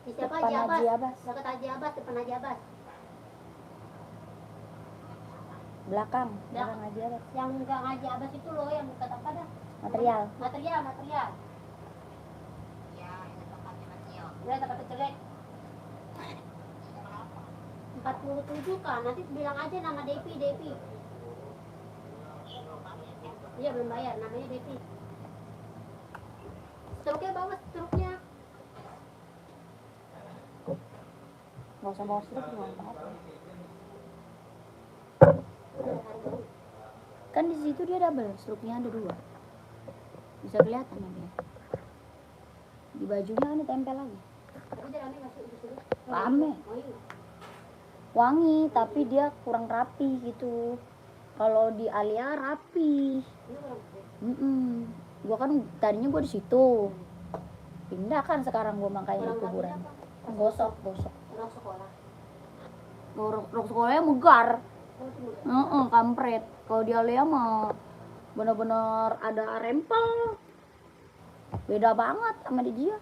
Siapa Depan Haji Abbas. Dekat Haji Abbas, depan Haji Abbas. Belakang Haji Abbas. Yang enggak Haji Abbas itu loh, yang dekat apa dah? Material. Ya, tempat jelek. 47 kan, nanti bilang aja nama Devi. Iya, belum bayar, namanya Devi. Struknya bawa struknya. Nggak usah bawa struk juga apa-apa. Kan di situ dia double, struknya ada 2. Bisa kelihatan ya dia. Di bajunya kan ditempel lagi. Tapi dia rame nggak sih di sini? Rame. Wangi, tapi dia kurang rapi gitu. Kalau di Alia rapi. Gua kan tadinya gua di situ. Pindah kan sekarang gua makanya di kuburan. Gosok. Rok sekolah. Rok sekolahnya megar. Kampret. Kalau di Alia mah bener-bener ada rempel. Beda banget sama di dia.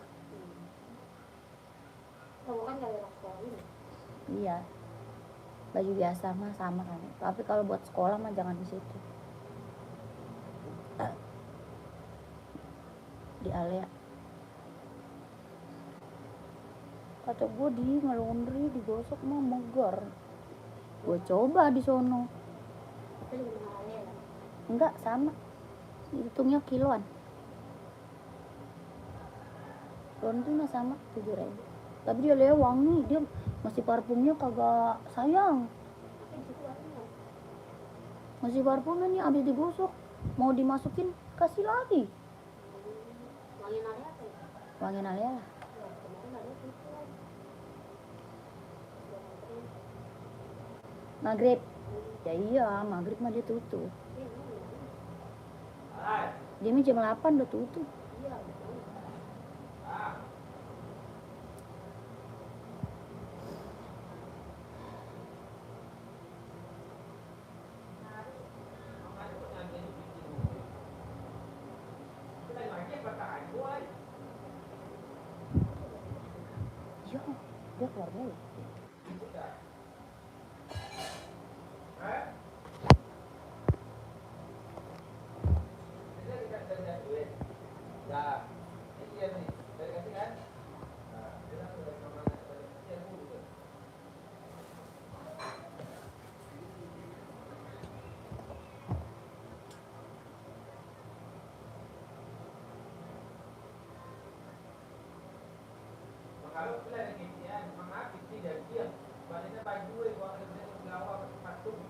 Kamu kan gak ada rok sekolah ini. Iya. Baju biasa mah sama kan. Tapi kalau buat sekolah mah jangan di situ. Di Alia. Kata gue di ngelondri digosok mah megar. Gue coba di sono. Tapi lebih mahal ya. Enggak sama. Hitungnya kiloan. Laundry sama 7.000. Tapi dia Alia wangi, dia masih parfumnya kagak sayang. Masih parfumnya nih abis digosok mau dimasukin kasih lagi. Wangian Alia apa ya? Wangian Alia lah. Maghrib. Ya iya, maghrib mah dia tutup. Dia jam 8 udah tutup. Iya, dia keluar dulu. Kalau pula dengan dia, mengapa tidak dia? Baliknya baju yang orang yang berlawan patung.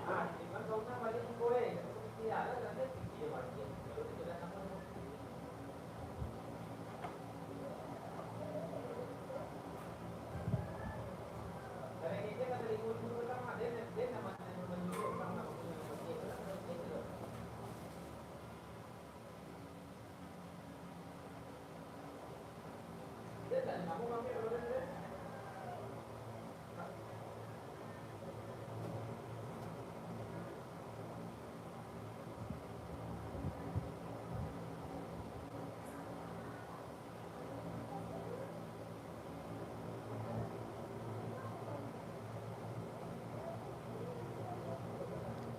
Iman kau nak balik kowe, dia ada nanti dia balik. Kalau dia dah sama. Karena dia kata ikut dulu lama dia nama menunjuk sama.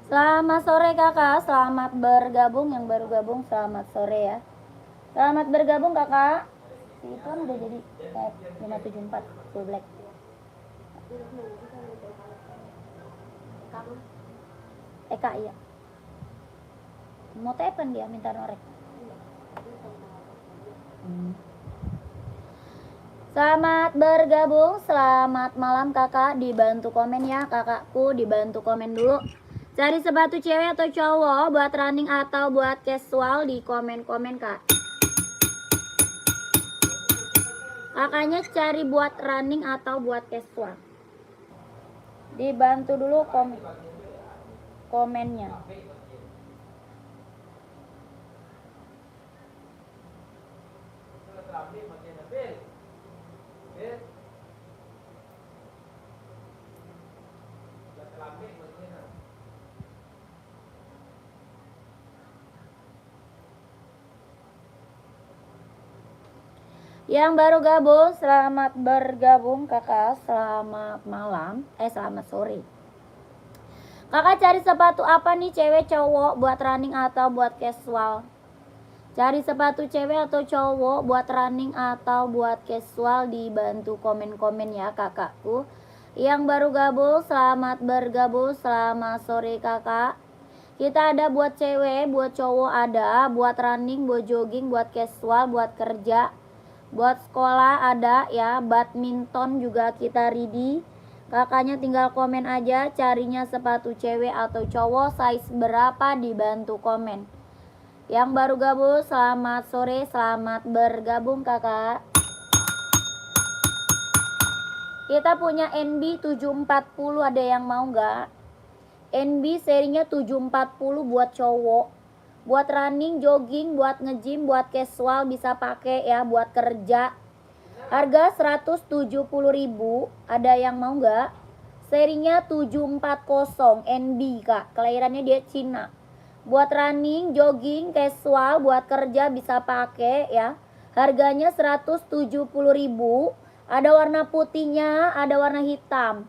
Selamat sore kakak, selamat bergabung. Yang baru gabung selamat sore ya. Selamat bergabung kakak. Si itu kan udah jadi kayak 574 full black. Eka iya. Mau tepen dia minta norek. Selamat bergabung, selamat malam kakak. Dibantu komen ya kakakku, dibantu komen dulu. Cari sepatu cewek atau cowok buat running atau buat casual di komen-komen kak. Kakaknya cari buat running atau buat casual. Dibantu dulu komennya. Yang baru gabung, selamat bergabung kakak. Selamat malam, selamat sore. Kakak cari sepatu apa nih, cewek cowok, buat running atau buat casual? Cari sepatu cewek atau cowok buat running atau buat casual, dibantu komen-komen ya kakakku. Yang baru gabung, selamat bergabung, selamat sore kakak. Kita ada buat cewek, buat cowok ada, buat running, buat jogging, buat casual, buat kerja, buat sekolah ada ya, badminton juga kita ready. Kakaknya tinggal komen aja carinya sepatu cewek atau cowok, size berapa, dibantu komen. Yang baru gabung, selamat sore, selamat bergabung kakak. Kita punya NB 740, ada yang mau nggak? NB serinya 740 buat cowok, buat running, jogging, buat nge-gym, buat casual bisa pakai ya, buat kerja. Harga 170.000, ada yang mau nggak? Serinya 740 NB kak, kelahirannya dia Cina. Buat running, jogging, casual, buat kerja bisa pakai ya. Harganya 170.000. Ada warna putihnya, ada warna hitam.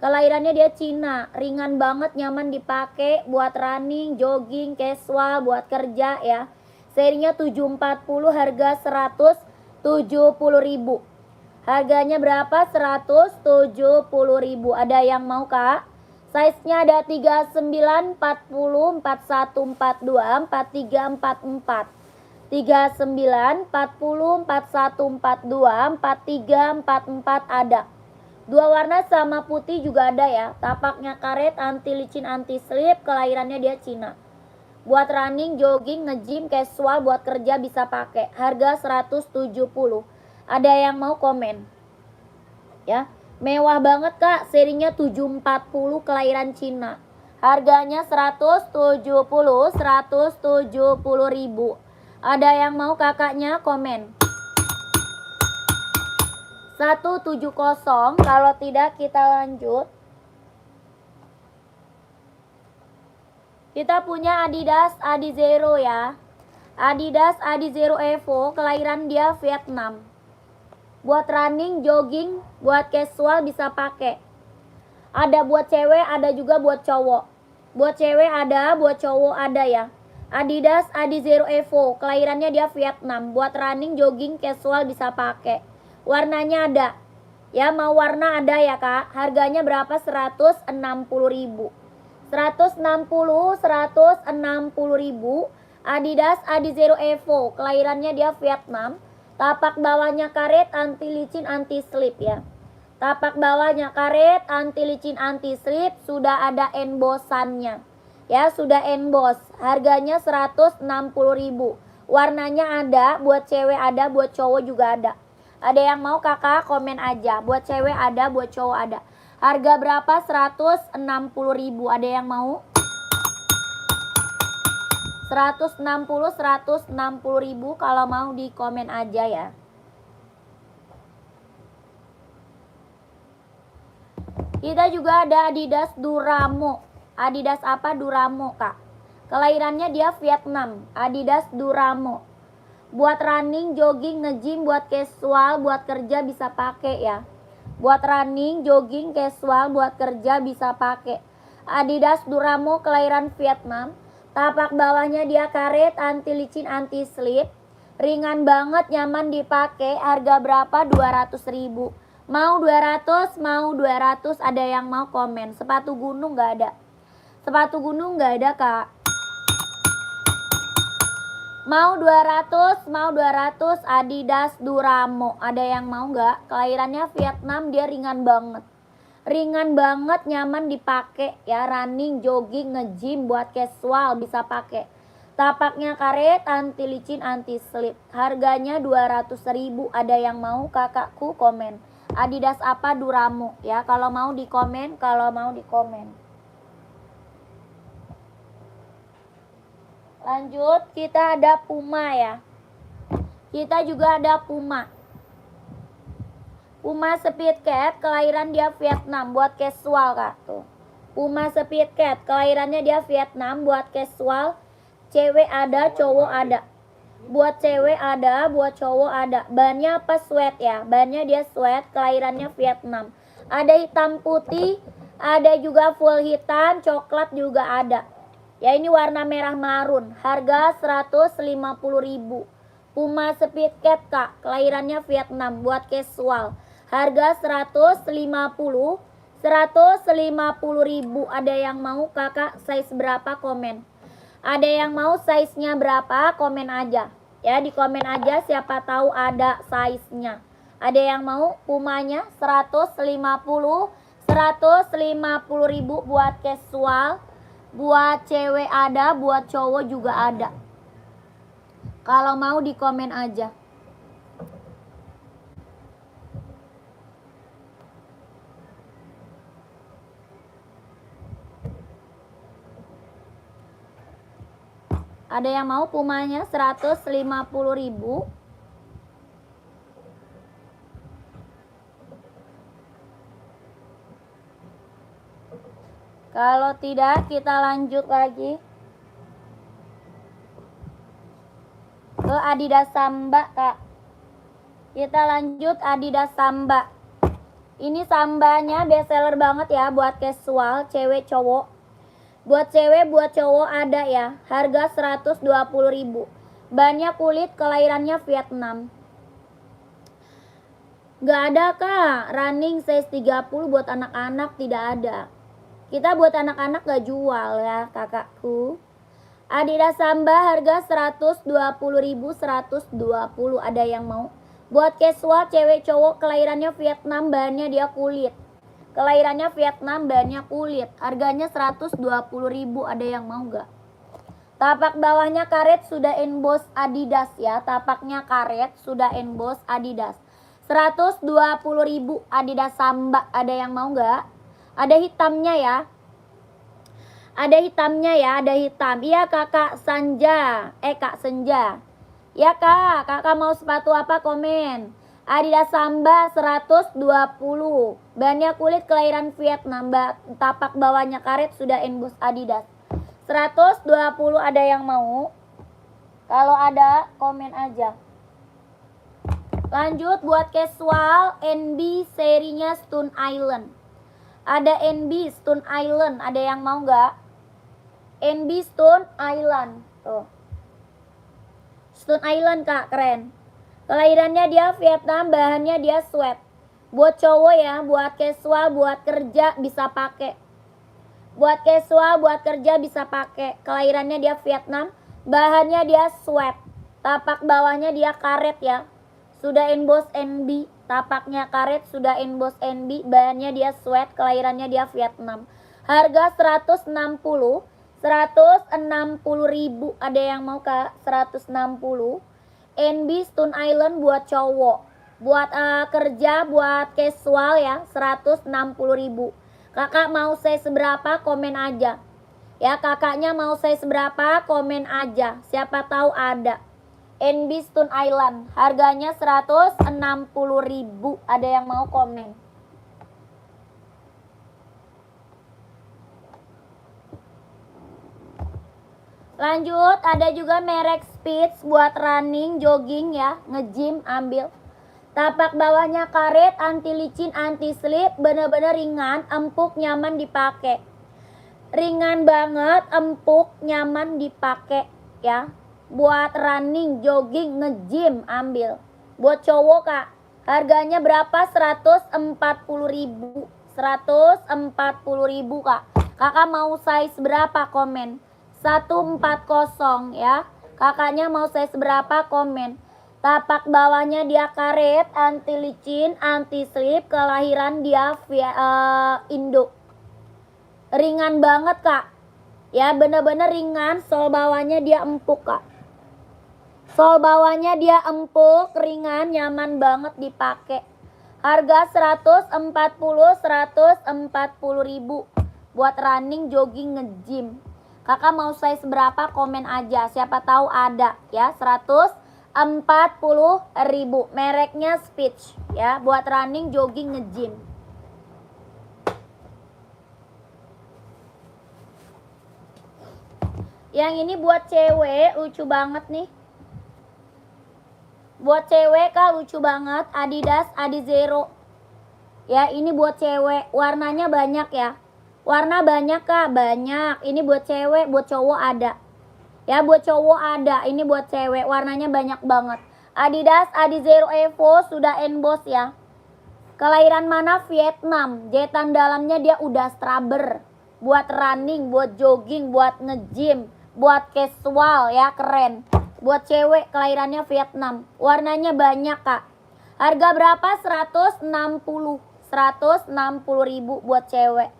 Kelahirannya dia Cina, ringan banget, nyaman dipakai buat running, jogging, casual, buat kerja ya. Serinya 740, harga 170.000. Harganya berapa? 170.000. Ada yang mau kak? Size-nya ada 39, 40, 41, 42, 43, 44. 39, 40, 41, 42, 43, 44 ada. Dua warna sama putih juga ada ya. Tapaknya karet, anti licin, anti slip. Kelahirannya dia Cina. Buat running, jogging, nge-gym, casual, buat kerja bisa pakai. Harga 170. Ada yang mau komen? Ya. Mewah banget kak, serinya 740, kelahiran Cina. Harganya 170.000. Ada yang mau kakaknya komen? 170. Kalau tidak kita lanjut. Kita punya Adidas Adizero ya. Adidas Adizero Evo, kelahiran dia Vietnam. Buat running, jogging, buat casual bisa pakai. Ada buat cewek, ada juga buat cowok. Buat cewek ada, buat cowok ada ya. Adidas Adizero Evo, kelahirannya dia Vietnam. Buat running, jogging, casual bisa pakai. Warnanya ada. Ya, mau warna ada ya kak. Harganya berapa? 160.000. 160.000. Adidas Adizero Evo, kelahirannya dia Vietnam. Tapak bawahnya karet, anti licin, anti slip ya. Tapak bawahnya karet, anti licin, anti slip. Sudah ada embossannya. Ya, sudah emboss. Harganya 160.000. Warnanya ada, buat cewek ada, buat cowok juga ada. Ada yang mau kakak komen aja. Buat cewek ada, buat cowok ada. Harga berapa? 160.000. Ada yang mau? 160.000 kalau mau di komen aja ya. Kita juga ada Adidas Duramo. Adidas apa? Duramo kak. Kelahirannya dia Vietnam. Adidas Duramo. Buat running, jogging, nge-gym, buat casual, buat kerja bisa pakai ya. Buat running, jogging, casual, buat kerja bisa pakai. Adidas Duramo, kelahiran Vietnam. Tapak bawahnya dia karet, anti licin, anti slip. Ringan banget, nyaman dipakai. Harga berapa? 200.000. Mau 200, mau 200. Ada yang mau komen? Sepatu gunung nggak ada. Sepatu gunung nggak ada kak. Mau 200, mau 200. Adidas Duramo. Ada yang mau nggak? Kelahirannya Vietnam, dia ringan banget. Ringan banget, nyaman dipakai ya. Running, jogging, nge-gym, buat casual bisa pakai. Tapaknya karet, anti licin, anti slip. Harganya 200.000. Ada yang mau? Kakakku komen. Adidas apa? Duramo ya. Kalau mau di komen, kalau mau di komen. Lanjut, kita ada Puma ya. Kita juga ada Puma. Puma Speed Cat, kelahiran dia Vietnam, buat casual kak tuh. Puma Speed Cat, kelahirannya dia Vietnam, buat casual. Cewek ada, cowok ada. Buat cewek ada, buat cowok ada. Bahannya apa? Sweat ya. Bahannya dia sweat, kelahirannya Vietnam. Ada hitam putih, ada juga full hitam, coklat juga ada. Ya ini warna merah marun. Harga 150.000. Puma Speed Cat Kak, kelahirannya Vietnam, buat casual. Harga 150.000. Ada yang mau Kakak size berapa, komen. Ada yang mau size-nya berapa, komen aja. Ya di komen aja, siapa tahu ada size-nya. Ada yang mau Pumanya 150.000 buat casual. Buat cewek ada, buat cowok juga ada. Kalau mau di komen aja. Ada yang mau Pumanya 150.000. Kalau tidak, kita lanjut lagi ke Adidas Samba, Kak. Kita lanjut Adidas Samba. Ini Sambanya bestseller banget ya buat casual, cewek cowok. Buat cewek, buat cowok ada ya. Harga 120.000. Bahannya kulit, kelahirannya Vietnam. Gak ada Kak, running size 30 buat anak-anak tidak ada. Kita buat anak-anak gak jual ya kakakku. Adidas Samba harga 120.000, 120. Ada yang mau? Buat casual cewek cowok, kelahirannya Vietnam, bahannya dia kulit. Kelahirannya Vietnam, bahannya kulit. Harganya 120.000. Ada yang mau gak? Tapak bawahnya karet sudah emboss Adidas ya. Tapaknya karet sudah emboss Adidas. 120.000 Adidas Samba. Ada yang mau gak? Ada hitamnya ya. Ada hitamnya ya, ada hitam. Iya kakak Sanja. Kak Senja. Ya kak, kakak mau sepatu apa, komen. Adidas Samba 120. Bahannya kulit, kelahiran Vietnam. Tapak bawahnya karet sudah emboss Adidas. 120. Ada yang mau? Kalau ada, komen aja. Lanjut buat casual NB serinya Stone Island. Ada NB Stone Island, ada yang mau nggak? NB Stone Island, tuh. Stone Island kak, keren. Kelahirannya dia Vietnam, bahannya dia sweat. Buat cowok ya, buat casual, buat kerja bisa pakai. Buat casual, buat kerja bisa pakai. Kelahirannya dia Vietnam, bahannya dia sweat. Tapak bawahnya dia karet ya. Sudah emboss NB, tapaknya karet, sudah emboss NB, bahannya dia sweat, kelahirannya dia Vietnam. Harga 160. 160.000. Ada yang mau kak? 160. NB Stone Island buat cowok. Buat kerja, buat casual ya, 160.000. Kakak mau size berapa? Komen aja. Ya kakaknya mau size berapa? Komen aja. Siapa tahu ada. NB Stone Island, harganya 160.000. Ada yang mau komen? Lanjut, ada juga merek Speed buat running, jogging ya, nge-gym, ambil. Tapak bawahnya karet, anti licin, anti slip, bener-bener ringan, empuk, nyaman dipakai. Ringan banget, empuk, nyaman dipakai ya. Buat running, jogging, nge-gym, ambil. Buat cowok kak, harganya berapa? 140.000. 140.000 kak. Kakak mau size berapa? Komen. 140 ya. Kakaknya mau size berapa? Komen. Tapak bawahnya dia karet, anti licin, anti slip, kelahiran dia via Indo. Ringan banget kak. Ya bener-bener ringan, sol bawahnya dia empuk kak. Sol bawahnya dia empuk, ringan, nyaman banget dipakai. Harga 140.000 buat running, jogging, nge-gym. Kakak mau size berapa? Komen aja. Siapa tahu ada ya. 140.000. Mereknya Speech ya, buat running, jogging, nge-gym. Yang ini buat cewek, lucu banget nih. Buat cewek Kak, lucu banget. Adidas Adizero. Ya, ini buat cewek. Warnanya banyak ya. Warna banyak Kak, banyak. Ini buat cewek, buat cowok ada. Ya, buat cowok ada. Ini buat cewek. Warnanya banyak banget. Adidas Adizero Evo sudah emboss ya. Kelahiran mana? Vietnam. Jahitan dalamnya dia udah straber. Buat running, buat jogging, buat nge-gym, buat casual ya, keren. Buat cewek kelahirannya Vietnam. Warnanya banyak Kak. Harga berapa? 160. 160.000 buat cewek.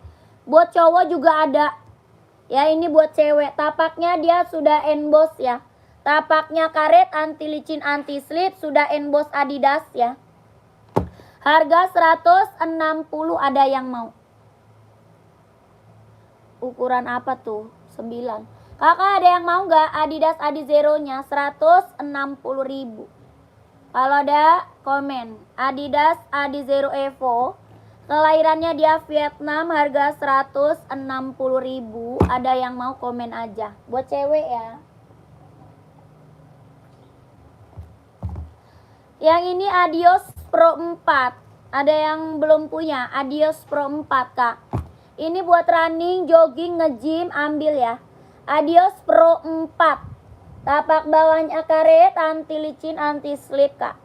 Buat cowok juga ada. Ya, ini buat cewek. Tapaknya dia sudah emboss ya. Tapaknya karet, anti licin, anti slip, sudah emboss Adidas ya. Harga 160, ada yang mau. Ukuran apa tuh? 9. Kakak ada yang mau nggak Adidas Adizero-nya? 160.000. Kalau ada, komen. Adidas Adizero Evo. Kelahirannya dia Vietnam, harga 160.000. Ada yang mau, komen aja. Buat cewek ya. Yang ini Adios Pro 4. Ada yang belum punya Adios Pro 4 Kak. Ini buat running, jogging, nge-gym, ambil ya. Adios Pro 4. Tapak bawahnya karet, anti licin, anti slip Kak.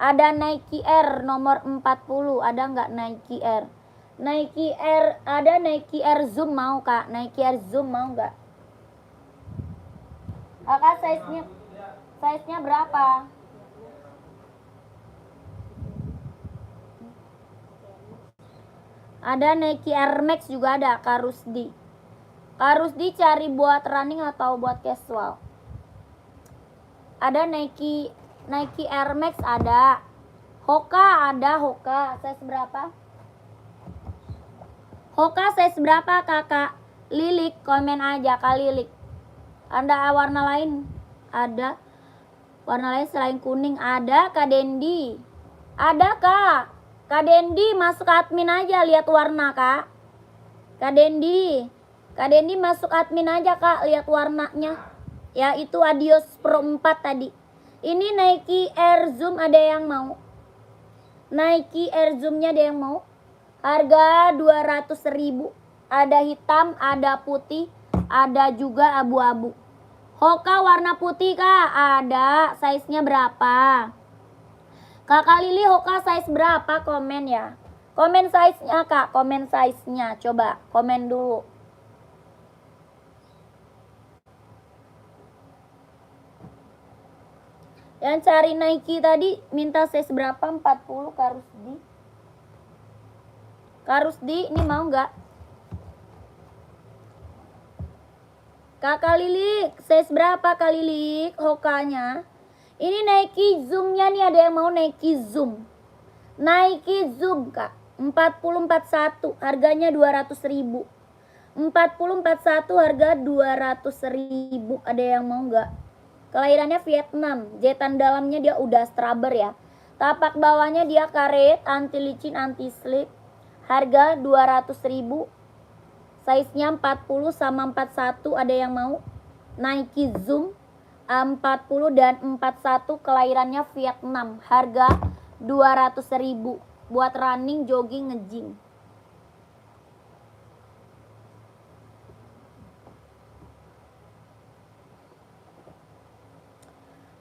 Ada Nike Air nomor 40. Ada nggak Nike Air? Nike Air, ada Nike Air Zoom mau Kak. Nike Air Zoom mau nggak? Kakak size-nya berapa? Ada Nike Air Max juga ada, Karusdi. Karusdi cari buat running atau buat casual. Ada Nike Air Max ada. Hoka ada, Hoka. Size berapa? Hoka size berapa Kakak? Lilik, komen aja Kak Lilik. Ada warna lain? Ada. Warna lain selain kuning ada. Kak Dendi. Ada Kak. Kak Dendi masuk admin aja, lihat warna Kak. Kak Dendi masuk admin aja Kak, lihat warnanya. Ya, itu Adios Pro 4 tadi. Ini Nike Air Zoom, ada yang mau? Nike Air Zoom-nya ada yang mau? Harga 200.000. Ada hitam, ada putih, ada juga abu-abu. Hoka warna putih Kak, ada. Size-nya berapa? Kakak Lili Hoka size berapa? Komen ya. Komen size-nya Kak, komen size-nya. Coba komen dulu. Yang cari Nike tadi minta size berapa? 40 Karusdi. Karusdi ini mau nggak? Kakak Lili size berapa Kak Lili Hokanya? Ini Nike Zoom-nya nih, ada yang mau Nike Zoom. Nike Zoom Kak, 4041, harganya 200.000. 4041 harga 200.000. Ada yang mau nggak? Kelahirannya Vietnam, jahitan dalamnya dia udah straber ya. Tapak bawahnya dia karet, anti licin, anti slip. Harga 200.000. Size-nya 40 sama 41, ada yang mau? Nike Zoom 40 dan 41, kelahirannya Vietnam, harga 200.000. Buat running, jogging, nge-gym.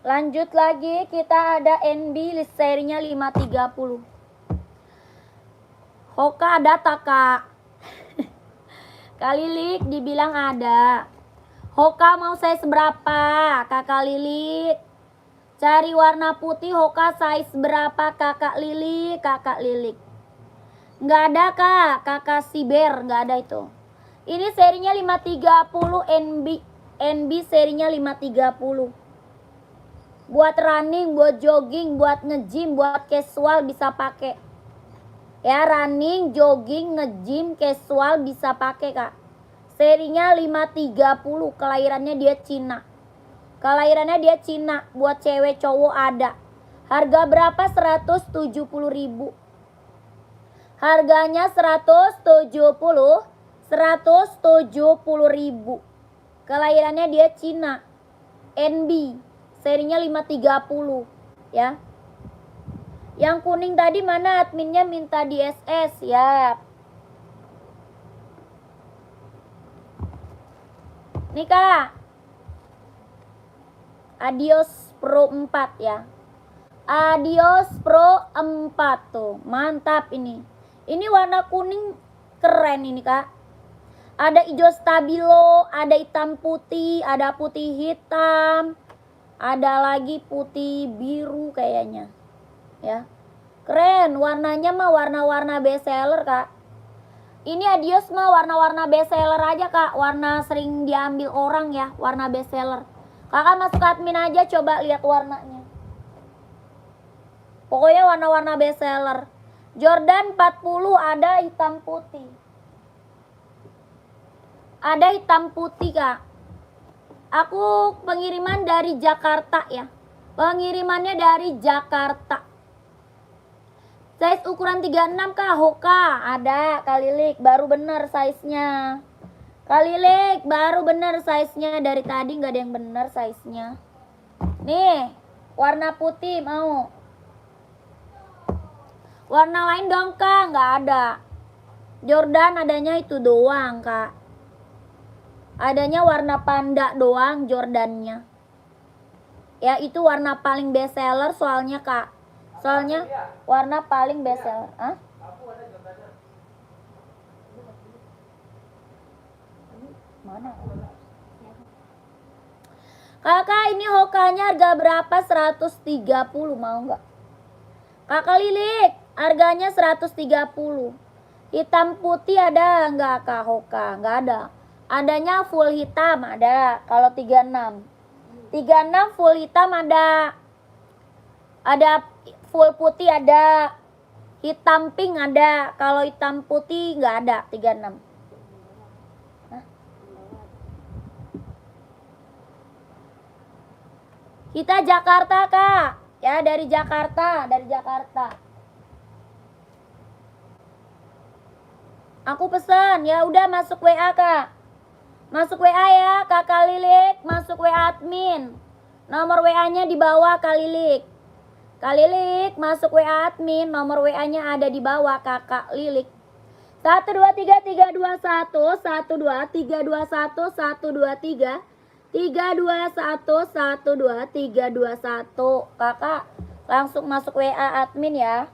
Lanjut lagi, kita ada NB list serinya 530. Hoka ada tak Kak? Kalilik dibilang ada. Hoka mau size berapa? Kakak Lilik. Cari warna putih Hoka size berapa Kakak Lilik? Kakak Lilik. Nggak ada Kak. Kakak Siber nggak ada itu. Ini serinya 530 NB. NB serinya 530. Buat running, buat jogging, buat nge-gym, buat casual bisa pakai. Ya, running, jogging, nge-gym, casual bisa pakai Kak. Serinya 530, kelahirannya dia Cina. Kelahirannya dia Cina, buat cewek cowok ada. Harga berapa? 170.000. Harganya 170.000. Kelahirannya dia Cina. NB, serinya 530. ya. Yang kuning tadi mana adminnya minta di SS, siap. Nih Kak. Adios Pro 4 ya. Adios Pro 4 tuh. Mantap ini. Ini warna kuning keren ini Kak. Ada hijau stabilo, ada hitam putih, ada putih hitam. Ada lagi putih biru kayaknya. Ya. Keren, warnanya mah warna-warna best seller Kak. Ini Adios mah warna-warna best seller aja Kak. Warna sering diambil orang ya, warna best seller. Kakak masuk admin aja coba lihat warnanya. Pokoknya warna-warna best seller. Jordan 40 ada hitam putih. Ada hitam putih Kak. Aku pengiriman dari Jakarta ya. Pengirimannya dari Jakarta. Size ukuran 36 Kak, Hoka. Ada, Kalilik, baru bener size-nya. Kalilik, baru bener size-nya. Dari tadi nggak ada yang bener size-nya. Nih, warna putih mau. Warna lain dong Kak, nggak ada. Jordan adanya itu doang Kak. Adanya warna panda doang Jordannya. Ya, itu warna paling best seller soalnya Kak. Soalnya warna paling best seller. Hah? Aku ada Jordannya. Mana? Kakak ini Hokanya harga berapa? 130 mau nggak? Kakak Lilik, harganya 130. Hitam putih ada nggak Kak Hoka? Nggak ada. Adanya full hitam ada kalau 36. 36 full hitam ada. Ada full putih ada. Hitam pink ada. Kalau hitam putih nggak ada 36. Hah? Kita Jakarta Kak. Ya dari Jakarta, dari Jakarta. Aku pesen, ya udah masuk WA Kak. Masuk WA ya Kakak Lilik, masuk WA admin. Nomor WA-nya di bawah Kak Lilik. Kak Lilik masuk WA admin, nomor WA-nya ada di bawah Kakak Lilik. 123321 12321 123 321 12321. Kakak langsung masuk WA admin ya.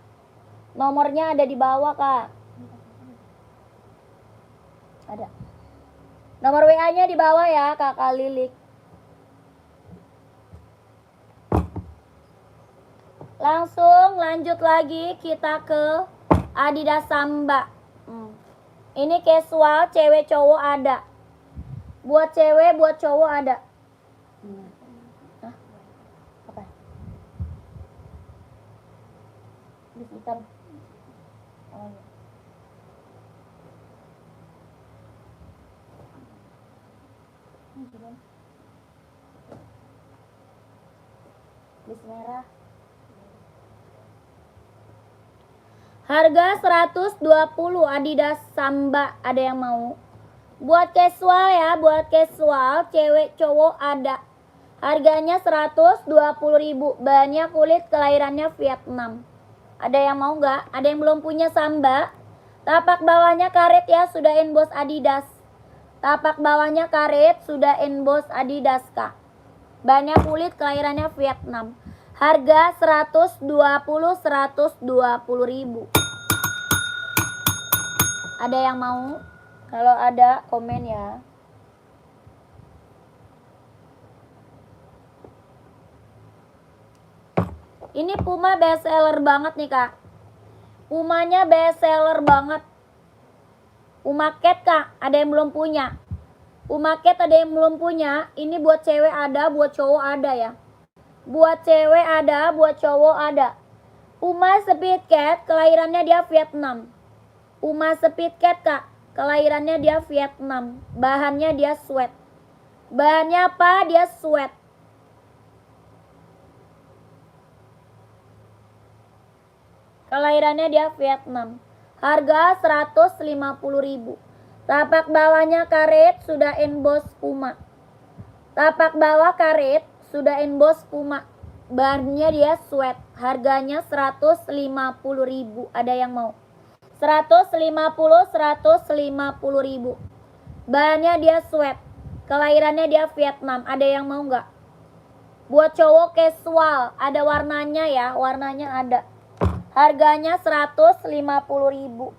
Nomornya ada di bawah Kak. Ada. Nomor WA-nya di bawah ya Kakak Lilik. Langsung lanjut lagi kita ke Adidas Samba. Ini casual, cewek cowok ada. Buat cewek, buat cowok ada. Hah? Apa? Bis hitam. Oh, iya. Bis merah. Harga 120 Adidas Samba, ada yang mau? Buat casual ya, buat casual, cewek cowok ada. Harganya 120.000. Bahannya kulit, kelahirannya Vietnam. Ada yang mau nggak? Ada yang belum punya Samba? Tapak bawahnya karet ya, sudah emboss Adidas. Tapak bawahnya karet, sudah emboss Adidas Kak. Bahannya kulit, kelahirannya Vietnam. Harga 120.000. Ada yang mau? Kalau ada komen ya. Ini Puma best seller banget nih Kak. Pumanya best seller banget. Puma Cat Kak, ada yang belum punya? Puma Cat ada yang belum punya? Ini buat cewek ada, buat cowok ada ya. Buat cewek ada, buat cowok ada. Puma Speed Cat, kelahirannya dia Vietnam. Puma Speed Cat Kak, kelahirannya dia Vietnam. Bahannya dia sweat. Bahannya apa? Dia sweat. Kelahirannya dia Vietnam. Harga 150.000. Tapak bawahnya karet, sudah emboss Puma. Tapak bawah karet, sudah emboss Puma. Bahannya dia sweat. Harganya 150.000. Ada yang mau? 150.000. Bahannya dia sweat. Kelahirannya dia Vietnam. Ada yang mau nggak? Buat cowok casual. Ada warnanya ya. Warnanya ada. Harganya 150.000.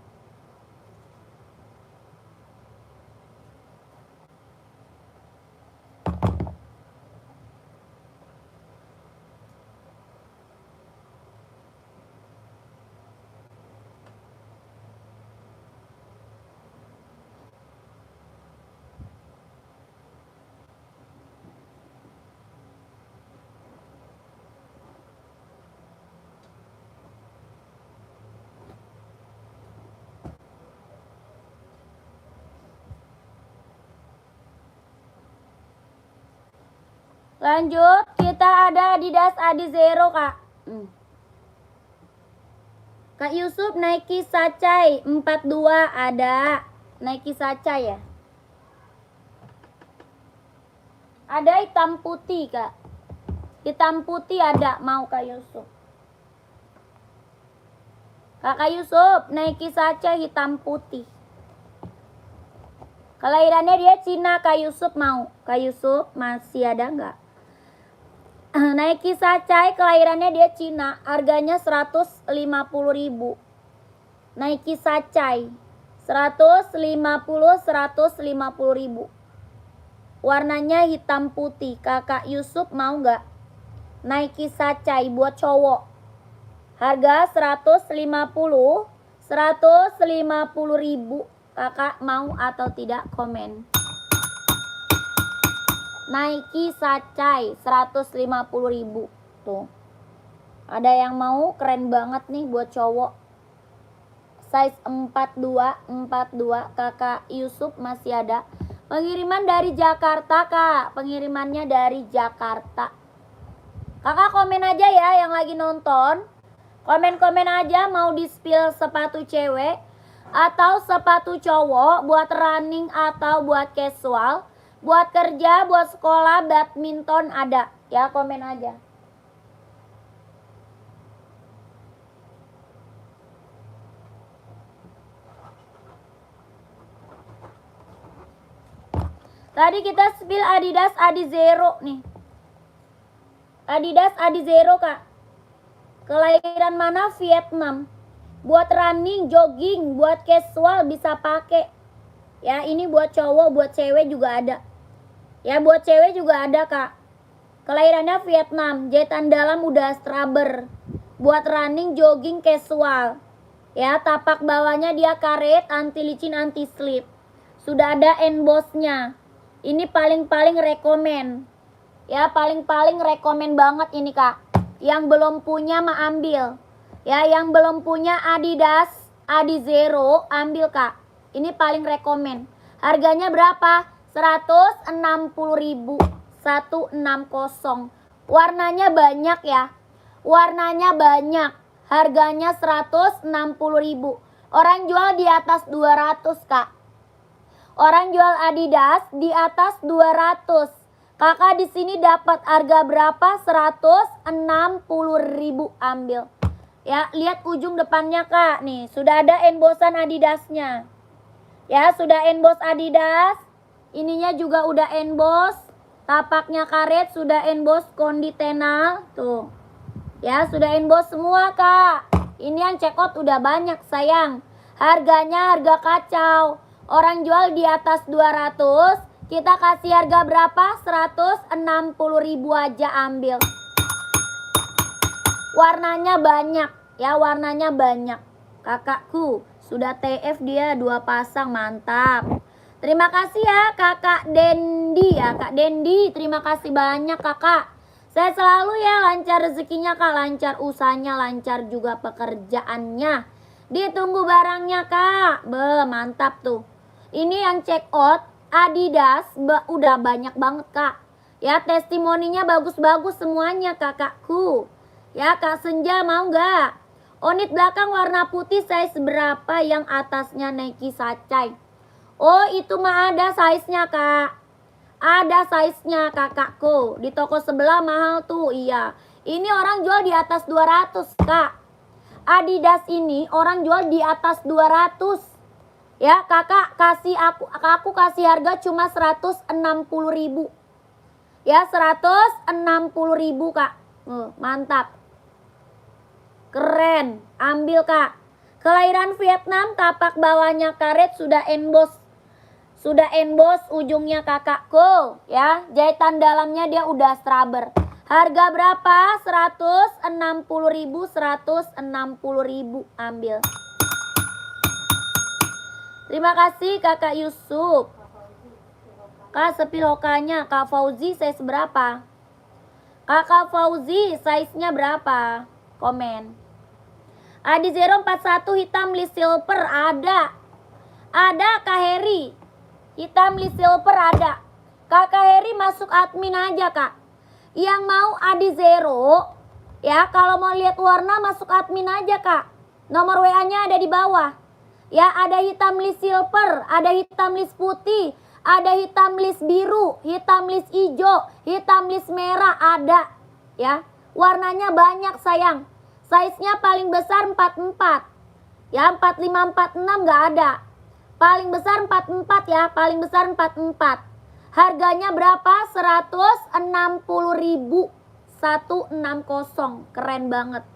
Lanjut, kita ada Adidas Adizero, Kak. Kak Yusuf, Nike Sacai 42 ada. Nike Sacai ya. Ada hitam putih, Kak. Hitam putih ada, mau Kak Yusuf. Kakak Yusuf, Nike Sacai hitam putih. Kelahirannya dia Cina, Kak Yusuf mau. Kak Yusuf masih ada nggak? Nike Sacai kelahirannya dia Cina, harganya 150.000. Nike Sacai 150.000. Warnanya hitam putih. Kakak Yusuf mau nggak? Nike Sacai buat cowok. Harga 150.000. Kakak mau atau tidak? Komen. Nike Sacai 150.000. Tuh. Ada yang mau? Keren banget nih buat cowok. Size 42. Kakak Yusuf masih ada. Pengiriman dari Jakarta, Kak. Pengirimannya dari Jakarta. Kakak komen aja ya yang lagi nonton. Komen-komen aja mau di-spill sepatu cewek atau sepatu cowok buat running atau buat casual. Buat kerja, buat sekolah, badminton ada. Ya, komen aja. Tadi kita spill Adidas Adizero nih. Adidas Adizero, Kak. Kelahiran mana? Vietnam. Buat running, jogging, buat casual bisa pakai. Ya, ini buat cowok, buat cewek juga ada. Ya, buat cewek juga ada, Kak. Kelahirannya Vietnam, jahitan dalam udah straber. Buat running, jogging, casual. Ya, tapak bawahnya dia karet, anti licin, anti slip. Sudah ada embossnya. Ini paling-paling rekomen. Ya, paling-paling rekomen banget ini, Kak. Yang belum punya mah ambil. Ya, yang belum punya Adidas Adizero ambil, Kak. Ini paling rekomen. Harganya berapa? 160.000. 160. Warnanya banyak ya. Warnanya banyak. Harganya 160.000. Orang jual di atas 200, Kak. Orang jual Adidas di atas 200. Kakak di sini dapat harga berapa? 160.000 ambil. Ya, lihat ujung depannya, Kak. Nih, sudah ada embossan Adidasnya. Ya, sudah emboss Adidas. Ininya juga udah emboss. Tapaknya karet, sudah emboss konditenal. Tuh. Ya, sudah emboss semua, Kak. Ini yang check out udah banyak, sayang. Harganya harga kacau. Orang jual di atas 200. Kita kasih harga berapa? 160.000 aja ambil. Warnanya banyak. Ya, warnanya banyak. Kakakku, sudah TF dia 2 pasang. Mantap. Terima kasih ya Kakak Dendi ya. Kak Dendi, terima kasih banyak Kakak. Saya selalu ya lancar rezekinya Kak. Lancar usahanya, lancar juga pekerjaannya. Ditunggu barangnya Kak. Mantap tuh. Ini yang check out Adidas udah banyak banget Kak. Ya, testimoninya bagus-bagus semuanya kakakku. Ya, Kak Senja mau nggak? Onit belakang warna putih size berapa? Yang atasnya Nike Sacai. Oh, itu mah ada size-nya, Kak. Ada size-nya, kakakku. Di toko sebelah mahal tuh, iya. Ini orang jual di atas 200, Kak. Adidas ini orang jual di atas 200. Ya, Kakak kasih aku kasih harga cuma 160.000. Ya, 160.000, Kak. Mantap. Keren. Ambil, Kak. Kelahiran Vietnam, tapak bawahnya karet sudah emboss. Sudah emboss ujungnya kakakku, ya. Jahitan dalamnya dia udah straber. Harga berapa? 160.000, 160.000. Ambil. Terima kasih Kakak Yusuf. Kak, sepil hokanya Kak Fauzi size berapa? Kakak Fauzi size-nya berapa? Komen. Adi 041 hitam list silver ada. Ada Kak Heri. Hitam list silver ada. Kakak Heri masuk admin aja, Kak. Yang mau Adi Zero, ya kalau mau lihat warna masuk admin aja, Kak. Nomor WA-nya ada di bawah. Ya, ada hitam list silver, ada hitam list putih, ada hitam list biru, hitam list hijau, hitam list merah ada. Ya, warnanya banyak sayang. Size-nya paling besar 44. Ya, 45, 46 nggak ada. Paling besar 44 ya, paling besar 44. Harganya berapa? 160.000. 160. Keren banget.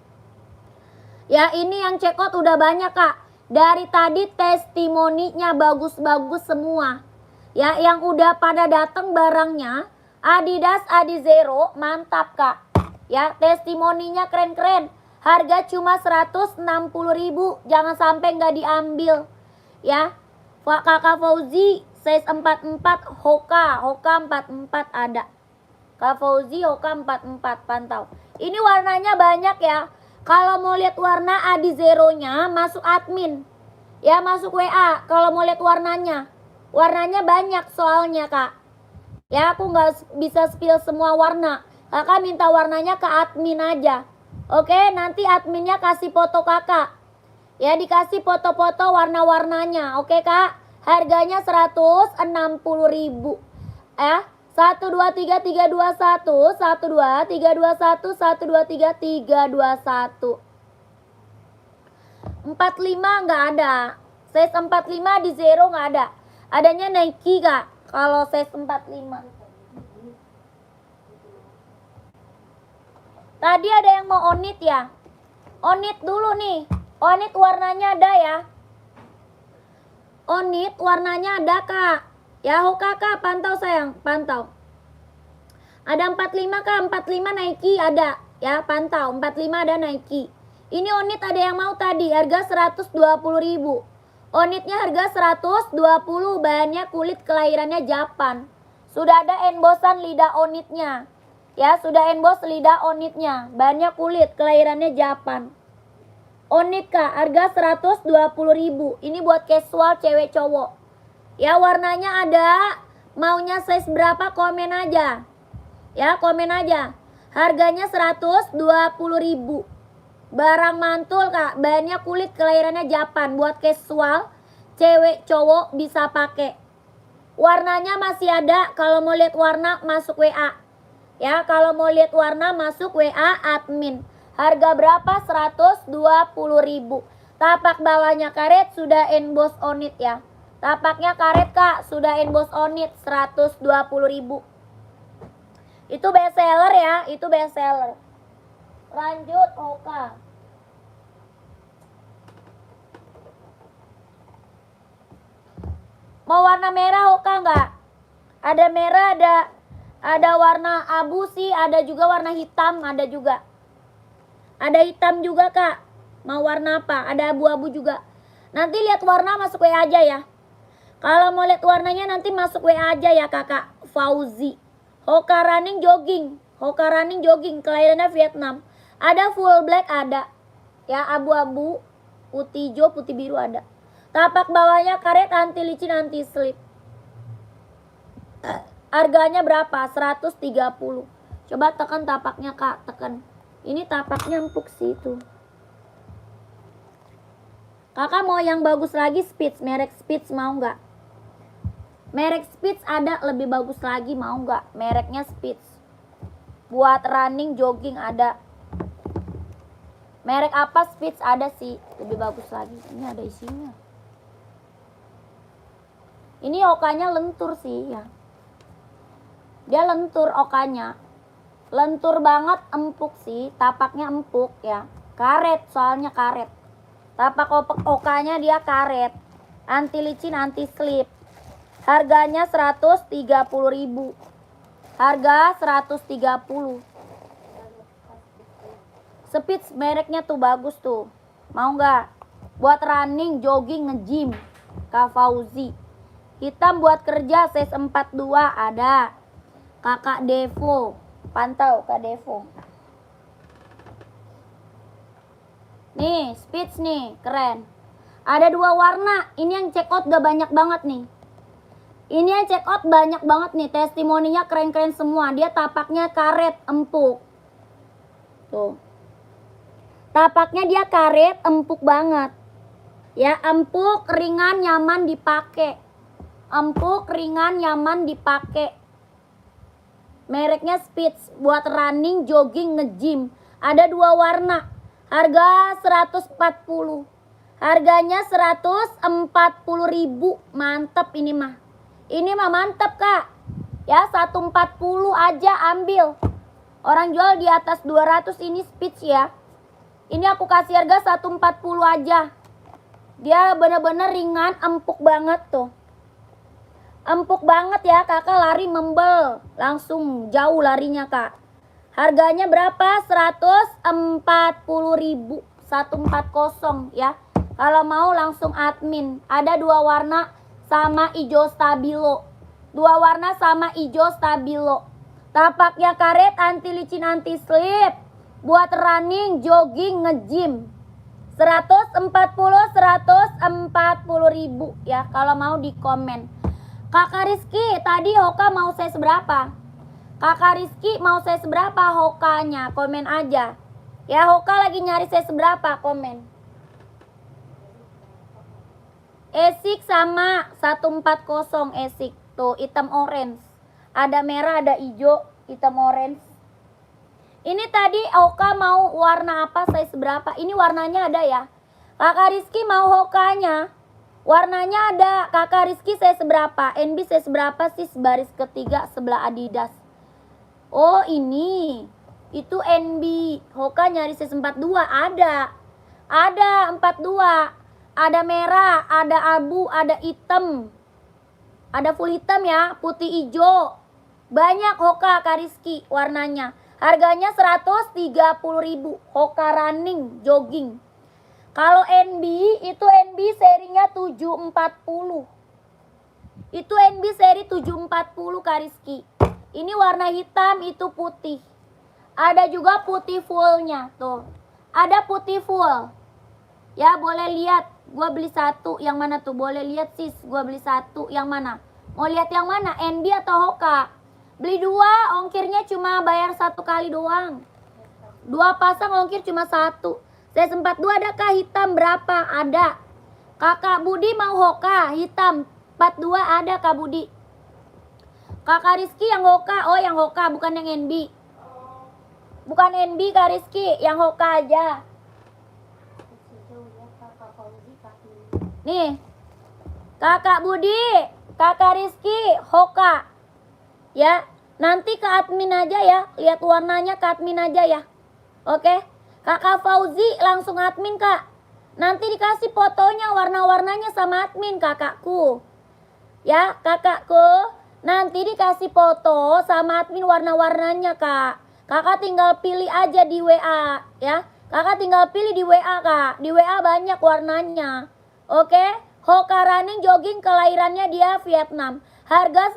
Ya, ini yang check out udah banyak, Kak. Dari tadi testimoninya bagus-bagus semua. Ya, yang udah pada datang barangnya Adidas Adi Zero, mantap, Kak. Ya, testimoninya keren-keren. Harga cuma 160.000. Jangan sampai nggak diambil. Ya, Kakak Fauzi size 44 Hoka 44 ada. Kak Fauzi Hoka 44 pantau. Ini warnanya banyak ya. Kalau mau lihat warna Adi Zero-nya masuk admin. Ya, masuk WA kalau mau lihat warnanya. Warnanya banyak soalnya, Kak. Ya, aku nggak bisa spill semua warna. Kakak minta warnanya ke admin aja. Oke, nanti adminnya kasih foto kakak. Ya, dikasih foto-foto warna-warnanya. Oke, Kak. Harganya 160.000. Ya. 1 2 3 3 2 1 1 2 3 2 1 1 2 3 3 2 1. 45 nggak ada. Size 45 di Zero nggak ada. Adanya Nike, Kak. Kalau size 45. Tadi ada yang mau Onit ya. Onit dulu nih. Onit warnanya ada ya. Onit warnanya ada, Kak. Ya, Hoka, Kak, pantau sayang, pantau. Ada 45, Kak, 45 Nike ada. Ya, pantau, 45 ada Nike. Ini Onit ada yang mau tadi, harga 120.000. Onitnya harga 120, bahannya kulit kelahirannya Japan. Sudah ada embossan lidah Onitnya. Ya, sudah emboss lidah Onitnya. Bahannya kulit kelahirannya Japan. Onit, Kak, harga 120.000. Ini buat casual cewek cowok. Ya, warnanya ada. Maunya size berapa komen aja. Ya, komen aja. Harganya 120.000. Barang mantul, Kak. Bahannya kulit kelahirannya Japan. Buat casual cewek cowok bisa pakai. Warnanya masih ada. Kalau mau lihat warna masuk WA. Ya, kalau mau lihat warna masuk WA admin. Harga berapa? 120.000. Tapak bawahnya karet sudah emboss Onit ya. Tapaknya karet, Kak, sudah emboss Onit 120.000. Itu best seller ya, itu best seller. Lanjut Hoka. Mau warna merah Hoka nggak? Ada merah, ada warna abu sih, ada juga warna hitam, ada juga. Ada hitam juga, Kak. Mau warna apa? Ada abu-abu juga. Nanti lihat warna masuk WA aja ya. Kalau mau lihat warnanya nanti masuk WA aja ya, Kakak Fauzi. Hoka running jogging. Hoka running jogging, kelahirannya Vietnam. Ada full black ada. Ya, abu-abu, putih hijau, putih biru ada. Tapak bawahnya karet, anti licin, anti slip. Harganya berapa? 130. Coba tekan tapaknya, Kak, tekan. Ini tapaknya empuk sih itu. Kakak mau yang bagus lagi Spitz, merek Spitz mau nggak? Merek Spitz ada lebih bagus lagi, mau nggak? Mereknya Spitz. buat running jogging ada. Merek apa Spitz ada sih, lebih bagus lagi. Ini ada isinya. Ini okanya lentur sih ya. Dia lentur okanya. Lentur banget, empuk sih, tapaknya empuk ya. Karet, soalnya karet. Tapak okanya dia karet. Anti licin, anti slip. Harganya 130.000. Harga 130. Spitz mereknya tuh bagus tuh. Mau nggak? Buat running, jogging, nge-gym. Kak Fauzi. Hitam buat kerja size 42 ada. Kakak Devo. Pantau Kak Devo. Nih, Spitz nih, keren. Ada 2 warna. Ini yang check out udah banyak banget nih. Ini yang check out banyak banget nih. Testimoninya keren-keren semua. Dia tapaknya karet, empuk. Tuh. Tapaknya dia karet, empuk banget. Ya, empuk, ringan, nyaman dipakai. Empuk, ringan, nyaman dipakai. Mereknya Spitz buat running, jogging, nge-gym. Ada 2 warna. Harga 140. Harganya 140.000. Mantep ini mah. Ini mah mantep Kak. Ya 140 aja ambil. Orang jual di atas 200 ini Spitz ya. Ini aku kasih harga 140 aja. Dia bener-bener ringan, empuk banget tuh. Empuk banget ya kakak, lari membel. Langsung jauh larinya Kak. Harganya berapa? 140.000. 140 ya. Kalau mau langsung admin. Ada 2 warna sama hijau stabilo. 2 warna sama hijau stabilo. Tapaknya karet, anti licin, anti slip. Buat running, jogging, nge-gym. 140.000 ya. Kalau mau di komen. Kakak Rizky, tadi Hoka mau saya seberapa? Kakak Rizky mau saya seberapa Hokanya? Komen aja. Ya Hoka lagi nyari saya seberapa, komen. Esik sama 140 esik. Tuh hitam orange. Ada merah, ada hijau, hitam orange. Ini tadi Hoka mau warna apa, saya seberapa? Ini warnanya ada ya. Kakak Rizky mau Hokanya. Warnanya ada. Kakak Rizky saya seberapa? NB saya seberapa sih? Baris ketiga sebelah Adidas. Oh ini. Itu NB. Hoka nyari saya 42. Ada. Ada 42. Ada merah, ada abu, ada hitam. Ada full hitam ya, putih hijau. Banyak Hoka Kak Rizky warnanya. Harganya 130.000. Hoka running, jogging. Kalau NB, itu NB serinya 740. Itu NB seri 740 Kak Rizky. Ini warna hitam, itu putih. Ada juga putih fullnya. Tuh. Ada putih full. Ya boleh lihat. Gua beli 1. Yang mana tuh? Boleh lihat sis. Gua beli 1. Yang mana? Mau lihat yang mana? NB atau Hoka? Beli 2. Ongkirnya cuma bayar 1 kali doang. 2 pasang ongkir cuma 1. Saya sempat 2 adakah hitam berapa? Ada. Kakak Budi mau Hoka hitam 42 ada Kak Budi. Kakak Rizky yang Hoka. Oh yang Hoka bukan yang NB. Bukan NB Kak Rizky, yang Hoka aja. Nih. Kakak Budi, Kakak Rizky, Hoka. Ya, nanti ke admin aja ya. Lihat warnanya ke admin aja ya. Oke. Kakak Fauzi langsung admin Kak. Nanti dikasih fotonya warna-warnanya sama admin kakakku. Ya kakakku. Nanti dikasih foto sama admin warna-warnanya Kak. Kakak tinggal pilih aja di WA. Ya. Kakak tinggal pilih di WA Kak. Di WA banyak warnanya. Oke. Hoka running jogging kelahirannya dia Vietnam. Harga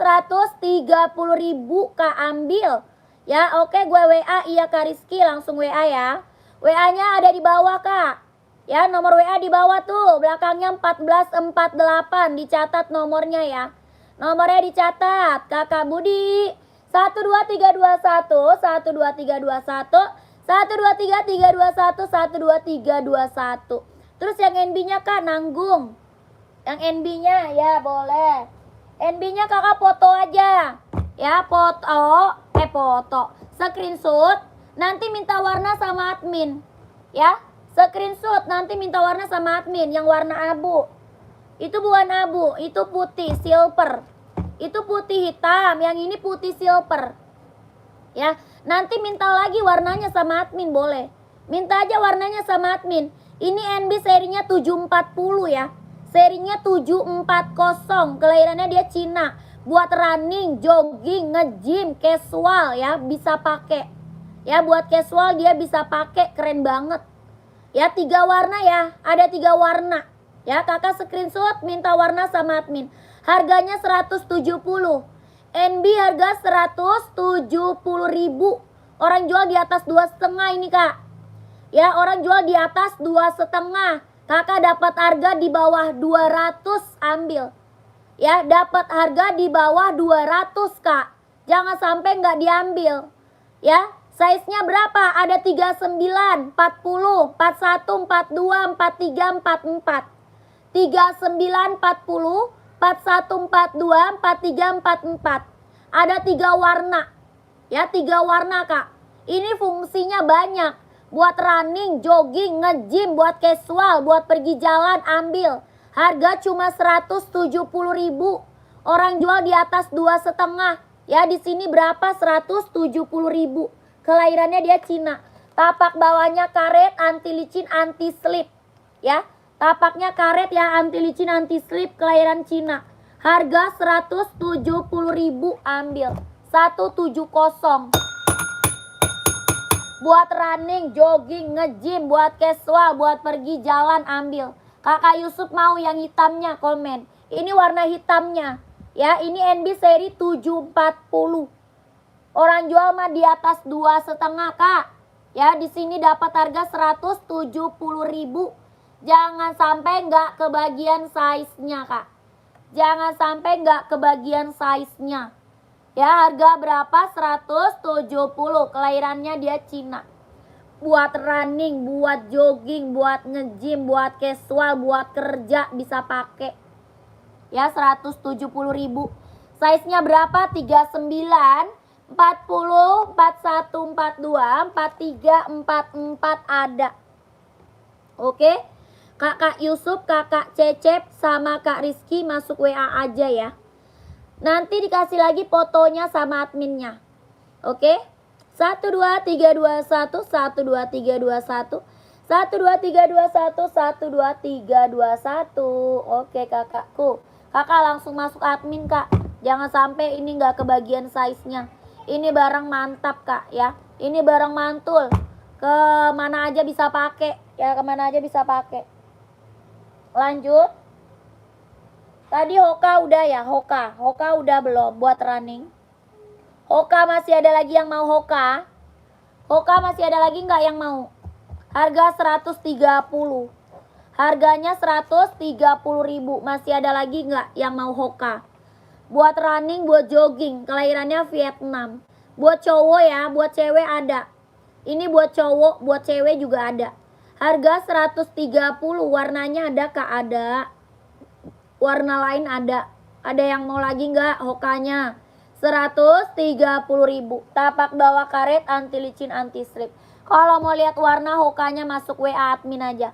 130.000 Kak ambil. Ya oke gue WA iya Kak Rizky langsung WA ya. WA-nya ada di bawah Kak. Ya nomor WA di bawah tuh. Belakangnya 1448. Dicatat nomornya ya. Nomornya dicatat. Kakak Budi. 12321. 12321. 123321. 12321. Terus yang NB-nya Kak nanggung. Yang NB-nya ya boleh. NB-nya kakak foto aja. Ya foto. screenshot, nanti minta warna sama admin. Ya, screenshot nanti minta warna sama admin yang warna abu. Itu bukan abu, itu putih, silver. Itu putih hitam, yang ini putih silver. Ya, nanti minta lagi warnanya sama admin boleh. Minta aja warnanya sama admin. Ini NB serinya 740 ya. Serinya 740, kelahirannya dia Cina. Buat running, jogging, nge-gym, casual ya, bisa pakai. Ya, buat casual dia bisa pakai, keren banget. Ya, 3 warna ya, ada 3 warna. Ya, kakak screenshot minta warna sama admin. Harganya 170. NB harga 170.000. Orang jual di atas 2,5 ini kak. Ya, orang jual di atas 2,5. Kakak dapat harga di bawah 200 ambil. Ya, dapat harga di bawah 200 kak. Jangan sampai nggak diambil. Ya, size-nya berapa? Ada 39, 40, 41, 42, 43, 44. 39, 40, 41, 42, 43, 44. Ada 3 warna. Ya, 3 warna kak. Ini fungsinya banyak. Buat running, jogging, nge-gym, buat casual, buat pergi jalan, ambil. Harga cuma 170.000. Orang jual di atas 2,5. Ya, di sini berapa? 170.000. Kelahirannya dia Cina. Tapak bawahnya karet, anti licin, anti slip. Ya, tapaknya karet ya, anti licin, anti slip, kelahiran Cina. Harga 170.000 ambil. 170. Buat running, jogging, nge-gym, buat casual, buat pergi jalan ambil. Kakak Yusuf mau yang hitamnya, komen. Ini warna hitamnya. Ya, ini NB seri 740. Orang jual mah di atas 2,5 kak. Ya, di sini dapat harga 170.000. Jangan sampai nggak kebagian size-nya kak. Jangan sampai nggak kebagian size-nya. Ya, harga berapa? 170. Kelahirannya dia Cina. Buat running, buat jogging, buat nge-gym, buat casual, buat kerja bisa pakai. Ya, 170.000. Size-nya berapa? 39, 40, 41, 42, 43, 44 ada. Oke. Kakak Yusuf, kakak Cecep, sama Kak Rizky masuk WA aja ya. Nanti dikasih lagi fotonya sama adminnya. Oke. 1, 2, 3, 2, 1, 1, 2, 3, 2, 1, 1, 2, 3, 2, 1, 1, 2, 3, 2, 1. Oke kakakku. Kakak langsung masuk admin kak. Jangan sampai ini nggak kebagian size-nya. Ini barang mantap kak ya. Ini barang mantul. Kemana aja bisa pakai. Ya, kemana aja bisa pakai. Lanjut. Tadi Hoka udah ya, Hoka. Hoka udah belum buat running? Hoka masih ada lagi yang mau Hoka? Hoka masih ada lagi nggak yang mau? Harga 130. Harganya 130.000. Masih ada lagi nggak yang mau Hoka? Buat running, buat jogging. Kelahirannya Vietnam. Buat cowok ya, buat cewek ada. Ini buat cowok, buat cewek juga ada. Harga 130. Warnanya ada kak? Ada. Warna lain ada. Ada yang mau lagi nggak Hokanya? 130.000. Tapak bawah karet, anti licin, anti slip. Kalau mau lihat warna Hokanya masuk WA admin aja.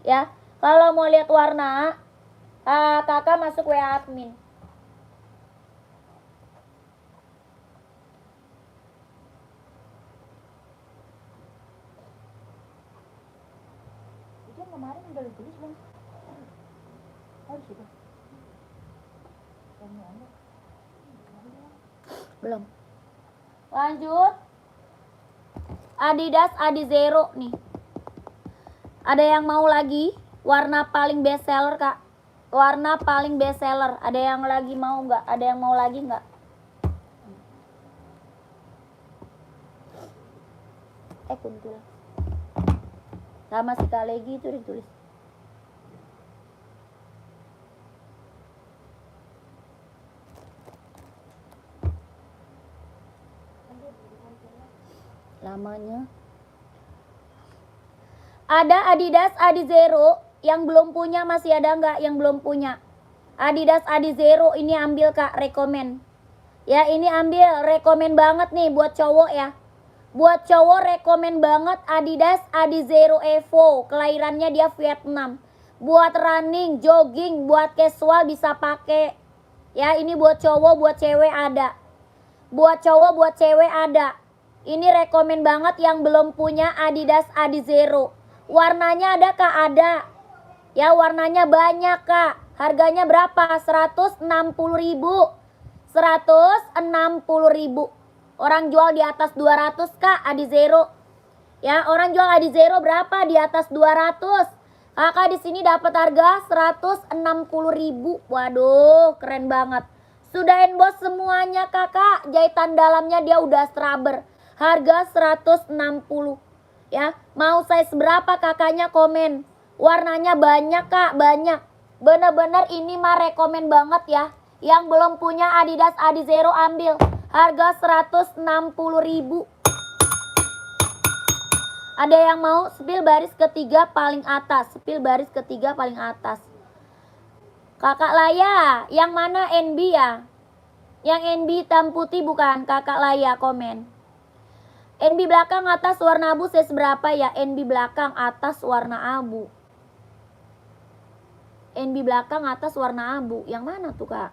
Ya. Kalau mau lihat warna, kakak masuk WA admin. Itu kemarin udah ditulis belum? Harus itu. Belum. Lanjut. Adidas Adizero nih. Ada yang mau lagi? Warna paling best seller kak. Warna paling best seller. Ada yang lagi mau nggak? Ada yang mau lagi nggak? Kuntil. Sama si Kalegi itu ditulis. Lamanya. Ada Adidas Adizero yang belum punya, masih ada nggak yang belum punya? Adidas Adizero ini ambil kak, rekomen. Ya ini ambil, rekomen banget nih buat cowok ya. Buat cowok rekomen banget Adidas Adizero Evo. Kelahirannya dia Vietnam. Buat running, jogging, buat casual bisa pakai. Ya ini buat cowok, buat cewek ada. Buat cowok, buat cewek ada. Ini rekomen banget yang belum punya Adidas Adizero. Warnanya ada kak? Ada. Ya warnanya banyak kak. Harganya berapa? 160.000. 160.000. Orang jual di atas 200 kak Adizero. Ya, orang jual Adizero berapa? Di atas 200. Kakak di sini dapat harga 160.000. Waduh, keren banget. Sudah emboss semuanya kakak. Jahitan dalamnya dia udah rubber. Harga 160. Ya, mau size berapa kakaknya komen. Warnanya banyak kak, banyak. Bener-bener ini mah rekomen banget ya. Yang belum punya Adidas Adizero ambil. Harga 160.000. Ada yang mau? Spill baris ketiga paling atas. Spill baris ketiga paling atas. Kakak Laya, yang mana NB ya? Yang NB hitam putih bukan? Kakak Laya komen. NB belakang atas warna abu size berapa ya? NB belakang atas warna abu. NB belakang atas warna abu. Yang mana tuh kak?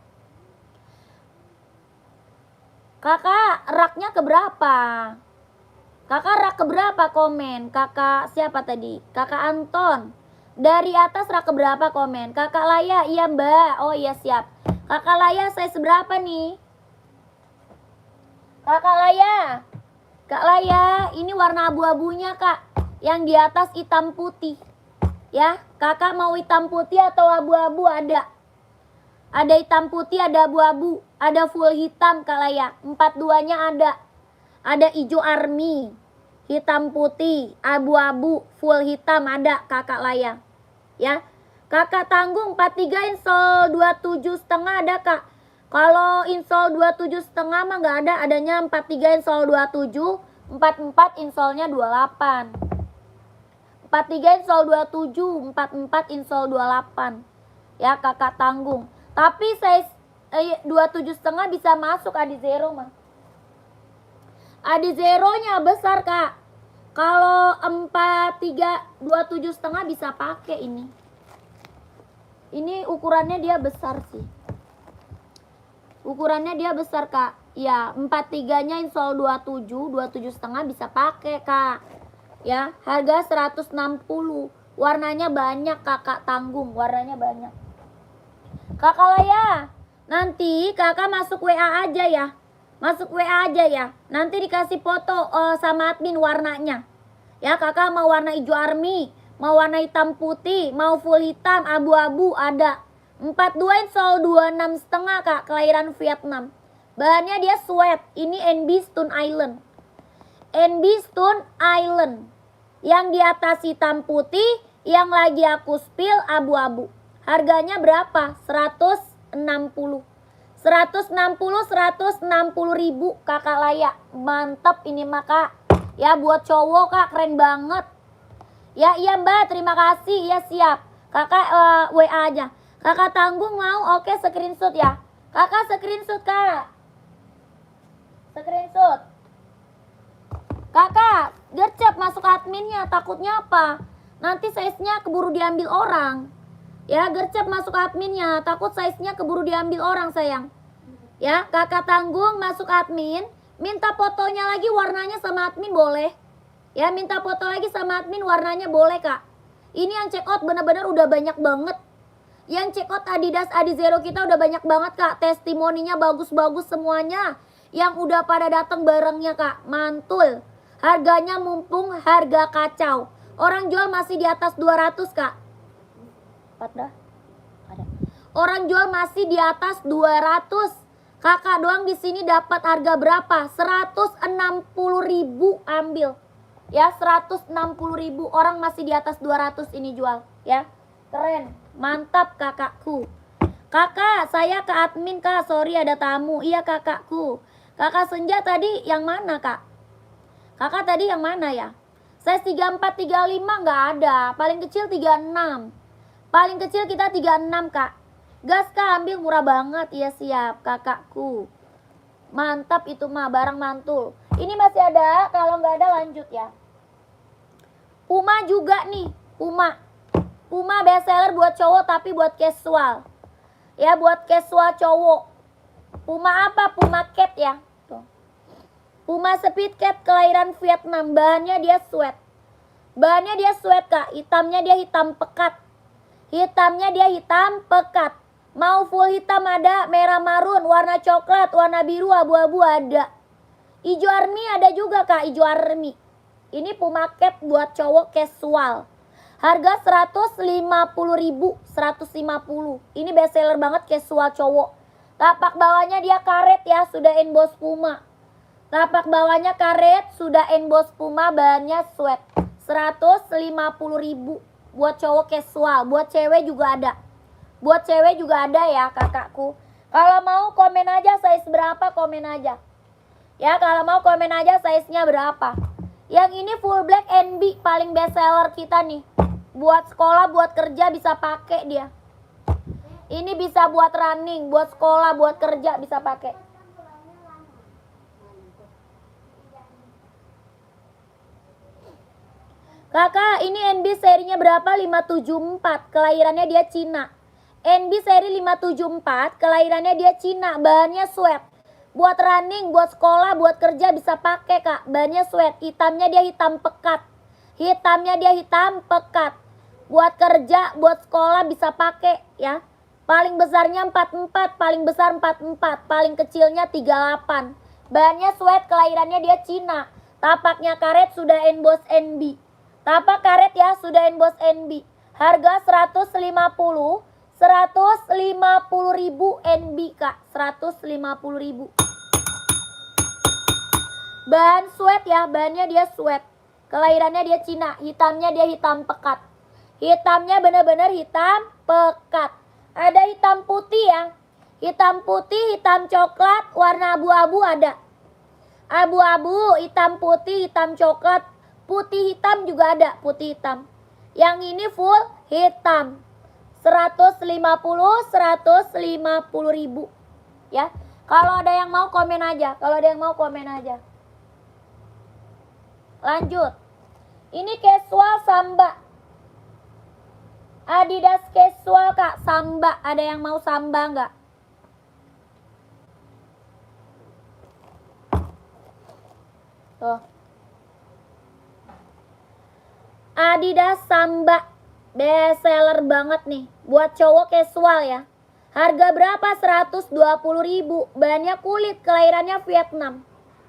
Kakak raknya keberapa? Kakak rak keberapa komen? Kakak siapa tadi? Kakak Anton. Dari atas rak keberapa komen? Kakak Laya, iya mbak. Oh iya siap. Kakak Laya size berapa nih? Kakak Laya. Kak Laya, ini warna abu-abunya kak. Yang di atas hitam putih. Ya, kakak mau hitam putih atau abu-abu ada? Ada hitam putih, ada abu-abu, ada full hitam Kak Laya. 42-nya ada. Ada hijau army, hitam putih, abu-abu, full hitam ada Kakak Laya. Ya. Kakak tanggung 43 insol 27,5 ada Kak. Kalau insol 27,5 mah nggak ada, adanya 43 insol 27, 44 insolnya 28. 43 insol 27, 44 insol 28. Ya kakak tanggung. Tapi size 27,5 bisa masuk Adizero mah. Adizeronya besar kak. Kalau 43, 27,5 bisa pakai ini. Ini ukurannya dia besar sih. Ukurannya dia besar kak. Ya 43-nya insol 27, 27,5 bisa pakai kak. Ya harga 160. Warnanya banyak kakak tanggung. Warnanya banyak. Kakak Laya, nanti kakak masuk WA aja ya. Masuk WA aja ya. Nanti dikasih foto sama admin warnanya. Ya kakak mau warna hijau army, mau warna hitam putih, mau full hitam, abu-abu ada. 42 insol 26,5 kak, kelahiran Vietnam. Bahannya dia sweat. Ini NB Stone Island. NB Stone Island. Yang di atas hitam putih, yang lagi aku spill abu-abu. Harganya berapa? 160. 160 ribu kakak Laya. Mantap ini mah kak. Ya buat cowok kak, keren banget. Ya iya mbak, terima kasih. Ya siap. Kakak WA aja. Kakak tanggung mau? Oke screenshot ya. Kakak screenshot kak. Screenshot. Kakak gercep masuk adminnya. Takutnya apa? Nanti size-nya keburu diambil orang. Ya gercep masuk adminnya, takut size-nya keburu diambil orang sayang. Ya kakak tanggung masuk admin, minta fotonya lagi warnanya sama admin boleh. Ya minta foto lagi sama admin warnanya boleh kak. Ini yang check out bener-bener udah banyak banget. Yang check out Adidas Adizero kita udah banyak banget kak. Testimoninya bagus-bagus semuanya. Yang udah pada datang barengnya kak, mantul. Harganya mumpung, harga kacau. Orang jual masih di atas 200 kak. Ada. Orang jual masih di atas 200. Kakak doang di sini dapat harga berapa? 160.000 ambil. Ya, 160.000. Orang masih di atas 200 ini jual, ya. Keren. Mantap kakakku. Kakak, saya ke admin kak. Sorry ada tamu. Iya kakakku. Kakak Senja tadi yang mana kak? Kakak tadi yang mana ya? Size 34, 35 nggak ada. Paling kecil 36. Paling kecil kita 36 kak. Gas kak ambil murah banget. Iya siap kakakku. Mantap itu mah, barang mantul. Ini masih ada, kalau nggak ada lanjut ya. Puma juga nih, Puma. Puma best seller buat cowok tapi buat casual. Ya, buat casual cowok. Puma apa? Puma cat ya. Tuh. Puma speed cat kelahiran Vietnam. Bahannya dia sweat. Bahannya dia sweat kak. Hitamnya dia hitam pekat. Hitamnya dia hitam pekat. Mau full hitam ada, merah marun, warna coklat, warna biru, abu-abu ada. Ijo army ada juga kak, ijo army. Ini Puma cat buat cowok casual. Harga 150.000, 150. Ini best seller banget casual cowok. Tapak bawahnya dia karet ya, sudah emboss Puma. Tapak bawahnya karet, sudah emboss Puma, bahannya sweat. 150.000 buat cowok casual, buat cewek juga ada. Buat cewek juga ada ya kakakku. Kalau mau komen aja size berapa, komen aja. Ya kalau mau komen aja size-nya berapa. Yang ini full black NB paling best seller kita nih. Buat sekolah, buat kerja bisa pakai dia. Ini bisa buat running, buat sekolah, buat kerja bisa pakai. Kakak, ini NB serinya berapa? 574. Kelahirannya dia Cina. NB seri 574, kelahirannya dia Cina, bahannya sweat. Buat running, buat sekolah, buat kerja bisa pakai kak. Bahannya sweat, hitamnya dia hitam pekat. Hitamnya dia hitam pekat. Buat kerja, buat sekolah bisa pakai ya. Paling besarnya 44, paling besar 44, paling kecilnya 38. Bahannya sweat, kelahirannya dia Cina. Tapaknya karet, sudah emboss NB. Tapak karet ya, sudah emboss NB. Harga 150.000 NB kak, 150.000. Bahan sweat ya, bahannya dia sweat. Kelahirannya dia Cina, hitamnya dia hitam pekat. Hitamnya benar-benar hitam pekat. Ada hitam putih ya. Hitam putih, hitam coklat, warna abu-abu ada. Abu-abu, hitam putih, hitam coklat, putih hitam juga ada, putih hitam. Yang ini full hitam. 150.000 ya. Kalau ada yang mau komen aja, kalau ada yang mau komen aja. Lanjut. Ini casual Samba. Adidas casual kak, Samba. Ada yang mau Samba nggak? Tuh. Adidas Samba. Best seller banget nih. Buat cowok casual ya. Harga berapa? 120.000. Bahannya kulit, kelahirannya Vietnam.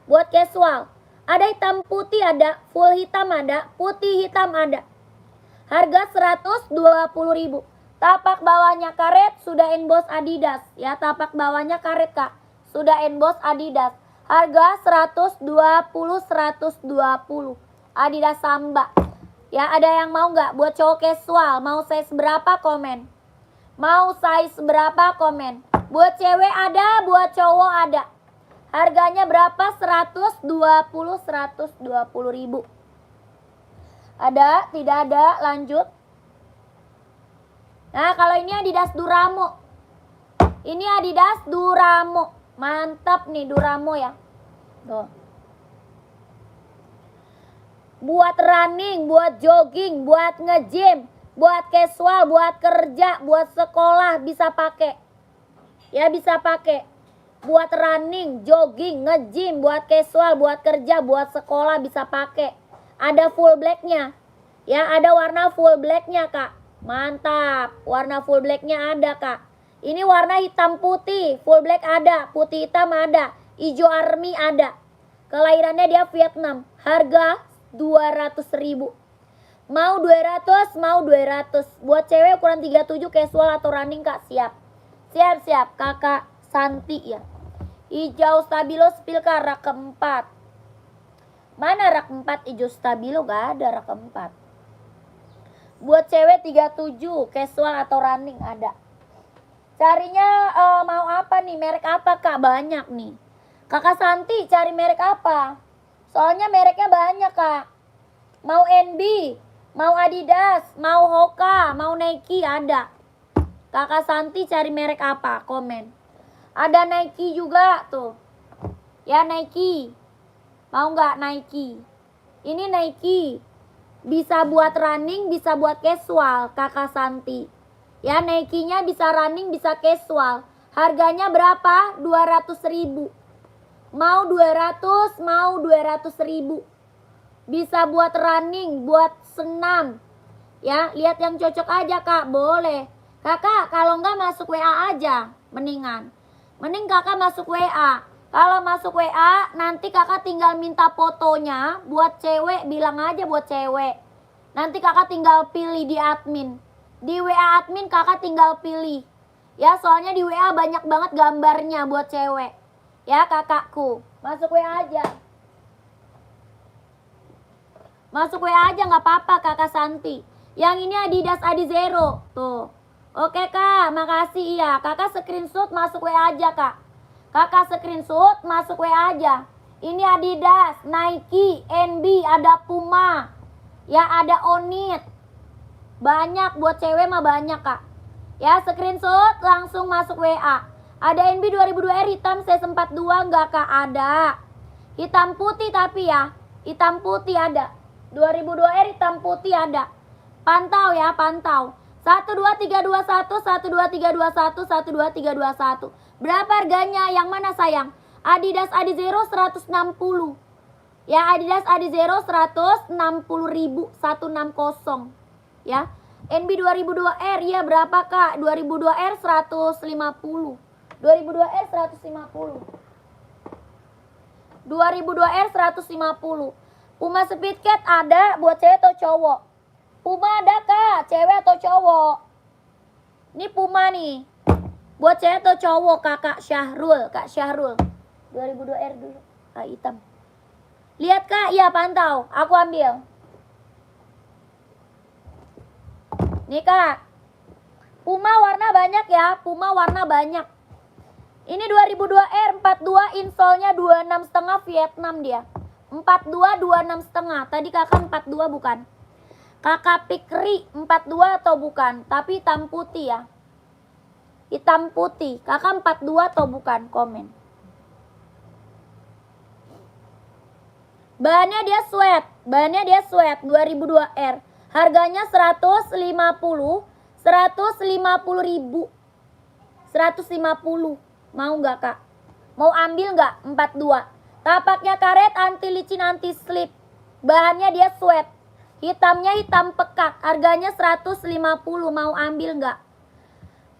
Buat casual. Ada hitam putih ada, full hitam ada, putih hitam ada. Harga 120.000. Tapak bawahnya karet, sudah emboss Adidas. Ya, tapak bawahnya karet kak. Sudah emboss Adidas. Harga 120. Adidas Samba. Ya, ada yang mau nggak buat cowok casual? Mau size berapa komen? Mau size berapa komen? Buat cewek ada, buat cowok ada. Harganya berapa? 120.000. Ada? Tidak ada? Lanjut. Nah, kalau ini Adidas Duramo. Ini Adidas Duramo. Mantap nih Duramo ya. Tuh. Buat running, buat jogging, buat nge-gym, buat casual, buat kerja, buat sekolah bisa pakai. Ya bisa pakai. Buat running, jogging, nge-gym, buat casual, buat kerja, buat sekolah bisa pakai. Ada full blacknya. Ya ada warna full blacknya kak. Mantap. Warna full blacknya ada kak. Ini warna hitam putih. Full black ada. Putih hitam ada. Ijo army ada. Kelahirannya dia Vietnam. Harga 200.000. Mau 200, mau 200. Buat cewek ukuran 37 casual atau running kak, siap. Siap kakak Santi ya. Hijau stabilo Spilka rak keempat. Mana rak 4 hijau stabilo? Gak ada rak keempat. Buat cewek 37 casual atau running ada. Carinya mau apa nih? Merek apa kak? Banyak nih. Kakak Santi cari merek apa? Soalnya mereknya banyak kak. Mau NB, mau Adidas, mau Hoka, mau Nike ada. Kakak Santi cari merek apa? Komen. Ada Nike juga tuh. Ya Nike. Mau nggak Nike? Ini Nike. Bisa buat running, bisa buat casual, Kakak Santi. Ya Nike-nya bisa running, bisa casual. Harganya berapa? 200.000. Mau 200, mau 200.000. Bisa buat running, buat senam. Ya, lihat yang cocok aja Kak, boleh. Kakak, kalau nggak masuk WA aja, mendingan. Mending Kakak masuk WA. Kalau masuk WA, nanti Kakak tinggal minta fotonya. Buat cewek, bilang aja buat cewek. Nanti Kakak tinggal pilih di admin. Di WA admin Kakak tinggal pilih. Ya, soalnya di WA banyak banget gambarnya buat cewek. Ya, kakakku. Masuk WA aja. Masuk WA aja nggak apa-apa Kakak Santi. Yang ini Adidas Adizero. Tuh. Oke Kak, makasih ya. Kakak screenshot masuk WA aja Kak. Kakak screenshot masuk WA aja. Ini Adidas, Nike, NB, ada Puma. Ya ada Onit. Banyak buat cewek mah banyak Kak. Ya screenshot langsung masuk WA. Ada NB 2002R hitam size 42 enggak Kak? Ada. Hitam putih tapi ya. Hitam putih ada. 2002R hitam putih ada. Pantau ya, pantau. 12321, 12321, 12321. Berapa harganya? Yang mana sayang? Adidas Adizero 160. Ya, Adidas Adizero 160.000, 160. Ya. NB 2002R ya berapa Kak? 2002R 150. 2002R 150. 2002R 150. Puma Speedcat ada buat cewek atau cowok? Puma ada Kak, cewek atau cowok? Ini Puma nih. Buat cewek atau cowok Kakak Syahrul, Kak Syahrul. 2002R dulu, Kak hitam. Lihat Kak, iya pantau. Aku ambil. Nih Kak. Puma warna banyak ya, Puma warna banyak. Ini 2002R 42 insole-nya 26,5 Vietnam dia. 42 26,5. Tadi Kakak 42 bukan? Kakak Pikri 42 atau bukan? Tapi hitam putih ya. Hitam putih. Kakak 42 atau bukan? Komen. Bahannya dia sweat. Bahannya dia sweat 2002R. Harganya 150. 150.000. 150. Mau nggak Kak? Mau ambil nggak? 42. Tapaknya karet, anti licin, anti slip. Bahannya dia sweat. Hitamnya hitam pekat. Harganya 150. Mau ambil nggak?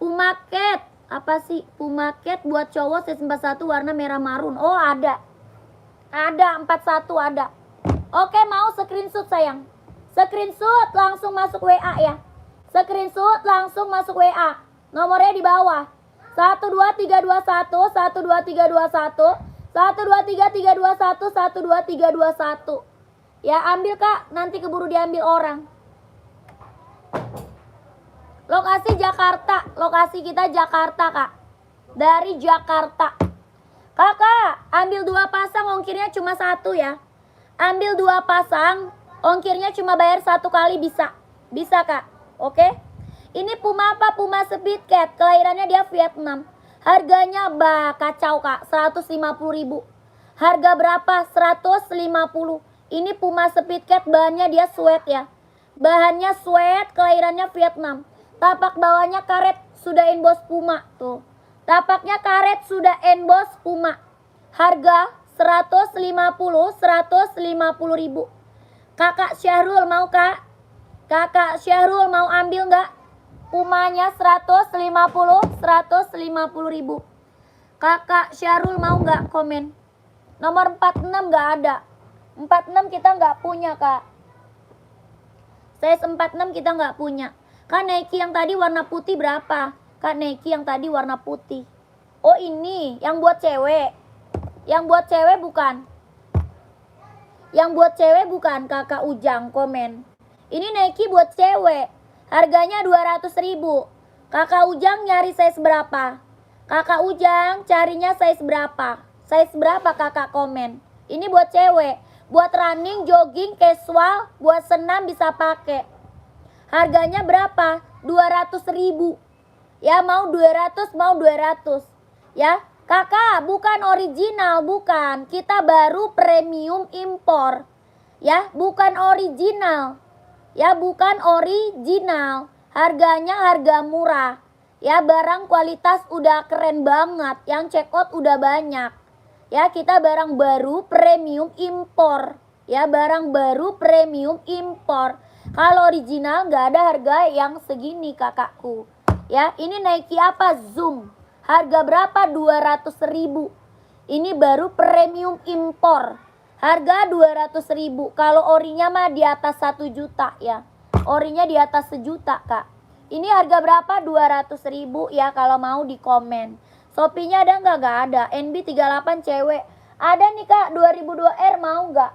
Puma Cat. Apa sih? Puma Cat buat cowok size 41 warna merah marun. Oh ada. Ada 41 ada. Oke, mau screenshot sayang. Screenshot langsung masuk WA ya. Screenshot langsung masuk WA. Nomornya di bawah. 12321 12321 12321 12321. Ya ambil Kak, nanti keburu diambil orang. Lokasi Jakarta, lokasi kita Jakarta Kak. Dari Jakarta. Kakak, ambil 2 pasang ongkirnya cuma 1 ya. Ambil 2 pasang, ongkirnya cuma bayar 1 kali bisa. Bisa Kak, oke? Ini Puma apa? Puma Speedcat, kelahirannya dia Vietnam. Harganya kacau Kak, 150.000. Harga berapa? 150. Ini Puma Speedcat, bahannya dia sweat ya. Bahannya sweat, kelahirannya Vietnam. Tapak bawahnya karet, sudah emboss Puma tuh. Tapaknya karet, sudah emboss Puma. Harga 150.000. Kakak Syahrul mau Kak? Kakak Syahrul mau ambil nggak? Pumanya 150.000. Kakak Syahrul mau nggak? Komen. Nomor 46 nggak ada. 46 kita nggak punya Kak. Size 46 kita nggak punya. Kak Nike yang tadi warna putih berapa? Kak Nike yang tadi warna putih. Oh ini yang buat cewek. Yang buat cewek bukan? Yang buat cewek bukan? Kakak Ujang komen. Ini Nike buat cewek. Harganya 200.000. Kakak Ujang nyari size berapa? Kakak Ujang carinya size berapa? Size berapa Kakak komen? Ini buat cewek. Buat running, jogging, casual, buat senam bisa pakai. Harganya berapa? 200.000. Ya mau 200, mau 200. Ya, Kakak, bukan original, bukan. Kita baru premium impor. Ya, bukan original. Ya, bukan original. Harganya harga murah. Ya, barang kualitas udah keren banget. Yang check out udah banyak. Ya, kita barang baru premium impor. Ya, barang baru premium impor. Kalau original nggak ada harga yang segini kakakku. Ya, ini Nike apa? Zoom. Harga berapa? 200.000. Ini baru premium impor. Harga 200.000. Kalau orinya mah di atas 1 juta ya. Orinya di atas 1 juta kak. Ini harga berapa? 200.000 ya kalau mau di komen. Shopee-nya ada nggak? Nggak ada. NB38 cewek. Ada nih kak 2002R mau nggak?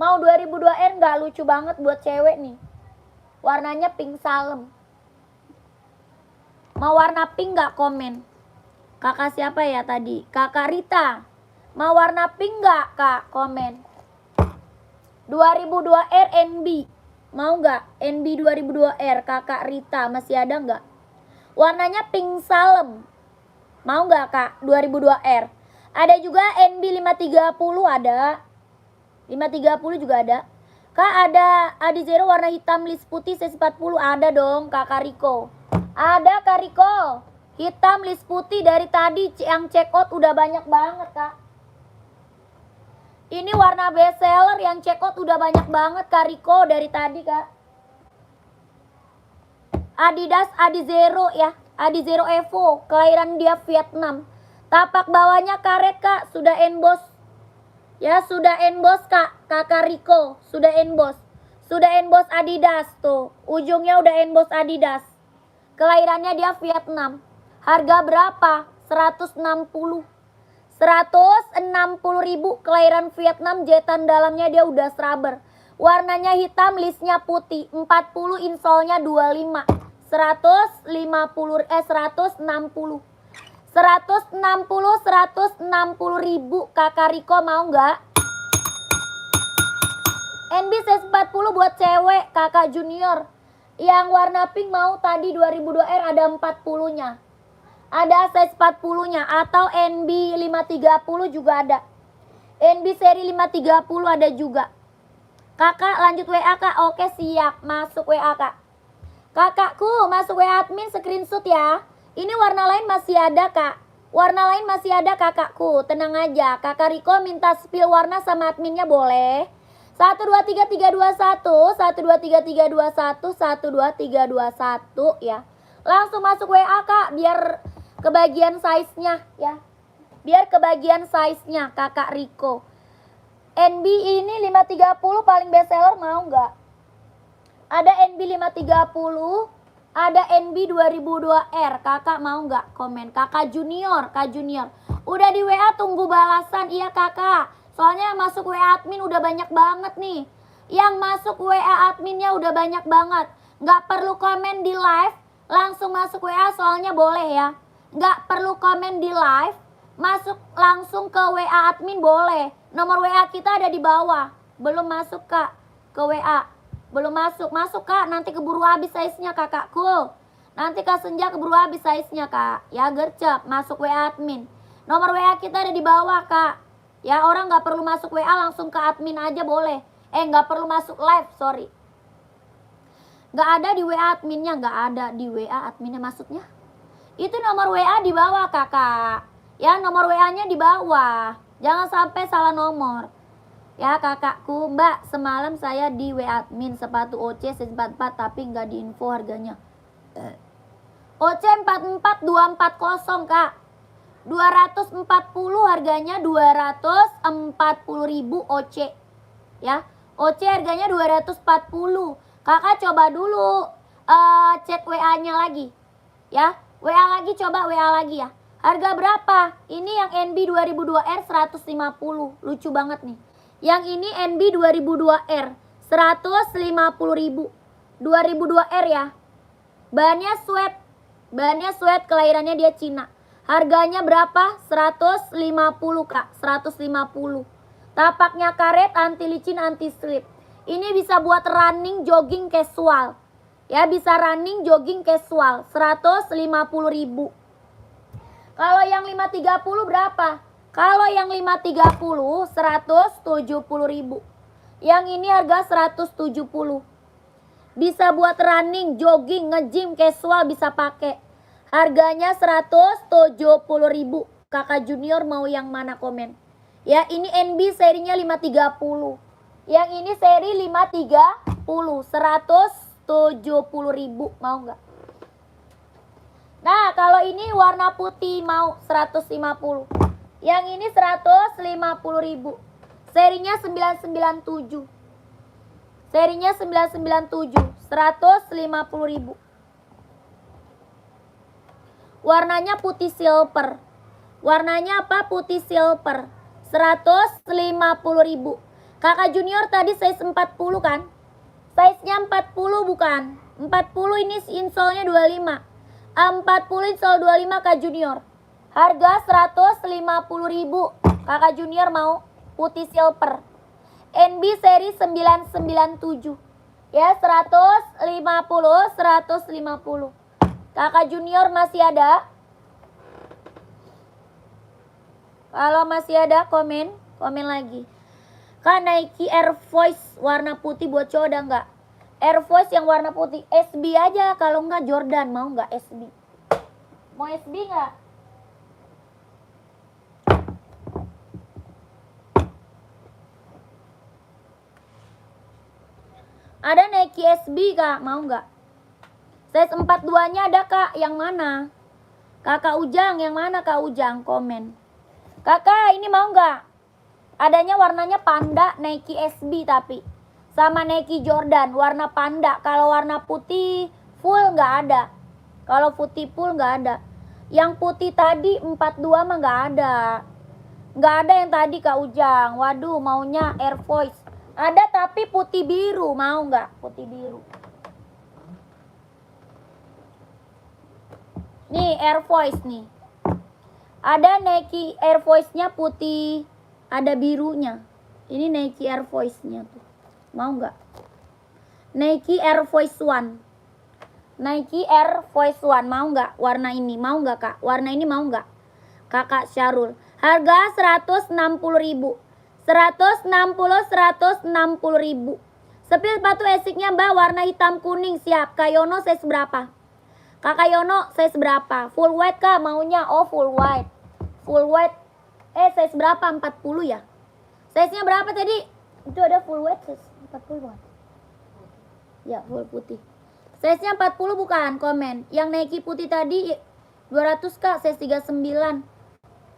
Mau 2002R nggak? Lucu banget buat cewek nih. Warnanya pink salem. Mau warna pink nggak? Komen. Kakak siapa ya tadi? Kakak Rita. Mau warna pink nggak kak? Komen. 2002R NB. Mau nggak? NB 2002R kakak Rita. Masih ada nggak? Warnanya pink salem. Mau nggak kak? 2002R. Ada juga NB 530 ada. 530 juga ada. Kak ada Adizero warna hitam list putih size 40 ada dong kakak Riko. Ada Kak Riko. Hitam list putih dari tadi yang check out udah banyak banget kak. Ini warna best seller yang check out udah banyak banget Kak Riko dari tadi kak. Adidas Adizero ya. Adizero Evo. Kelahiran dia Vietnam. Tapak bawahnya karet kak. Sudah emboss. Ya sudah emboss kak. Kakak Riko. Sudah emboss. Sudah emboss Adidas tuh. Ujungnya udah emboss Adidas. Kelahirannya dia Vietnam. Harga berapa? 160. 160.000 kelahiran Vietnam, jahitan dalamnya dia udah rubber. Warnanya hitam, listnya putih. 40 insolnya 25. 160 160.000 kakak Riko mau nggak? NB size 40 buat cewek kakak junior. Yang warna pink mau tadi 2002R ada 40-nya. Ada size 40-nya atau NB 530 juga ada. NB seri 530 ada juga. Kakak lanjut WA kak. Oke siap, masuk WA kak. Kakakku masuk WA admin screenshot ya. Ini warna lain masih ada kak. Warna lain masih ada kakakku. Tenang aja. Kakak Riko minta spill warna sama adminnya boleh. 1233321 1233321 12321 ya. Langsung masuk WA kak biar kebagian size-nya ya. Biar kebagian size-nya kakak Riko. NB ini 530 paling best seller mau nggak? Ada NB 530, ada NB 2002R. Kakak mau nggak? Komen. Kakak junior, kak junior. Udah di WA tunggu balasan. Iya kakak. Soalnya yang masuk WA admin udah banyak banget nih. Yang masuk WA adminnya udah banyak banget. Nggak perlu komen di live, langsung masuk WA soalnya boleh ya. Nggak perlu komen di live, masuk langsung ke WA admin boleh. Nomor WA kita ada di bawah. Belum masuk kak ke WA. Belum masuk. Masuk kak, nanti keburu habis size-nya kakakku. Nanti kak Senja keburu habis size-nya kak. Ya gercep, masuk WA admin. Nomor WA kita ada di bawah kak. Ya orang nggak perlu masuk WA langsung ke admin aja boleh. Nggak perlu masuk live, sorry. Nggak ada di WA adminnya, nggak ada di WA adminnya maksudnya. Itu nomor WA di bawah kakak. Ya nomor WA-nya di bawah. Jangan sampai salah nomor. Ya kakakku, mbak semalam saya di WA admin sepatu OC 44 tapi nggak diinfo harganya. OC 44240 kak. 240 harganya 240.000 OC. Ya. OC harganya 240. Kakak coba dulu chat WA-nya lagi. Ya. WA lagi, coba WA lagi ya. Harga berapa? Ini yang NB 2002R 150. Lucu banget nih. Yang ini NB 2002R 150.000. 2002R ya. Bahannya sweat. Bahannya sweat, kelahirannya dia Cina. Harganya berapa? 150 kak, 150. Tapaknya karet, anti licin, anti slip. Ini bisa buat running, jogging, casual. Ya bisa running, jogging, casual. 150.000. Kalau yang 530 berapa? Kalau yang 530 170.000. Yang ini harga 170. Bisa buat running, jogging, nge-gym, casual bisa pakai. Harganya 170.000. Kakak junior mau yang mana komen? Ya, ini NB serinya 530. Yang ini seri 530. 170.000. Mau nggak? Nah, kalau ini warna putih mau 150. Yang ini 150.000. Serinya 997. Serinya 997. 150.000. Warnanya putih silver. Warnanya apa? Putih silver. 150.000. Kakak junior tadi size 40 kan? Size-nya 40 bukan? 40 ini insolnya 25. 40 insol 25 Kak junior. Harga 150.000. Kakak junior mau putih silver. NB seri 997. Ya, 150. Kakak junior masih ada? Kalau masih ada komen lagi. Kak, Nike Air Force warna putih buat cowok ada nggak? Air Force yang warna putih SB aja, kalau nggak Jordan. Mau nggak SB? Mau SB nggak? Ada Nike SB Kak, mau nggak? Size 42-nya ada Kak, yang mana? Kakak Ujang, yang mana Kak Ujang? Komen. Kakak, ini mau nggak? Adanya warnanya panda, Nike SB tapi. Sama Nike Jordan, warna panda. Kalau warna putih full nggak ada. Kalau putih full nggak ada. Yang putih tadi 42 mah nggak ada. Nggak ada yang tadi Kak Ujang. Waduh, maunya Air Force. Ada tapi putih biru, mau nggak? Putih biru. Nih Air Force nih. Ada Nike Air Force-nya putih, ada birunya. Ini Nike Air Force-nya tuh. Mau nggak? Nike Air Force One. Nike Air Force One, mau nggak? Warna ini, mau nggak Kak? Warna ini mau nggak? Kakak Syarul. Harga 160.000. 160.000. Sepil sepatu Esiknya Mbak, warna hitam kuning siap. Kak Yono size berapa? Kakak Yono size berapa? Full white Kak maunya? Oh full white. Full white. Size berapa? 40 ya? Size-nya berapa tadi? Itu ada full white size 40 bukan? Ya full putih. Size-nya 40 bukan? Komen. Yang Nike putih tadi 200 Kak, size 39.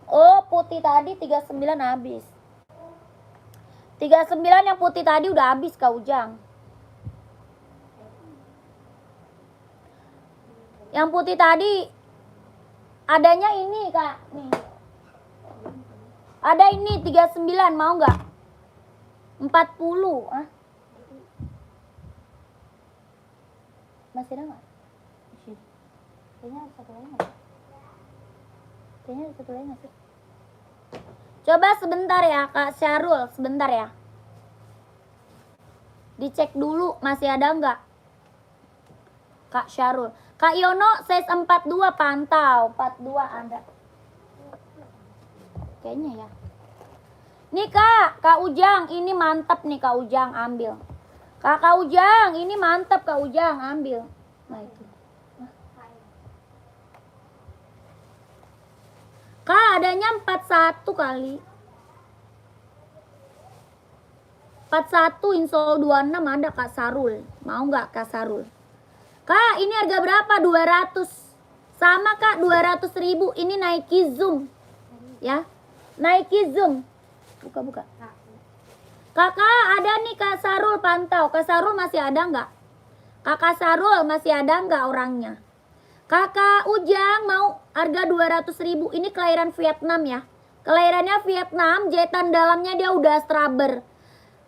Oh putih tadi 39 habis. 39 yang putih tadi udah habis Kak Ujang. Yang putih tadi adanya ini Kak, nih. Ada ini 39, mau nggak? 40, ah? Masih ada nggak? Kayaknya ada satu lagi nggak? Kayaknya ada satu lagi nggak sih? Coba sebentar ya Kak Syarul, sebentar ya. Dicek dulu masih ada nggak? Kak Syarul. Kak Yono size 42 pantau, 42 ada. Kayaknya ya. Nih Kak Ujang, ini mantap nih Kak Ujang, ambil. Kak Ujang, ini mantap Kak Ujang, ambil. Nah itu. Kak, adanya 41 kali. 41 insol 26 ada Kak Sarul. Mau nggak Kak Sarul? Kak, ini harga berapa? 200. Sama Kak, 200.000. Ini Nike Zoom. Ya. Nike Zoom. Buka. Kakak, ada nih Kak Sarul pantau. Kak Sarul masih ada nggak? Kakak Sarul masih ada nggak orangnya? Kakak Ujang mau harga 200.000. Ini kelahiran Vietnam ya. Kelahirannya Vietnam, jahitan dalamnya dia udah straber.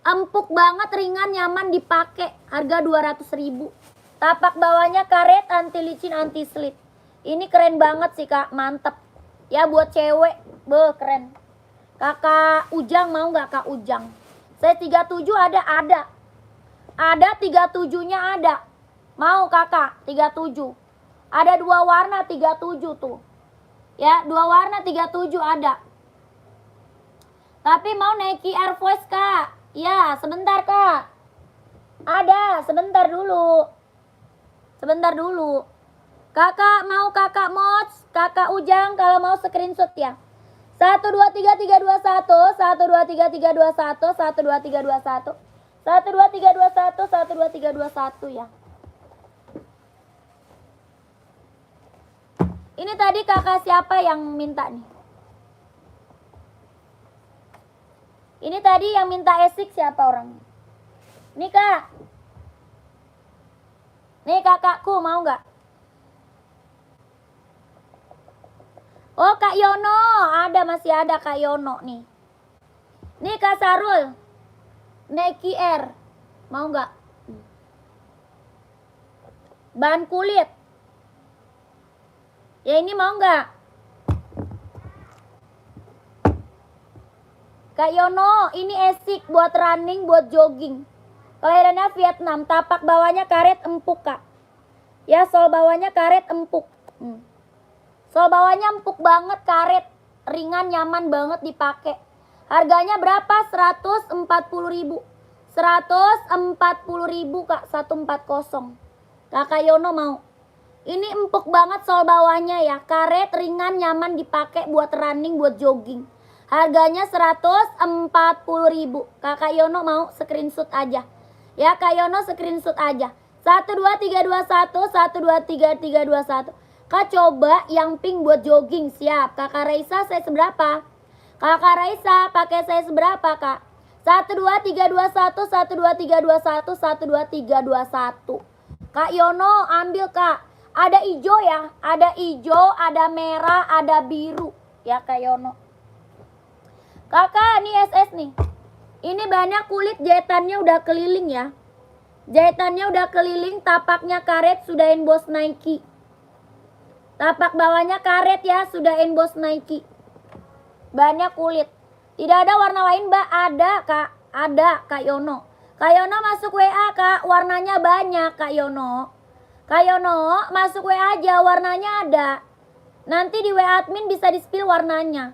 Empuk banget, ringan, nyaman dipakai. Harga 200.000. Tapak bawahnya karet, anti licin, anti slip. Ini keren banget sih Kak, mantep. Ya buat cewek, keren. Kakak Ujang mau nggak Kak Ujang? Saya 37 ada. Ada 37-nya ada. Mau Kakak 37. Ada 2 warna 37 tuh. Ya, 2 warna 37 ada. Tapi mau Nike Air Force, Kak? Ya, sebentar, Kak. Ada, sebentar dulu. Sebentar dulu. Kakak mau Kakak Mods, Kakak Ujang kalau mau screenshot ya. 123321, 123321, 123321, 123321, 123321 ya. Ini tadi kakak siapa yang minta nih? Ini tadi yang minta esik siapa orangnya? Nih kak. Nih kakakku mau nggak? Oh Kak Yono, ada masih ada Kak Yono nih. Nih Kak Sarul, Nike Air, mau nggak? Bahan kulit. Ya ini mau nggak? Kak Yono, ini esik buat running, buat jogging. Kelahirannya Vietnam, tapak bawahnya karet empuk kak. Ya sol bawahnya karet empuk. Sol bawahnya empuk banget, karet, ringan, nyaman banget dipakai. Harganya berapa? 140.000. 140.000 kak, 140. Kakak Yono mau. Ini empuk banget sol bawahnya ya, karet, ringan, nyaman dipakai buat running, buat jogging. Harganya 140.000. Kakak Yono mau screenshot aja. Ya Kak Yono screenshot aja. 12321, 123321. Kak coba yang pink buat jogging, siap. Kakak Raisa saya seberapa? Kakak Raisa pakai saya seberapa kak? 12321, 12321, 12321. Kak Yono ambil kak. Ada hijau ya, ada hijau, ada merah, ada biru. Ya Kak Yono. Kakak, ini SS nih. Ini banyak kulit, jahitannya udah keliling ya. Jahitannya udah keliling, tapaknya karet, sudah emboss Nike. Tapak bawahnya karet ya, sudah emboss Nike. Banyak kulit. Tidak ada warna lain mbak? Ada kak, ada Kak Yono. Kak Yono masuk WA kak, warnanya banyak Kak Yono. Kak Yono masuk WA aja, warnanya ada. Nanti di WA admin bisa di-spill warnanya.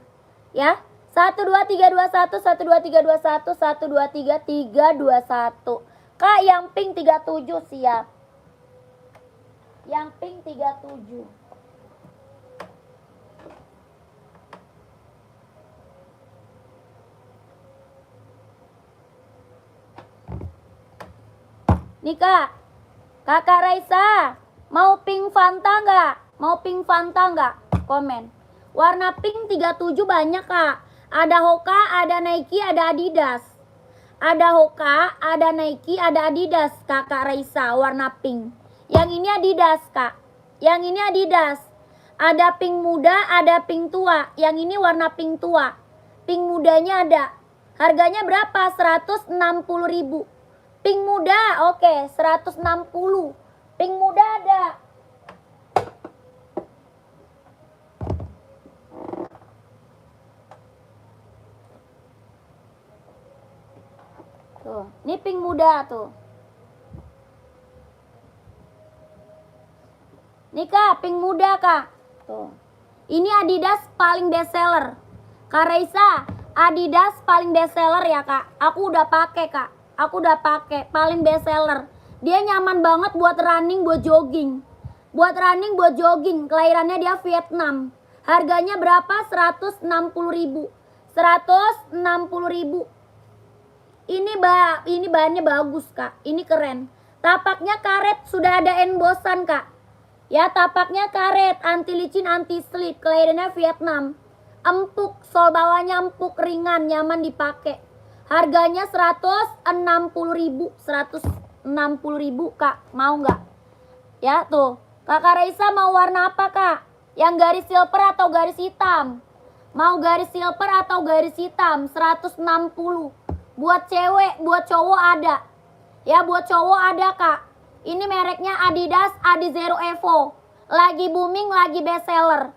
Ya, 12321, 12321, 12321. Kak yang pink 37 siap. Yang pink 37. Nih kak, kakak Raisa, mau pink Fanta nggak? Mau pink Fanta nggak? Komen. Warna pink 37 banyak kak. Ada Hoka, ada Nike, ada Adidas. Ada Hoka, ada Nike, ada Adidas kakak Raisa, warna pink. Yang ini Adidas kak. Yang ini Adidas. Ada pink muda, ada pink tua. Yang ini warna pink tua. Pink mudanya ada. Harganya berapa? 160.000. Pink muda, oke, 160. Pink muda ada. Tuh, ini pink muda tuh. Nih kak, pink muda kak. Tuh. Ini Adidas paling best seller. Kak Raisa, Adidas paling best seller ya kak. Aku udah pakai kak. Aku udah pakai, paling best seller. Dia nyaman banget buat running, buat jogging. Buat running, buat jogging. Kelahirannya dia Vietnam. Harganya berapa? 160.000. 160.000. Ini bahannya bagus kak. Ini keren. Tapaknya karet, sudah ada embossan kak. Ya tapaknya karet, anti licin, anti slip. Kelahirannya Vietnam. Empuk, sol bawahnya empuk, ringan, nyaman dipakai. Harganya 160.000. 160.000 kak. Mau nggak? Ya tuh. Kakak Raisa mau warna apa kak? Yang garis silver atau garis hitam? Mau garis silver atau garis hitam? 160. Buat cewek, buat cowok ada. Ya buat cowok ada kak. Ini mereknya Adidas Adizero Evo. Lagi booming, lagi best seller.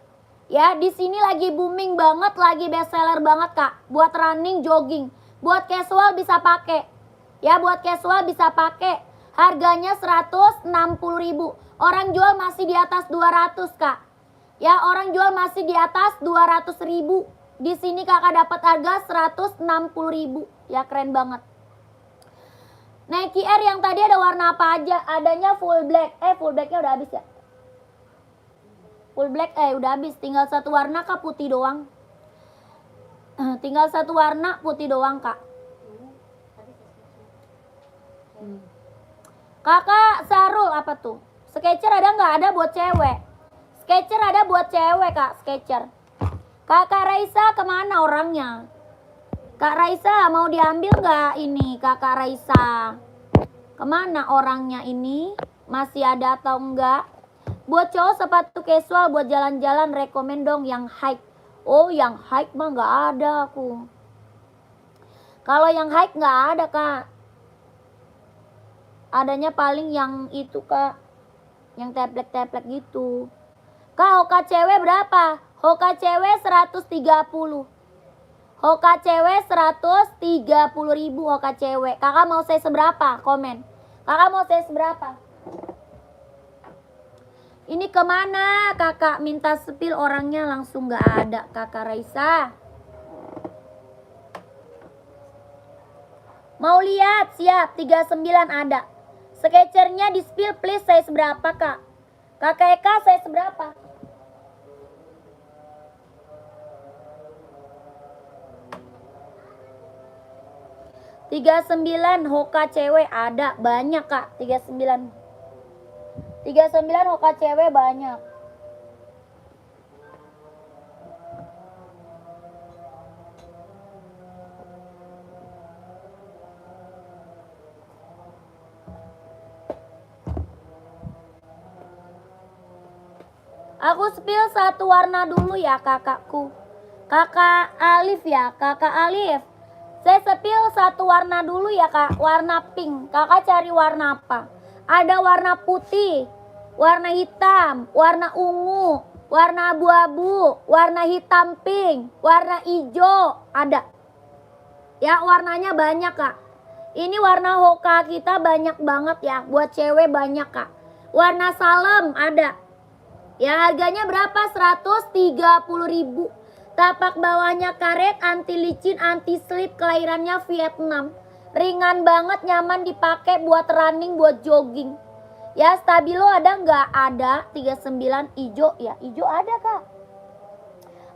Ya di sini lagi booming banget, lagi best seller banget kak. Buat running, jogging. Buat casual bisa pakai. Ya buat casual bisa pakai. Harganya 160.000. Orang jual masih di atas 200 kak. Ya, orang jual masih di atas 200.000. Di sini kakak dapat harga 160.000. Ya, keren banget. Nike Air yang tadi ada warna apa aja? Adanya full black. Full blacknya udah habis ya? Full black udah habis. Tinggal satu warna kak, putih doang. Tinggal satu warna putih doang kak. Kakak Sarul apa tuh? Sketcher ada nggak? Ada buat cewek. Sketcher ada buat cewek kak. Sketcher. Kakak Raisa kemana orangnya? Kak Raisa mau diambil nggak ini kakak Raisa? Kemana orangnya ini? Masih ada atau enggak? Buat cowok sepatu casual buat jalan-jalan rekomen dong yang high. Oh yang high mah nggak ada aku. Kalau yang high nggak ada kak. Adanya paling yang itu kak. Yang teplek-teplek gitu. Kak hoka cewek berapa? Hoka cewek 130. Hoka cewek 130.000 hoka cewek. Kakak mau saya seberapa? Komen. Kakak mau saya seberapa? Ini kemana? Kakak minta spill orangnya langsung gak ada. Kakak Raisa. Mau lihat? Siap. 39 ada. Sketchernya di spill please. Saya seberapa kak? Kakak Eka saya seberapa? Tiga 39 hoka cewek ada banyak kak. 39 hoka cewek banyak. Aku spill satu warna dulu ya kakakku. Kakak Alif ya, kakak Alif. Saya spill satu warna dulu ya kak, warna pink. Kakak cari warna apa? Ada warna putih, warna hitam, warna ungu, warna abu-abu, warna hitam pink, warna hijau, ada. Ya warnanya banyak kak. Ini warna hoka kita banyak banget ya, buat cewek banyak kak. Warna salem ada. Ya harganya berapa? 130.000. Tapak bawahnya karet, anti licin, anti slip, kelahirannya Vietnam. Ringan banget, nyaman dipakai buat running, buat jogging. Ya stabilo ada nggak? Ada. 39 hijau ya. Hijau ada kak.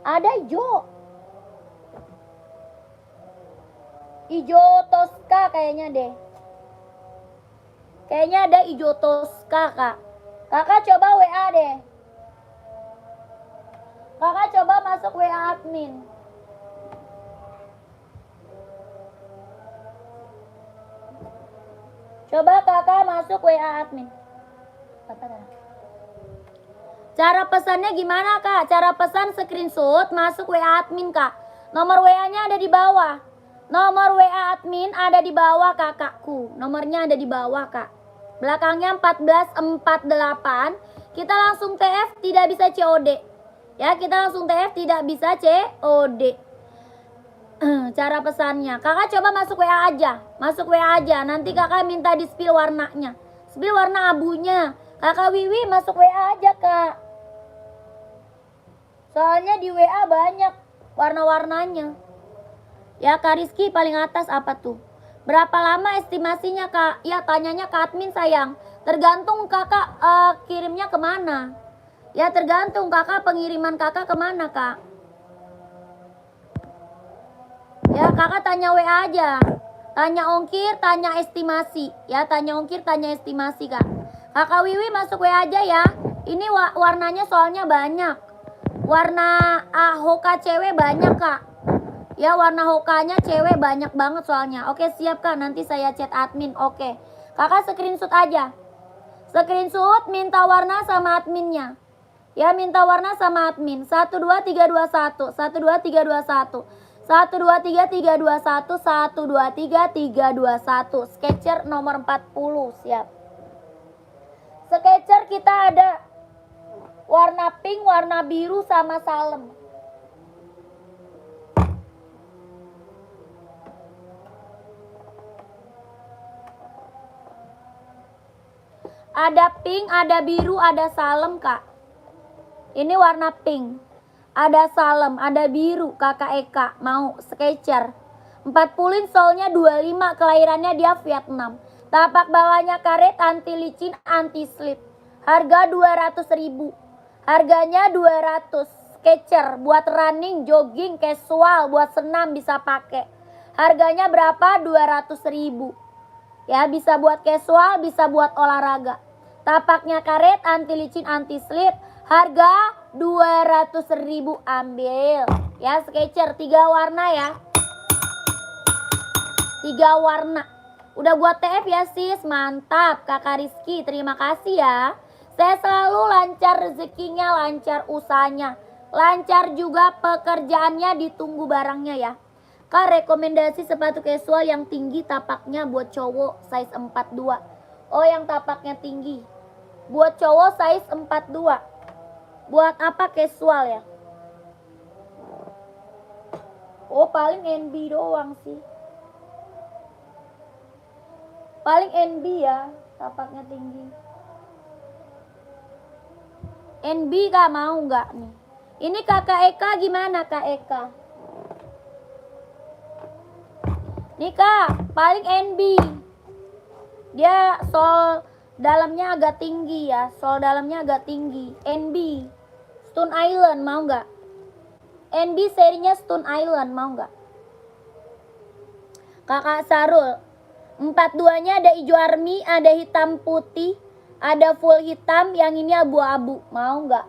Ada hijau. Hijau Tosca kayaknya deh. Kayaknya ada hijau Tosca kak. Kakak coba WA deh. Kakak coba masuk WA admin. Coba kakak masuk WA admin. Cara pesannya gimana kak? Cara pesan screenshot masuk WA admin kak. Nomor WA-nya ada di bawah. Nomor WA admin ada di bawah kakakku. Nomornya ada di bawah kak. Belakangnya 1448. Kita langsung TF, tidak bisa COD. Ya kita langsung TF, tidak bisa COD. Cara pesannya kakak coba masuk WA aja. Masuk WA aja. Nanti kakak minta di spill warnanya. Spill warna abunya. Kakak Wiwi masuk WA aja kak. Soalnya di WA banyak warna-warnanya. Ya kak Rizky paling atas apa tuh? Berapa lama estimasinya kak? Ya tanyanya ke admin sayang. Tergantung kakak kirimnya kemana. Ya tergantung kakak pengiriman kakak kemana kak. Ya kakak tanya WA aja. Tanya ongkir, tanya estimasi. Ya tanya ongkir, tanya estimasi kak. Kakak Wiwi masuk WA aja ya. Ini warnanya soalnya banyak. Warna hoka cewek banyak kak. Ya warna hokanya cewek banyak banget soalnya. Oke siap kak, nanti saya chat admin. Oke kakak screenshot aja. Screenshot minta warna sama adminnya. Ya minta warna sama admin. 12321 12321 12331 12331. Sketcher nomor 40 siap. Sketcher kita ada warna pink, warna biru sama salem. Ada pink, ada biru, ada salem kak. Ini warna pink. Ada salem, ada biru, kakak Eka. Mau Skechers. 40 solnya 25, kelahirannya dia Vietnam. Tapak bawahnya karet, anti licin, anti slip. Harga 200.000. Harganya 200. Skechers buat running, jogging, casual, buat senam bisa pakai. Harganya berapa? 200.000. Ya, bisa buat casual, bisa buat olahraga. Tapaknya karet, anti licin, anti slip. Harga 200.000, ambil. Ya, Skechers 3 warna ya. 3 warna. Udah buat TF ya sis, mantap kakak Rizky, terima kasih ya. Saya selalu lancar rezekinya, lancar usahanya, lancar juga pekerjaannya, ditunggu barangnya ya. Kak, rekomendasi sepatu casual yang tinggi tapaknya buat cowok size 42. Oh, yang tapaknya tinggi buat cowok size 42. Buat apa casual ya? Oh, paling NB doang sih. Paling NB ya, tapaknya tinggi. NB Kak, mau nggak nih? Ini kakak Eka gimana kak Eka? Nih Kak, paling NB. Dia sol dalamnya agak tinggi ya, sol dalamnya agak tinggi. NB, Stone Island mau nggak? NB serinya Stone Island mau nggak? Kakak Sarul, 42-nya ada hijau army, ada hitam putih, ada full hitam, yang ini abu-abu. Mau nggak?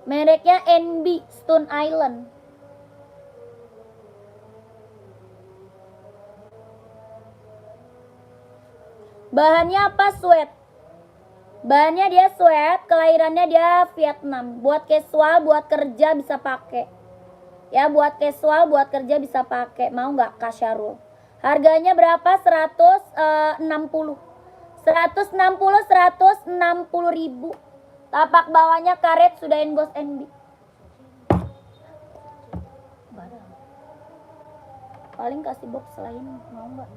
Mereknya NB Stone Island. Bahannya apa? Sweat. Bahannya dia sweat, kelahirannya dia Vietnam. Buat casual, buat kerja bisa pakai. Ya, buat casual, buat kerja bisa pakai. Mau nggak Kak Syarul? Harganya berapa? 160. 160.000. Tapak bawahnya karet, sudah emboss NB. Paling kasih box lain, mau nggak?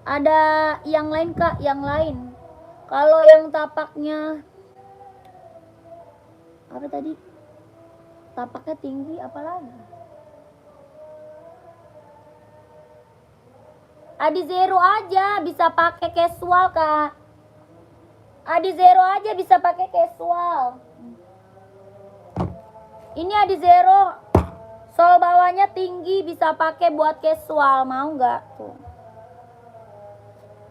Ada yang lain Kak, yang lain. Kalau yang tapaknya apa tadi? Tapaknya tinggi apalagi? Adi Zero aja bisa pakai casual Kak. Adi Zero aja bisa pakai casual. Ini Adi Zero, sol bawahnya tinggi, bisa pakai buat casual. Mau nggak tuh?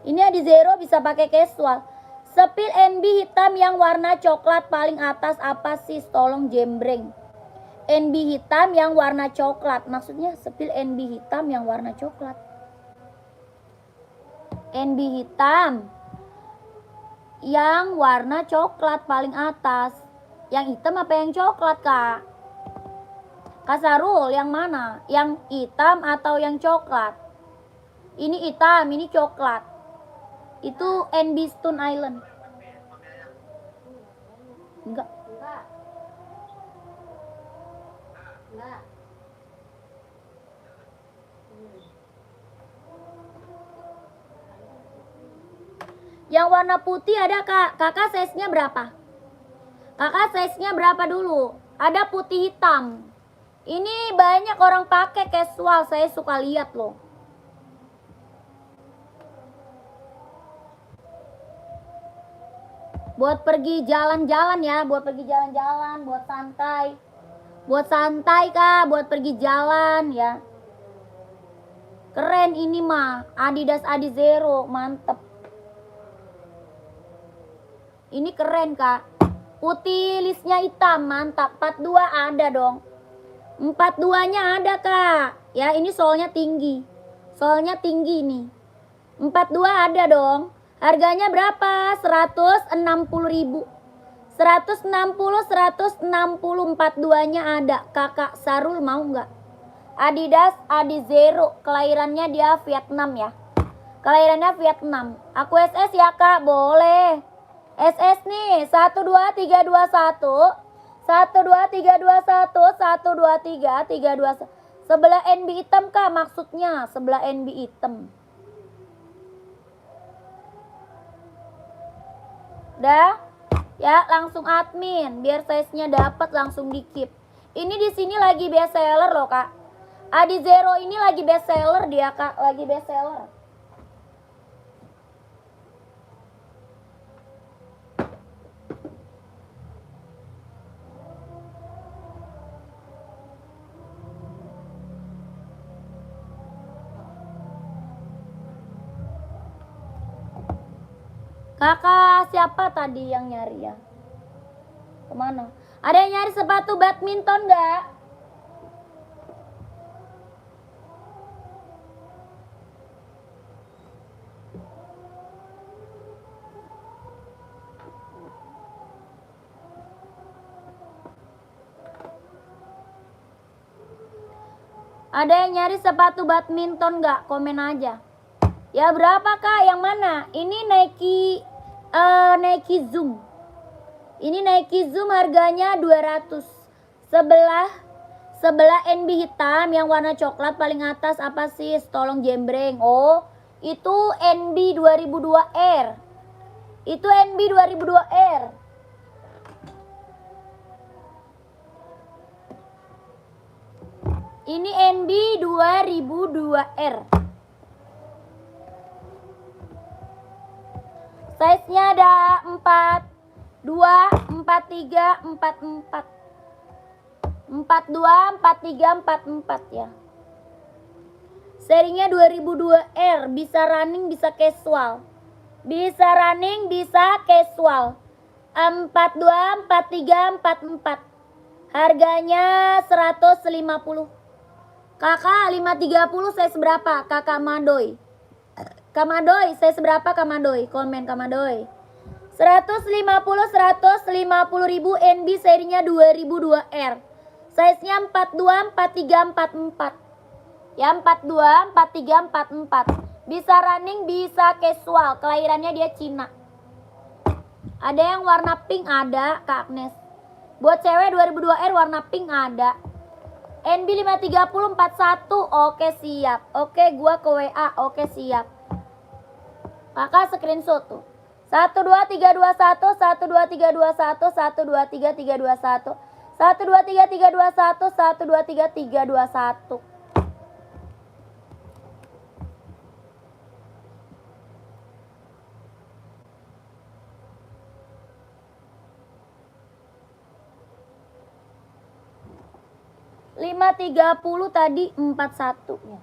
Ini Adi Zero bisa pakai casual. Sepil NB hitam yang warna coklat paling atas apa sih? Tolong jembreng. NB hitam yang warna coklat. Maksudnya sepil NB hitam yang warna coklat. NB hitam yang warna coklat paling atas. Yang hitam apa yang coklat Kak? Kak Sarul yang mana? Yang hitam atau yang coklat? Ini hitam, ini coklat. Itu NB Stone Island. Enggak. Enggak. Yang warna putih ada Kak. Kakak size-nya berapa? Kakak size-nya berapa dulu? Ada putih hitam. Ini banyak orang pakai casual, saya suka lihat loh. Buat pergi jalan-jalan ya, buat pergi jalan-jalan, buat santai. Buat santai Kak, buat pergi jalan ya. Keren ini mah, Adidas Adi Zero, mantep. Ini keren Kak. Putih listnya hitam, mantap. 42 ada dong. 42-nya ada Kak. Ya, ini solnya tinggi. Solnya tinggi nih. 42 ada dong. Harganya berapa? 160.000. 160, 42-nya ada. Kakak Sarul mau nggak? Adidas Adi Zero. Kelahirannya dia Vietnam ya. Kelahirannya Vietnam. Aku SS ya Kak, boleh. SS nih, 12321. 12321, 123, 321. Sebelah NB hitam Kak maksudnya, sebelah NB hitam. Udah? Ya, langsung admin biar size-nya dapat langsung di keep. Ini di sini lagi best seller loh, Kak. Adi Zero ini lagi best seller dia, Kak, lagi best seller. Kakak siapa tadi yang nyari ya? Kemana? Ada yang nyari sepatu badminton nggak? Ada yang nyari sepatu badminton nggak? Komen aja. Ya berapa kak? Yang mana? Ini Nike Zoom. Ini Nike Zoom harganya 200. Sebelah NB hitam yang warna coklat paling atas apa sih? Tolong jembreng. Oh, itu NB 2002R. Itu NB 2002R. Ini NB 2002R. Size-nya ada 42, 43, 44. 42, 43, 44 ya. Serinya 2002R, bisa running, bisa casual. Bisa running, bisa casual. 42, 43, 44. Harganya 150. Kakak 530 size berapa? Kakak Madoy. Kamadoy, size berapa Kamadoy? Komen Kamadoy. 150 ribu NB serinya 2002R. Size-nya 42, 43, 44. Ya 42, 43, 44. Bisa running, bisa casual. Kelahirannya dia Cina. Ada yang warna pink ada, Kak Agnes. Buat cewek 2002R warna pink ada. NB 530 41. Oke siap. Oke gua ke WA. Oke siap. Kakak screenshot tuh. 12321 12321 12331 12331 12331. Lima 30 tadi 41 ya.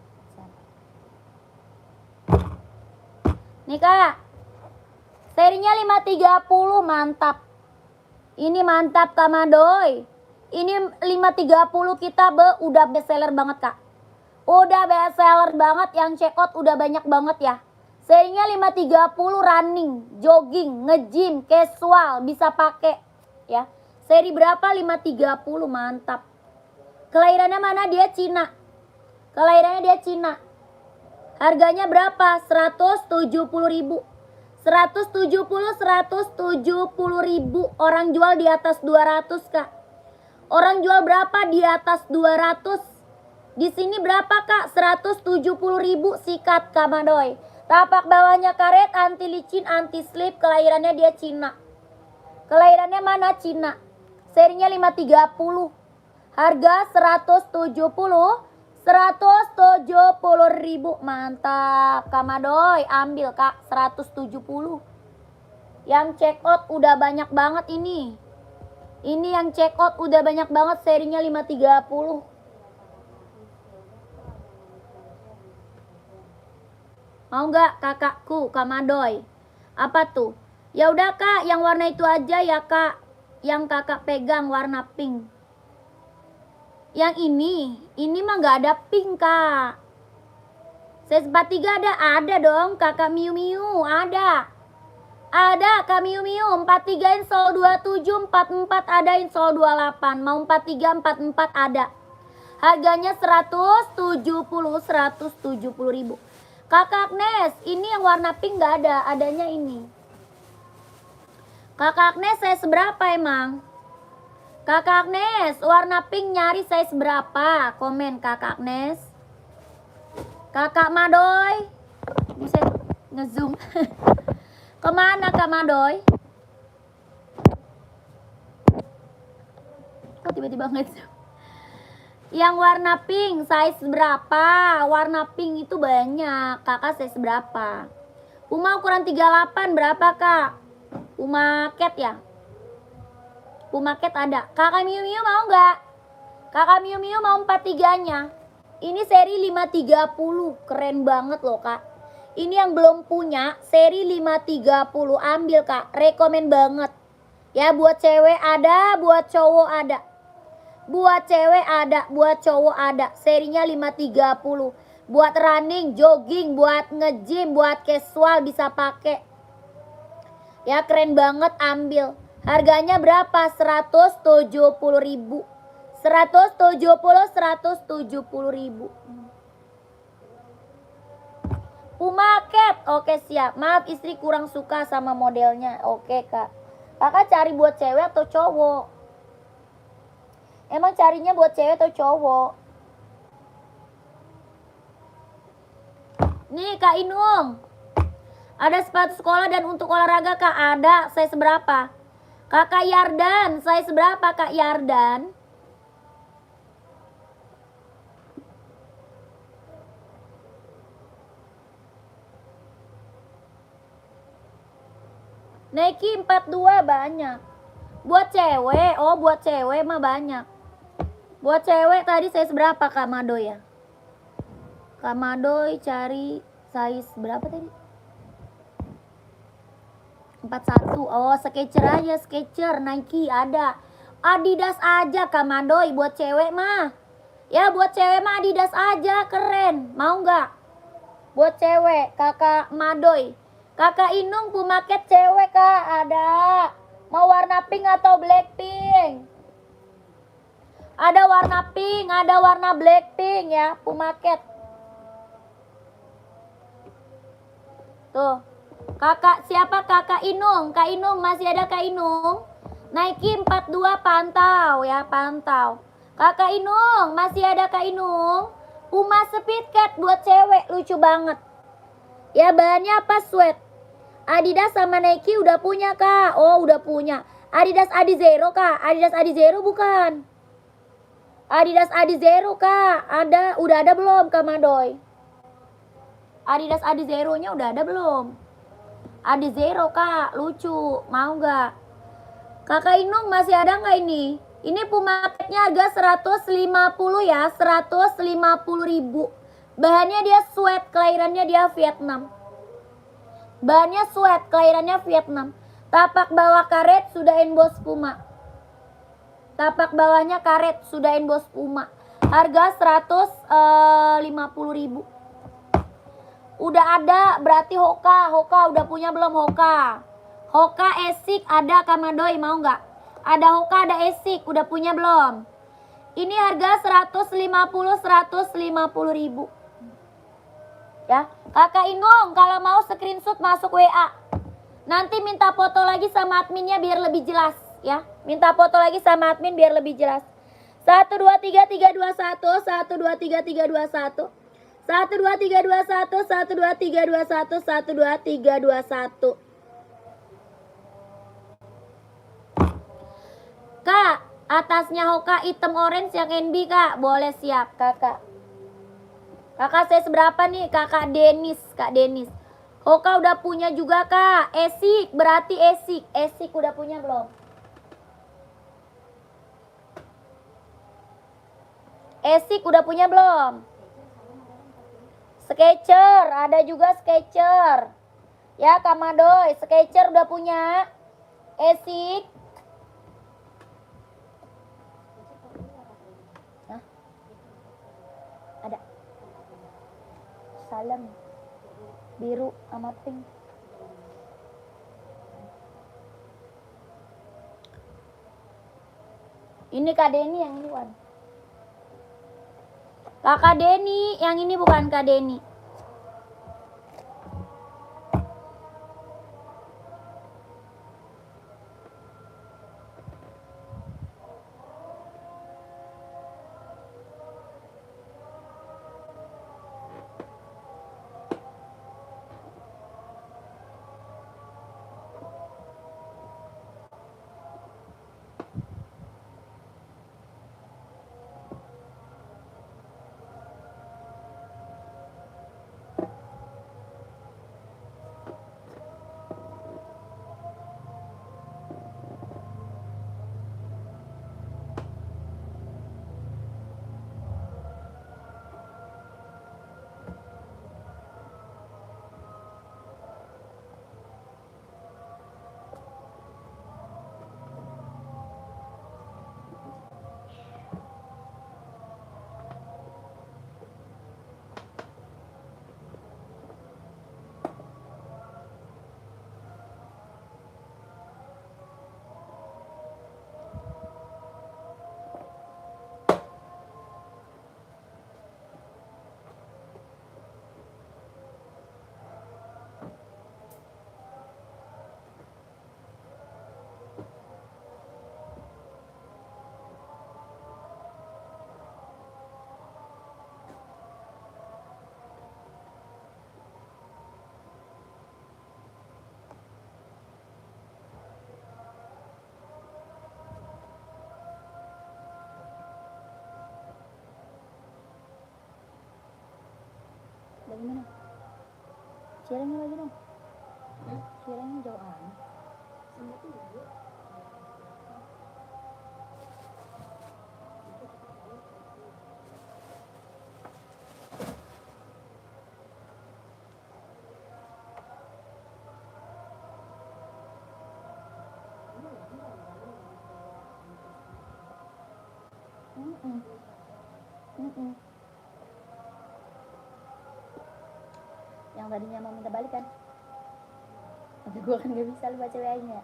Nih Kak. Serinya 530 mantap. Ini mantap Kak Madoy. Ini 530 kita udah best seller banget Kak. Udah best seller banget, yang check out udah banyak banget ya. Serinya 530 running, jogging, nge-gym, casual, bisa pakai ya. Seri berapa? 530 mantap. Kelahirannya mana? Dia Cina. Kelahirannya dia Cina. Harganya berapa? 170 ribu. 170 ribu. Orang jual di atas 200 Kak. Orang jual berapa? Di atas 200. Di sini berapa Kak? 170 ribu. Sikat Kak Madoy. Tapak bawahnya karet, anti licin, anti slip. Kelahirannya dia Cina. Kelahirannya mana? Cina. Serinya 530. Harga 170 ribu. Mantap Kak Madoy. Ambil Kak 170. Yang check out udah banyak banget ini. Ini yang check out udah banyak banget. Serinya 530. Mau nggak kakakku Kak Madoy? Apa tuh? Ya udah Kak, yang warna itu aja ya Kak. Yang kakak pegang warna pink. Yang ini mah nggak ada pink Kak. Size 43 ada dong kakak Miu Miu, ada Kak Miu Miu. 43 insol 27, 44 ada insol 28. Mau 43, 44 ada. Harganya 170 ribu. Kakak Agnes, ini yang warna pink nggak ada, adanya ini. Kakak Agnes size berapa emang? Kakak Agnes, warna pink nyari size berapa? Komen Kakak Agnes. Kakak Madoy. Bisa ngezoom. Kemana Kak Madoy? tiba-tiba nge-zoom. Yang warna pink size berapa? Warna pink itu banyak. Kakak size berapa? Puma ukuran 38 berapa kak? Puma Cat ya? Puma Cat ada. Kakak Miu Miu mau nggak? Kakak Miu Miu mau 43-nya. Ini seri 530. Keren banget loh kak. Ini yang belum punya seri 530. Ambil kak. Rekomen banget. Ya buat cewek ada, buat cowok ada. Buat cewek ada, buat cowok ada. Serinya 530. Buat running, jogging, buat nge-gym, buat casual bisa pakai. Ya keren banget, ambil. Harganya berapa? 170.000. 170.000. Puma Cat. Oke siap. Maaf istri kurang suka sama modelnya. Oke kak. Kakak cari buat cewek atau cowok? Emang carinya buat cewek atau cowok? Nih Kak Inung. Ada sepatu sekolah dan untuk olahraga Kak? Ada. Size berapa? Kakak Yardan. Size berapa Kak Yardan? Nike 42 banyak. Buat cewek. Oh buat cewek mah banyak. Buat cewek tadi size berapa Kak Madoy ya? Kak Madoy cari size berapa tadi? 41. Oh Skechers aja, Skechers. Nike ada. Adidas aja Kak Madoy. Buat cewek mah. Ya buat cewek mah Adidas aja. Keren. Mau nggak? Buat cewek Kakak Madoy. Kakak Inung Puma Cat cewek Kak. Ada. Mau warna pink atau black pink? Ada warna pink, ada warna black pink ya, Puma Cat. Tuh. Kakak siapa? Kakak Inung. Kak Inung masih ada Kak Inung? Nike 42 pantau ya, pantau. Kakak Inung masih ada Kak Inung? Puma Speed Cat buat cewek lucu banget. Ya bahannya apa? Sweat. Adidas sama Nike udah punya Kak. Oh udah punya. Adidas Adizero Kak. Adidas Adizero bukan? Adidas Adizero Kak. Ada, udah ada belum Kak Madoy? Adidas Adizero-nya udah ada belum? Adizero Kak, lucu. Mau nggak? Kakak Inung masih ada nggak ini? Ini Puma Cat-nya harga 150 ya, 150.000. Bahannya dia sweat, kelahirannya dia Vietnam. Bahannya sweat, kelahirannya Vietnam. Tapak bawah karet sudah emboss Puma. Tapak bawahnya karet sudah emboss Puma. Harga 150.000. Udah ada berarti Hoka. Hoka udah punya belum Hoka? Hoka Esik ada Kak Madoy mau nggak? Ada Hoka ada Esik udah punya belum? Ini harga 150.000. Ya, Kakak Inung kalau mau screenshot masuk WA. Nanti minta foto lagi sama adminnya biar lebih jelas ya. Minta foto lagi sama admin biar lebih jelas. 1233321 1233321 12321 12321 12321. Kak, atasnya Hoka hitam orange yang NB Kak. Boleh siap Kakak. Kakak saya seberapa nih? Kakak Denis, Kak Denis. Hoka udah punya juga Kak. Esik, berarti Esik. Esik udah punya belum? Esik udah punya belum? Skechers, ada juga Skechers. Ya Kak Madoy, Skechers udah punya. Esik. Hah? Ada. Salam. Biru sama pink. Ini Kak Deni yang ini Wan. Kakak Deni, yang ini bukan Kak Deni. lagi mana? Cirengnya lagi dong. Cirengnya jauh amat. Sama tuh. Yang tadinya mau minta balikan, tapi gue kan gak bisa lupa ceweknya.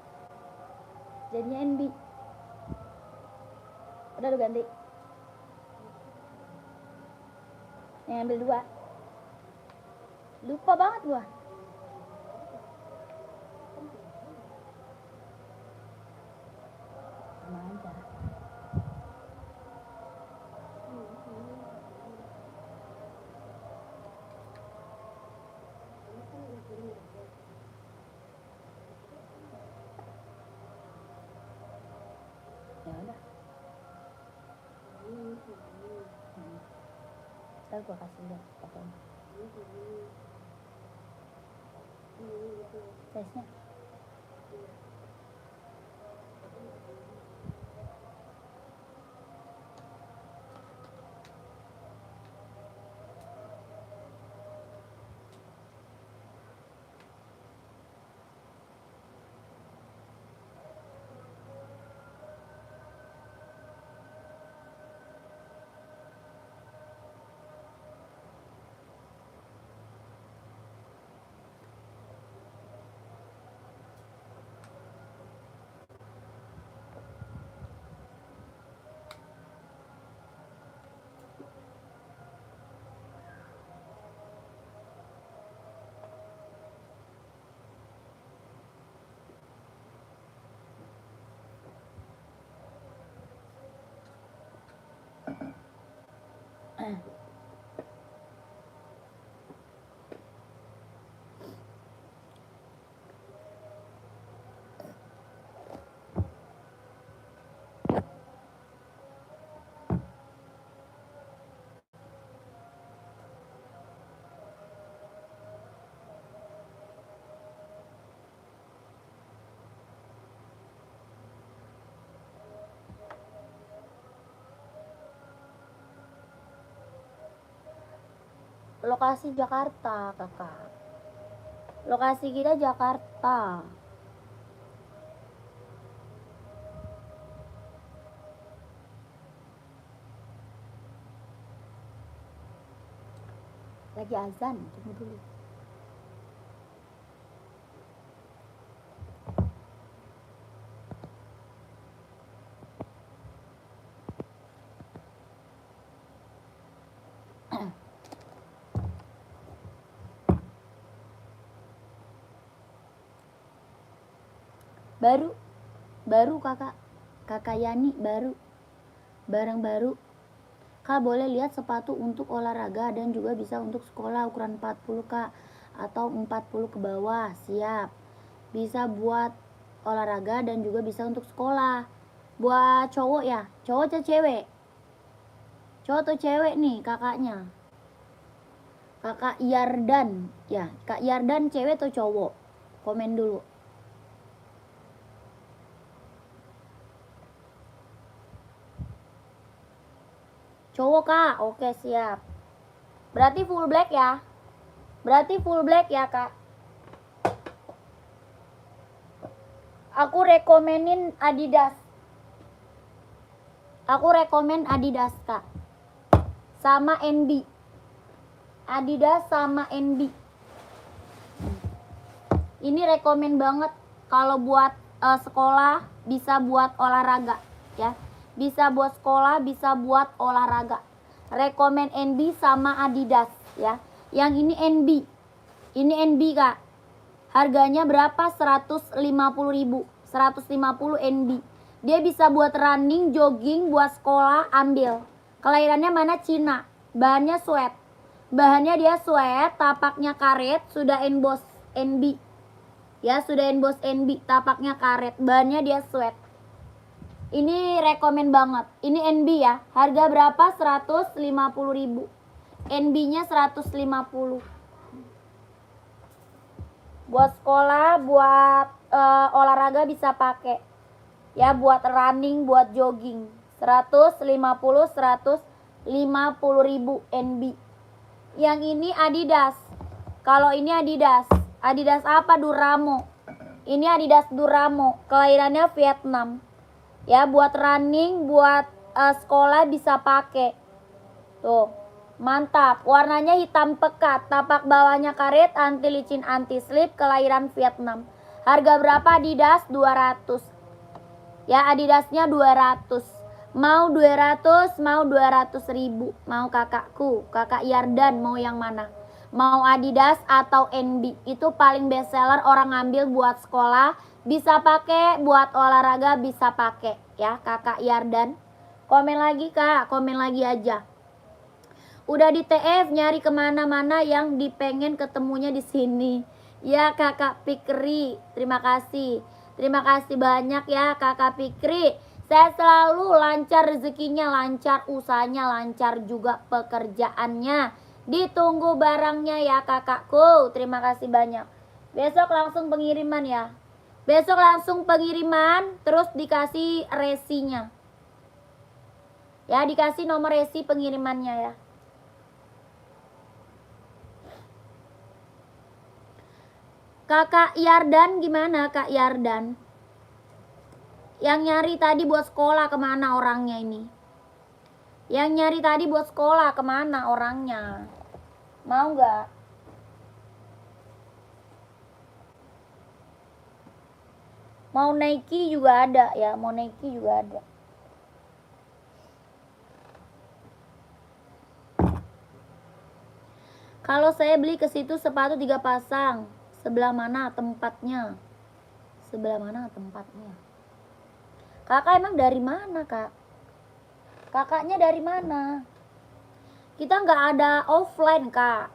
Jadinya NB. Udah lu ganti. Yang ambil 2. Lupa banget gua. Sama aja. Ya udah. Ntar gua kasih lihat fotonya. Size-nya. Lokasi Jakarta, kakak. Lokasi kita Jakarta. Lagi azan, tunggu dulu. baru kakak Yani barang baru. Kak boleh lihat sepatu untuk olahraga dan juga bisa untuk sekolah ukuran 40 kak, atau 40 ke bawah. Siap, bisa buat olahraga dan juga bisa untuk sekolah. Buat cowok ya, cowok atau cewek? Cowok atau cewek nih kakaknya? Kakak Yardan ya, Kak Yardan cewek atau cowok? Komen dulu. Cowok kak, oke siap. Berarti full black ya? Berarti full black ya kak? Aku rekomenin Adidas. Aku rekomen Adidas kak. Sama NB. Adidas sama NB. Ini rekomen banget kalau buat sekolah, bisa buat olahraga ya. Bisa buat sekolah, bisa buat olahraga. Rekomen NB sama Adidas ya. Yang ini NB. Ini NB kak. Harganya berapa? 150.000. 150 NB. Dia bisa buat running, jogging, buat sekolah, ambil. Kelahirannya mana? Cina. Bahannya sweat. Bahannya dia sweat, tapaknya karet, sudah emboss NB. Ya, sudah emboss NB, tapaknya karet. Bahannya dia sweat. Ini rekomen banget. Ini NB ya. Harga berapa? 150.000. NB-nya 150. Buat sekolah, buat olahraga bisa pakai. Ya, buat running, buat jogging. 150 ribu NB. Yang ini Adidas. Kalau ini Adidas. Adidas apa? Duramo. Ini Adidas Duramo. Kelahirannya Vietnam. Ya, buat running, buat sekolah bisa pakai. Tuh, mantap. Warnanya hitam pekat. Tapak bawahnya karet, anti licin, anti slip. Kelahiran Vietnam. Harga berapa Adidas? 200. Ya, Adidasnya 200. Mau 200, mau 200 ribu. Mau kakakku, kakak Yardan, mau yang mana? Mau Adidas atau NB? Itu paling best seller, orang ngambil buat sekolah bisa pakai, buat olahraga bisa pakai. Ya, kakak Yardan. Komen lagi kak, komen lagi aja. Udah di TF, nyari kemana-mana yang dipengen ketemunya di sini. Ya kakak Fikri, terima kasih. Terima kasih banyak ya kakak Fikri. Saya selalu lancar rezekinya, lancar usahanya, lancar juga pekerjaannya. Ditunggu barangnya ya kakakku. Terima kasih banyak. Besok langsung pengiriman ya. Besok langsung pengiriman, terus dikasih resinya. Ya, dikasih nomor resi pengirimannya ya. Kakak Yardan gimana Kak Yardan? Yang nyari tadi buat sekolah kemana orangnya ini? Yang nyari tadi buat sekolah kemana orangnya? Mau nggak? Mau Nike juga ada ya, mau Nike juga ada. Kalau saya beli ke situ sepatu 3 pasang, sebelah mana tempatnya? Sebelah mana tempatnya? Kakak emang dari mana kak? Kakaknya dari mana? Kita nggak ada offline kak.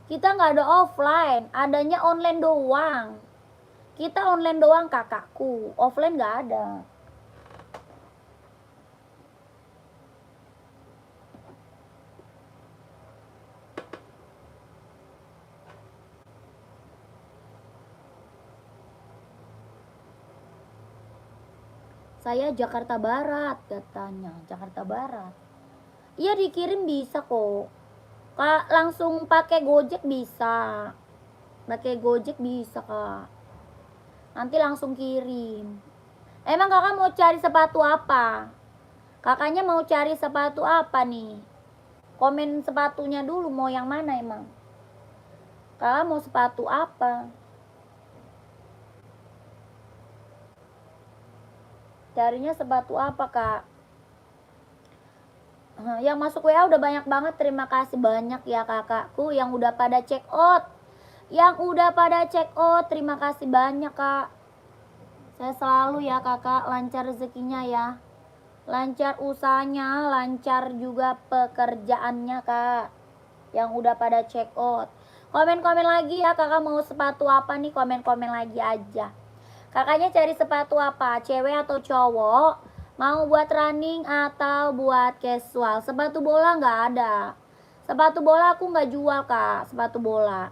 Kita nggak ada offline, adanya online doang. Kita online doang kakakku, offline nggak ada. Saya Jakarta Barat katanya, Jakarta Barat. Iya dikirim bisa kok. Kak langsung pakai Gojek bisa. Pakai Gojek bisa kak. Nanti langsung kirim. Emang kakak mau cari sepatu apa? Kakaknya mau cari sepatu apa nih? Komen sepatunya dulu mau yang mana emang? Kakak mau sepatu apa? Carinya sepatu apa kak? Yang masuk WA udah banyak banget. Terima kasih banyak ya kakakku yang udah pada check out. Yang udah pada check out, terima kasih banyak kak. Saya selalu ya kakak lancar rezekinya ya. Lancar usahanya, lancar juga pekerjaannya kak. Yang udah pada check out. Komen-komen lagi ya kakak mau sepatu apa nih, komen-komen lagi aja. Kakaknya cari sepatu apa? Cewek atau cowok? Mau buat running atau buat casual? Sepatu bola nggak ada. Sepatu bola aku nggak jual kak. Sepatu bola.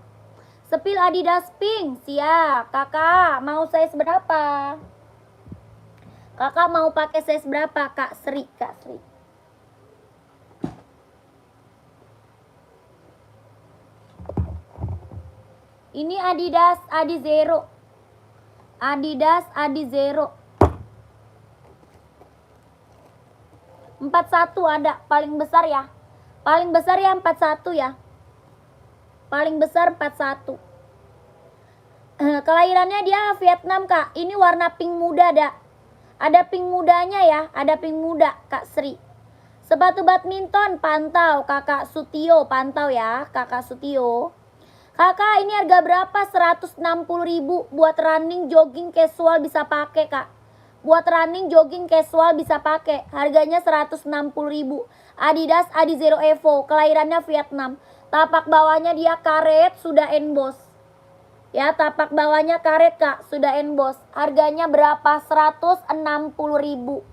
Sepil Adidas pink. Siap. Kakak mau size berapa? Kakak mau pakai size berapa? Kak Sri. Kak Sri. Ini Adidas Adi Zero. Adidas Adi Zero 41 ada, paling besar ya. Paling besar ya 41 ya. Paling besar 41. Kelahirannya dia Vietnam kak. Ini warna pink muda ada. Ada pink mudanya ya, ada pink muda Kak Sri. Sepatu badminton pantau Kakak Sutio, pantau ya Kakak Sutio. Kakak ini harga berapa? 160.000 buat running, jogging, casual bisa pakai kak. Buat running, jogging, casual bisa pakai. Harganya 160.000. Adidas Adi Zero Evo, kelahirannya Vietnam. Tapak bawahnya dia karet, sudah emboss. Ya, tapak bawahnya karet kak, sudah emboss. Harganya berapa? 160.000.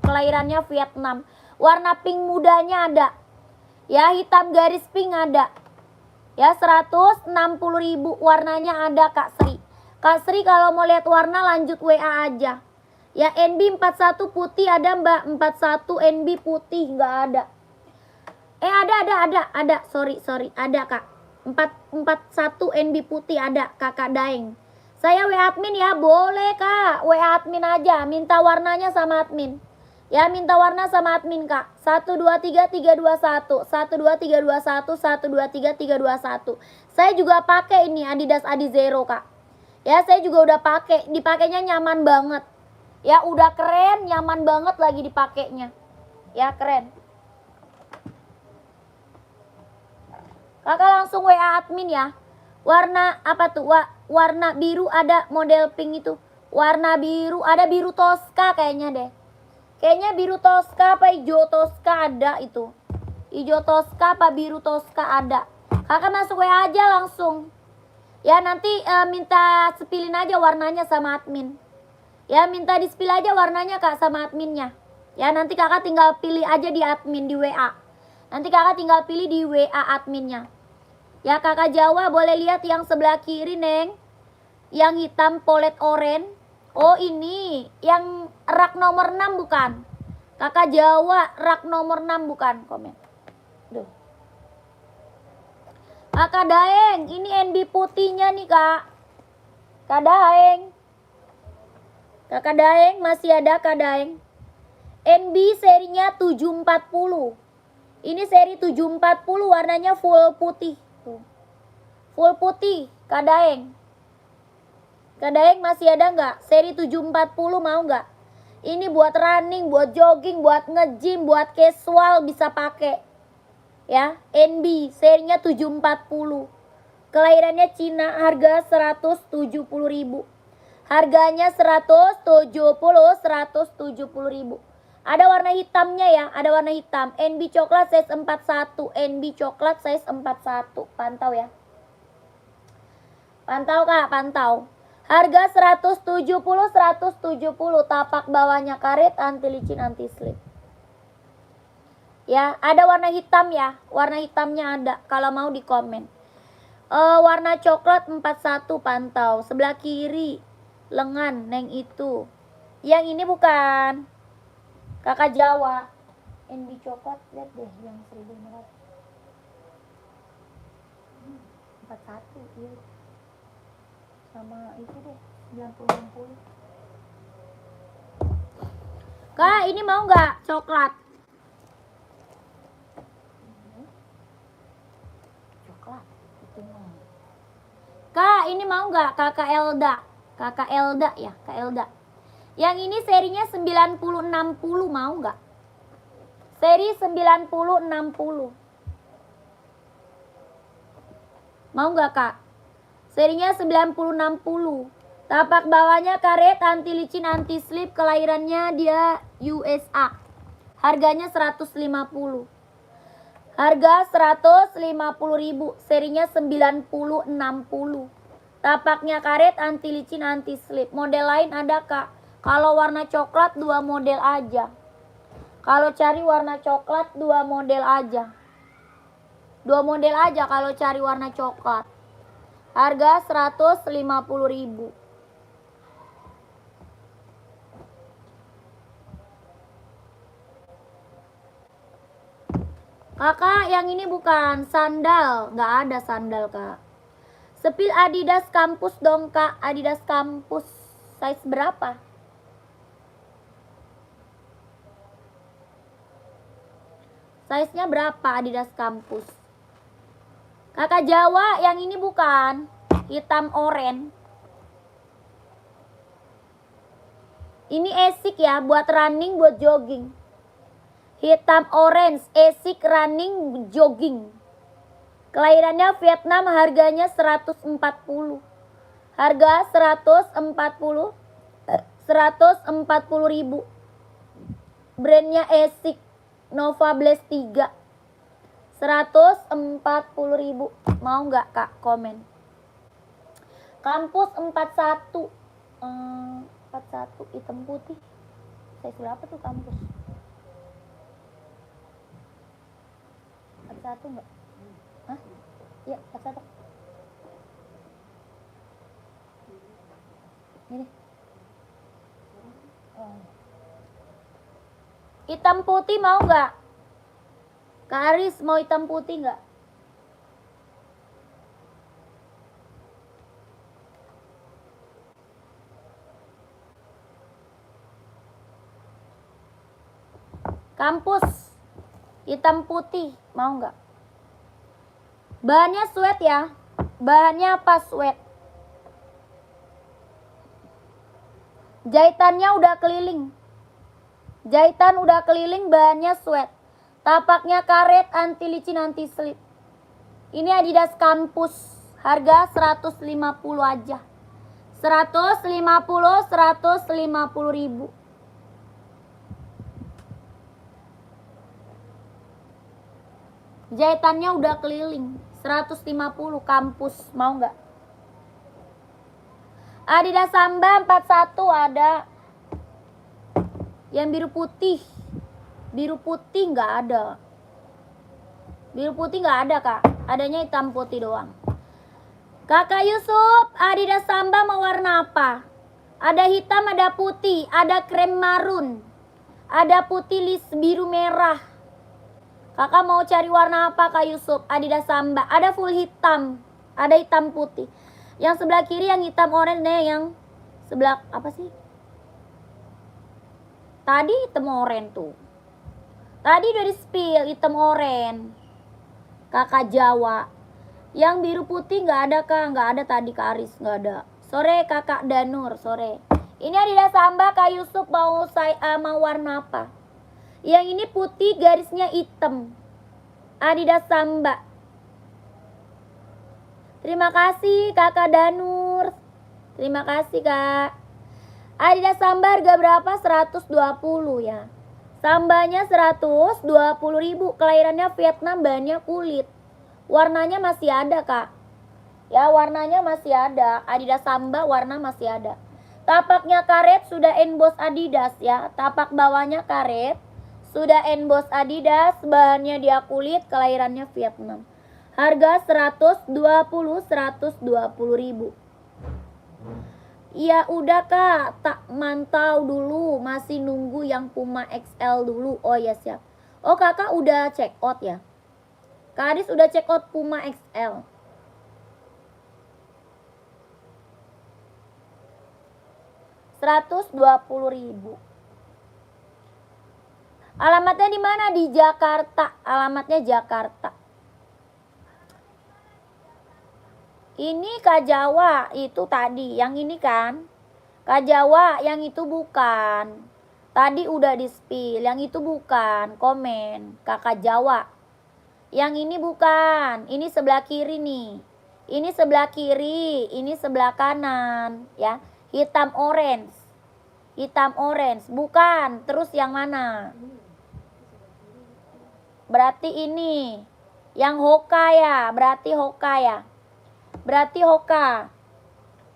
Kelahirannya Vietnam. Warna pink mudanya ada. Ya, hitam garis pink ada. Ya 160.000 warnanya ada Kak Sri. Kak Sri kalau mau lihat warna lanjut WA aja. Ya NB 41 putih ada Mbak, 41 NB putih nggak ada. Ada. Sorry, ada Kak. 41 NB putih ada Kakak Daeng. Saya WA admin ya, boleh Kak. WA admin aja, minta warnanya sama admin. Ya, minta warna sama admin Kak. 123321, 12321, 123321. Saya juga pakai ini Adidas Adizero Kak. Ya, saya juga udah pakai, dipakainya nyaman banget. Ya, udah keren, nyaman banget lagi dipakainya. Ya, keren. Kakak langsung WA admin ya. Warna apa tuh? Warna biru ada model pink itu. Warna biru, ada biru Tosca kayaknya deh. Kayaknya biru Tosca apa hijau Tosca ada itu. Hijau Tosca apa biru Tosca ada. Kakak masuk WA aja langsung. Ya nanti minta sepilin aja warnanya sama admin. Ya minta di-spill aja warnanya Kak sama adminnya. Ya nanti kakak tinggal pilih aja di admin di WA. Nanti kakak tinggal pilih di WA adminnya. Ya Kakak Jawa boleh lihat yang sebelah kiri Neng. Yang hitam polet oranye. Oh ini yang rak nomor 6 bukan? Kakak Jawa rak nomor 6 bukan? Komen. Duh. Kakak Daeng, ini NB putihnya nih Kak. Kak Daeng. Kakak Daeng masih ada Kak Daeng. NB serinya 740. Ini seri 740 warnanya full putih. Full putih Kak Daeng. Kak Daeng masih ada nggak? Seri 740 mau nggak? Ini buat running, buat jogging, buat nge-gym, buat casual bisa pakai. Ya, NB serinya 740. Kelahirannya Cina, harga 170.000. Harganya 170.000. Ada warna hitamnya ya, ada warna hitam. NB coklat size 41, NB coklat size 41. Pantau ya. Pantau Kak, pantau. Harga 170, tapak bawahnya karet, anti licin, anti slip. Ya, ada warna hitam ya. Warna hitamnya ada kalau mau di komen. Warna coklat 41 pantau. Sebelah kiri lengan Neng itu. Yang ini bukan. Kakak Jawa. NB coklat lihat deh yang 1500. 41 iya. Sama itu deh 90. Kak, ini mau nggak coklat? Coklat itu mau. Kak, ini mau nggak Kakak Elda? Kakak Elda ya, Kak Elda. Yang ini serinya 9060 mau nggak? Seri 9060. Mau nggak Kak? Serinya 9060. Tapak bawahnya karet, anti licin, anti slip. Kelahirannya dia USA. Harganya 150. Harga 150.000. Serinya 9060. Tapaknya karet, anti licin, anti slip. Model lain ada Kak. Kalau warna coklat 2 model aja. Kalau cari warna coklat 2 model aja. 2 model aja kalau cari warna coklat. Harga 150.000. Kakak, yang ini bukan sandal. Nggak ada sandal Kak. Sepil Adidas kampus dong Kak. Adidas kampus size berapa? Size-nya berapa Adidas kampus? Kakak Jawa, yang ini bukan. Hitam oranye. Ini Esik ya, buat running, buat jogging. Hitam orange, Esik running, jogging. Kelahirannya Vietnam, harganya 140. Harga 140.000. Brandnya Esik, Nova Blaze 3. 140.000. Mau nggak Kak? Komen. Kampus 41. 41 hitam putih. Size berapa tuh kampus? 41 enggak? Hah? Iya, 41. Ini. Oh. Hitam putih mau nggak? Kak Aris mau hitam putih nggak? Kampus hitam putih mau nggak? Bahannya sweat ya. Bahannya apa sweat? Jahitannya udah keliling. Jahitan udah keliling, bahannya sweat. Tapaknya karet, anti licin, anti slip. Ini Adidas Kampus. Harga 150 aja. 150 ribu. Jahitannya udah keliling. 150 Kampus. Mau nggak? Adidas Samba 41 ada. Yang biru putih. Biru putih nggak ada. Biru putih nggak ada kak. Adanya hitam putih doang. Kakak Yusuf, Adidas Samba mau warna apa? Ada hitam, ada putih, ada krem marun, ada putih lis biru merah. Kakak mau cari warna apa Kak Yusuf? Adidas Samba. Ada full hitam, ada hitam putih. Yang sebelah kiri yang hitam oranye nih, yang sebelah apa sih? Tadi hitam oranye tuh. Tadi udah di spill hitam oranye. Kakak Jawa. Yang biru putih nggak ada kak, nggak ada tadi Kak Aris, nggak ada. Sore Kakak Danur, sore. Ini Adidas Samba Kak Yusuf mau mau warna apa? Yang ini putih garisnya hitam. Adidas Samba. Terima kasih Kakak Danur. Terima kasih Kak. Adidas Samba harga berapa? 120 ya. Sambanya 120 ribu. Kelahirannya Vietnam, bahannya kulit. Warnanya masih ada Kak. Ya warnanya masih ada. Adidas Samba warna masih ada. Tapaknya karet, sudah emboss Adidas ya. Tapak bawahnya karet. Sudah emboss Adidas, bahannya dia kulit, kelahirannya Vietnam. Harga 120 ribu. Ya udah kak, tak mantau dulu, masih nunggu yang Puma XL dulu. Oh ya siap. Oh kakak udah check out ya? Kak Aris udah check out Puma XL. Rp120.000. Alamatnya di mana? Di Jakarta. Alamatnya Jakarta. Ini Kak Jawa itu tadi, yang ini kan? Kak Jawa, yang itu bukan. Tadi udah di spill, yang itu bukan. Komen, Kakak Jawa. Yang ini bukan, ini sebelah kiri nih. Ini sebelah kiri, ini sebelah kanan, ya. Hitam orange. Hitam orange, bukan. Terus yang mana? Berarti ini. Yang Hoka ya, berarti Hoka ya. Berarti Hoka.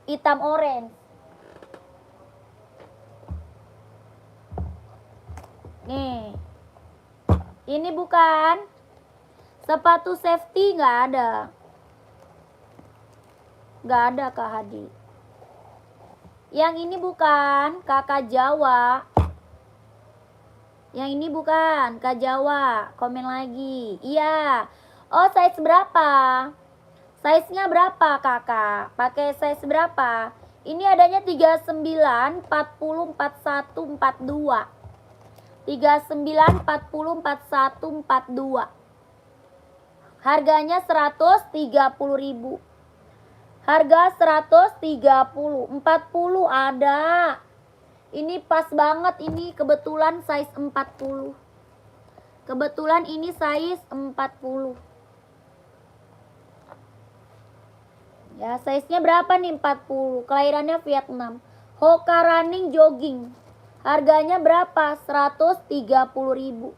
Hitam orange. Nih. Ini bukan. Sepatu safety nggak ada. Nggak ada Kak Hadi. Yang ini bukan Kakak Jawa. Yang ini bukan Kak Jawa. Komen lagi. Iya. Oh size berapa? Size-nya berapa kakak? Pakai size berapa? Ini adanya 39, 40, 41, 42. 39, 40, 41, 42. Harganya 130.000. Harga 130. 40 ada. Ini pas banget, ini kebetulan size 40. Kebetulan ini size 40. Ya, size-nya berapa nih? 40. Kelahirannya Vietnam. Hoka running jogging. Harganya berapa? 130.000.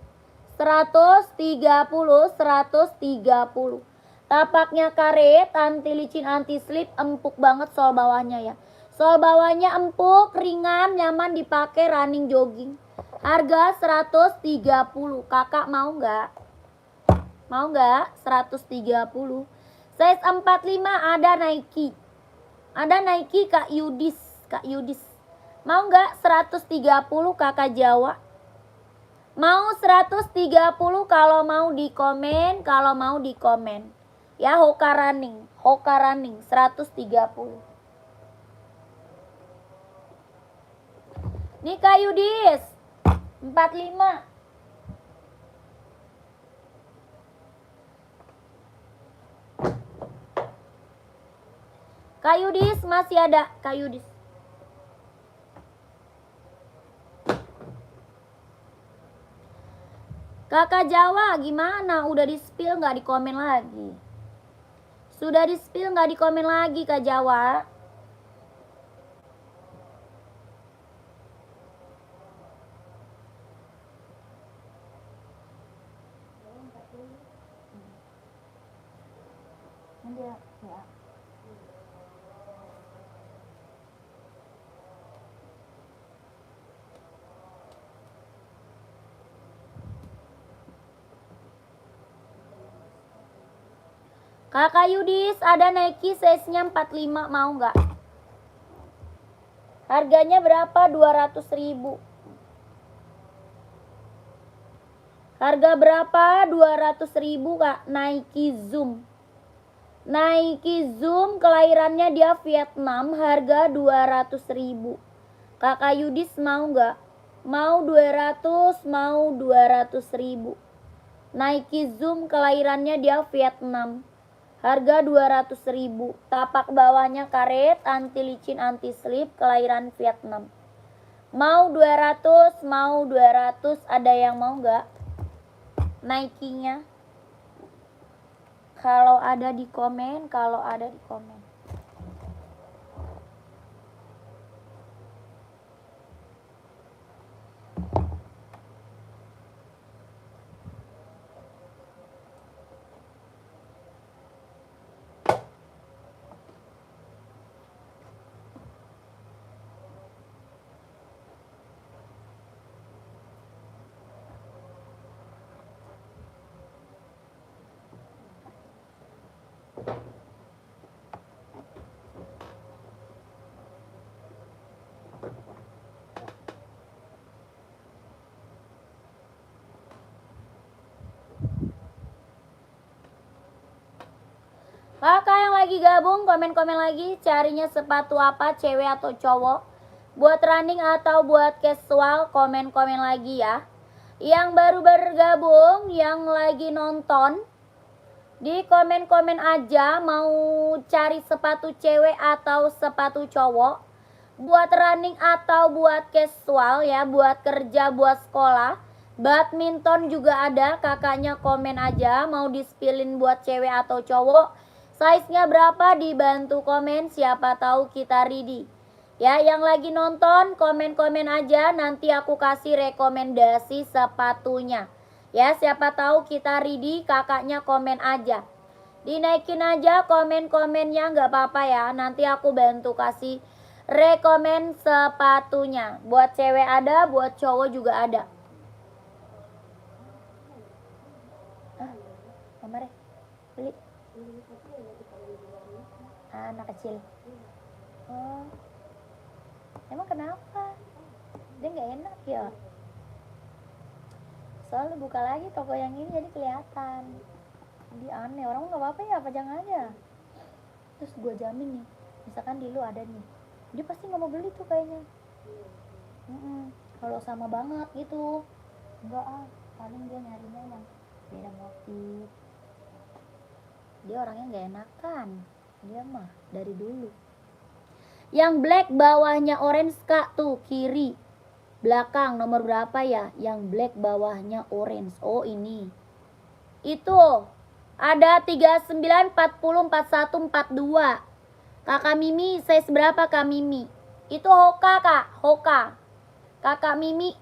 130. Tapaknya karet, anti licin, anti slip, empuk banget sol bawahnya ya. Sol bawahnya empuk, ringan, nyaman dipakai running jogging. Harga 130. Kakak mau nggak? Mau nggak? 130. Size 45 ada Nike. Ada Nike Kak Yudis. Kak Yudis. Mau nggak 130 kakak Jawa? Mau 130 kalau mau di komen, kalau mau di komen. Ya Hoka running 130. Nih Kak Yudis 45. Kak Yudis masih ada, Kak Yudis. Kakak Jawa gimana? Udah di spill nggak di komen lagi? Sudah di spill nggak di komen lagi Kak Jawa? Ya. Kakak Yudis ada Nike size-nya 45 mau nggak? Harganya berapa? 200.000. Harga berapa? 200.000 Kak. Nike Zoom. Nike Zoom kelahirannya dia Vietnam, harga 200.000. Kakak Yudis mau nggak? Mau 200, mau 200.000. Nike Zoom kelahirannya dia Vietnam. Harga 200.000. Tapak bawahnya karet, anti licin, anti slip, kelahiran Vietnam. Mau 200, mau 200, ada yang mau nggak? Nike-nya. Kalau ada di komen, kalau ada di komen. Kakak yang lagi gabung, komen-komen lagi. Carinya sepatu apa, cewek atau cowok? Buat running atau buat casual, komen-komen lagi ya. Yang baru bergabung, yang lagi nonton, di komen-komen aja mau cari sepatu cewek atau sepatu cowok. Buat running atau buat casual ya, buat kerja, buat sekolah. Badminton juga ada, kakaknya komen aja mau di-spillin buat cewek atau cowok. Size-nya berapa dibantu komen, siapa tahu kita ready. Ya, yang lagi nonton komen-komen aja, nanti aku kasih rekomendasi sepatunya. Ya, siapa tahu kita ready, kakaknya komen aja. Dinaikin aja komen-komennya nggak apa-apa ya, nanti aku bantu kasih rekomen sepatunya. Buat cewek ada, buat cowok juga ada. Mama Re, beli. Anak kecil. Oh, emang kenapa? Dia nggak enak ya? Soalnya buka lagi toko yang ini jadi kelihatan. Dia aneh, orang nggak apa-apa ya, pajang aja. Terus gue jamin nih, misalkan di lu ada nih, dia pasti nggak mau beli tuh kayaknya. Kalau sama banget gitu, enggak paling dia nyarinya yang beda motif. Dia orangnya nggak enakan, dia mah dari dulu. Yang black bawahnya orange Kak, tuh kiri belakang nomor berapa ya? Yang black bawahnya orange. Oh ini. Itu ada 39, 40, 41, 42. Kakak Mimi size berapa Kak Mimi? Itu Hoka Kak, Hoka. Kakak Mimi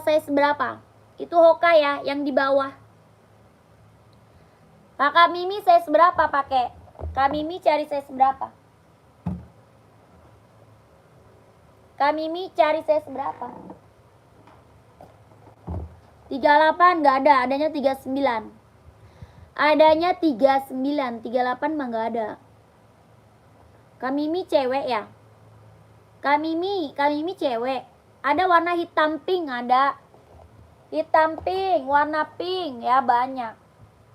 size berapa? Itu Hoka ya, yang di bawah. Kakak Mimi size berapa pakai? Kak Mimi cari size berapa? Kak Mimi cari size berapa? 38 nggak ada, adanya 39. Adanya 39, 38 mah nggak ada. Kak Mimi cewek ya? Kak Mimi cewek. Ada warna hitam pink, ada. Hitam pink, warna pink ya banyak.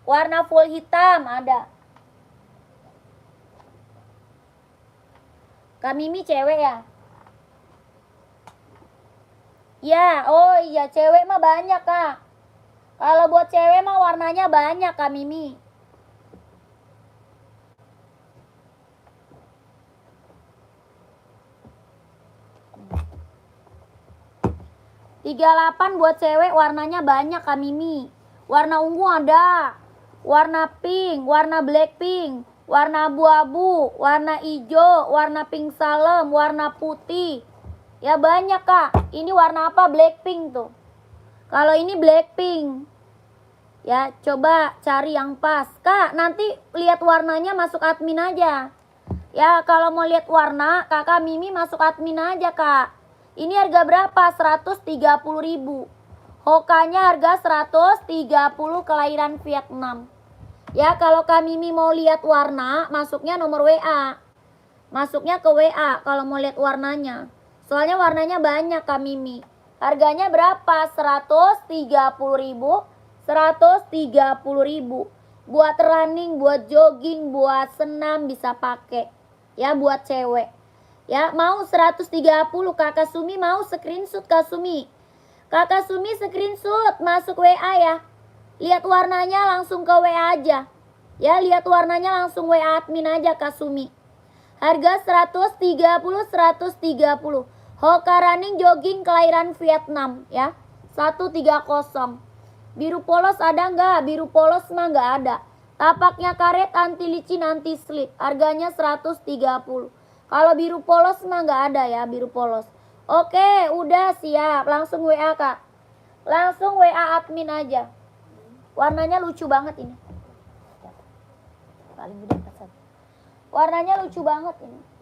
Warna full hitam ada. Kak Mimi cewek ya? Ya, oh iya cewek mah banyak Kak. Kalau buat cewek mah warnanya banyak Kak Mimi. .38 buat cewek warnanya banyak Kak Mimi. Warna ungu ada, warna pink, warna black pink, warna abu-abu, warna hijau, warna pink salem, warna putih. Ya banyak Kak. Ini warna apa? Blackpink tuh. Kalau ini Blackpink. Ya coba cari yang pas. Kak nanti lihat warnanya masuk admin aja. Ya kalau mau lihat warna kakak Mimi masuk admin aja Kak. Ini harga berapa? 130.000. Hokanya harga 130 kelahiran Vietnam. Ya kalau Kak Mimi mau lihat warna masuknya nomor WA. Masuknya ke WA kalau mau lihat warnanya. Soalnya warnanya banyak Kak Mimi. Harganya berapa? 130.000. 130.000. Buat running, buat jogging, buat senam bisa pakai. Ya buat cewek. Ya mau 130. Kakak Sumi mau screenshot Kak Sumi. Kakak Sumi screenshot masuk WA ya. Lihat warnanya langsung ke WA aja. Ya lihat warnanya langsung WA admin aja Kak Sumi. Harga 130. Hoka running jogging kelahiran Vietnam ya. 130. Biru polos ada nggak? Biru polos mah nggak ada. Tapaknya karet anti licin anti slip. Harganya 130. Kalau biru polos mah nggak ada ya biru polos. Oke udah siap. Langsung WA Kak. Langsung WA admin aja. Warnanya lucu banget ini. Paling gede pas. Warnanya lucu banget ini.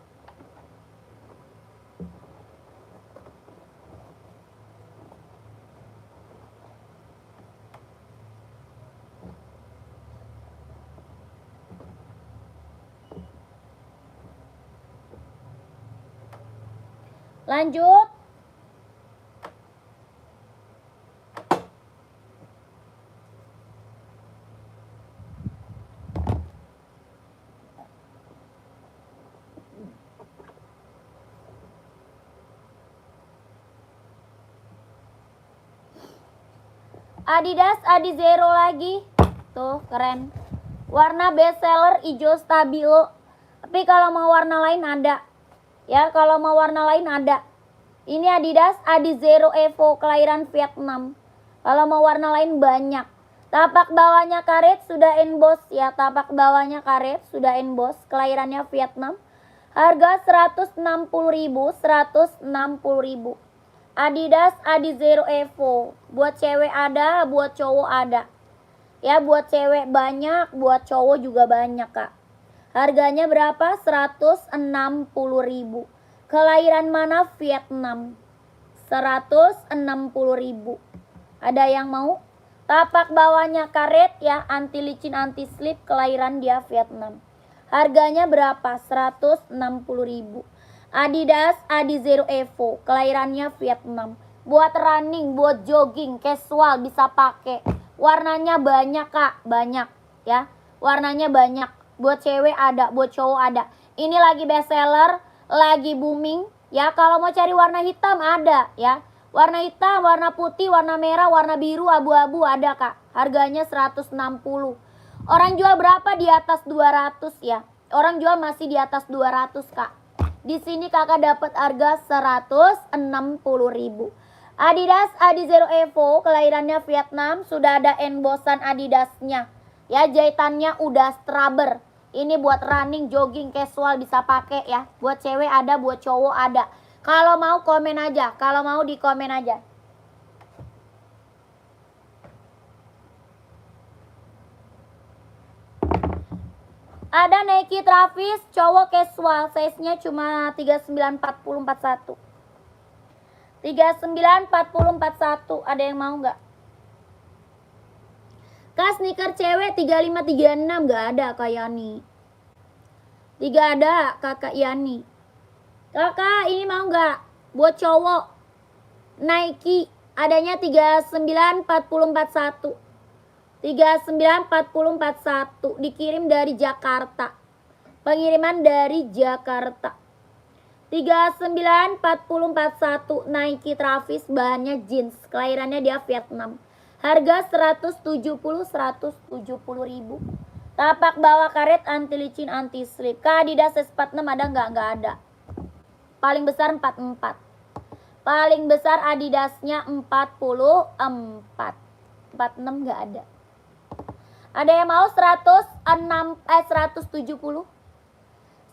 Lanjut. Adidas Adi Zero lagi. Tuh keren. Warna best seller hijau stabilo. Tapi kalau mau warna lain ada. Ya kalau mau warna lain ada. Ini Adidas Adi Zero Evo kelahiran Vietnam. Kalau mau warna lain banyak. Tapak bawahnya karet sudah emboss ya. Tapak bawahnya karet sudah emboss. Kelahirannya Vietnam. Harga 160.000. 160.000. Adidas Adi Zero Evo. Buat cewek ada, buat cowok ada. Ya buat cewek banyak, buat cowok juga banyak Kak. Harganya berapa? 160.000. Kelahiran mana? Vietnam. 160.000. Ada yang mau? Tapak bawahnya karet ya, anti licin anti slip, kelahiran dia Vietnam. Harganya berapa? 160.000. Adidas Adi Zero Evo, kelahirannya Vietnam. Buat running, buat jogging, casual bisa pakai. Warnanya banyak Kak, banyak ya. Warnanya banyak. Buat cewek ada, buat cowok ada. Ini lagi best seller, lagi booming ya. Kalau mau cari warna hitam ada ya. Warna hitam, warna putih, warna merah, warna biru, abu-abu ada Kak. Harganya 160. Orang jual berapa? Di atas 200 ya. Orang jual masih di atas 200 Kak. Di sini Kakak dapat harga 160.000. Adidas Adi Zero Evo kelahirannya Vietnam, sudah ada embossan Adidasnya. Ya jahitannya udah straber. Ini buat running, jogging, casual bisa pakai ya. Buat cewek ada, buat cowok ada. Kalau mau komen aja, kalau mau di komen aja. Ada Nike Travis cowok casual, size-nya cuma 394041. 394041, ada yang mau nggak? Kak sneaker cewek 3536 nggak ada Kak Yani. 3 ada Kakak Yani. Kakak ini mau nggak? Buat cowok Nike adanya 39441. 39441 dikirim dari Jakarta. Pengiriman dari Jakarta. 39441 Nike Travis, bahannya jeans, kelahirannya dia Vietnam. Harga 170 ribu. Tapak bawah karet, anti licin, anti slip. Kak Adidas S46 ada nggak? Nggak ada. Paling besar 44. Paling besar Adidasnya 44. 46 nggak ada. Ada yang mau 170?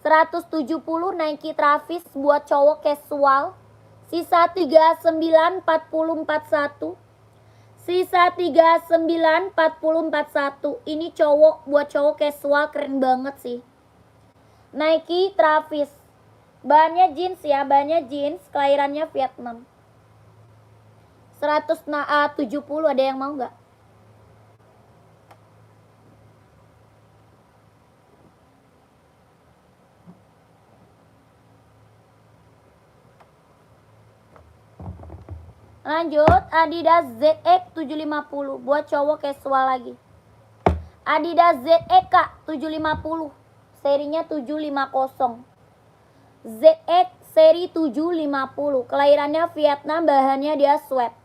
170 Nike Travis buat cowok casual. Sisa 394041. Sisa 394041. Ini cowok, buat cowok casual, keren banget sih. Nike Travis. Bahannya jeans ya, bahannya jeans, kelahirannya Vietnam. 170 ada yang mau nggak? Lanjut, Adidas ZX 750 buat cowok casual lagi. Adidas ZX Kak 750. Serinya 750. ZX seri 750. Kelahirannya Vietnam, bahannya dia sweat.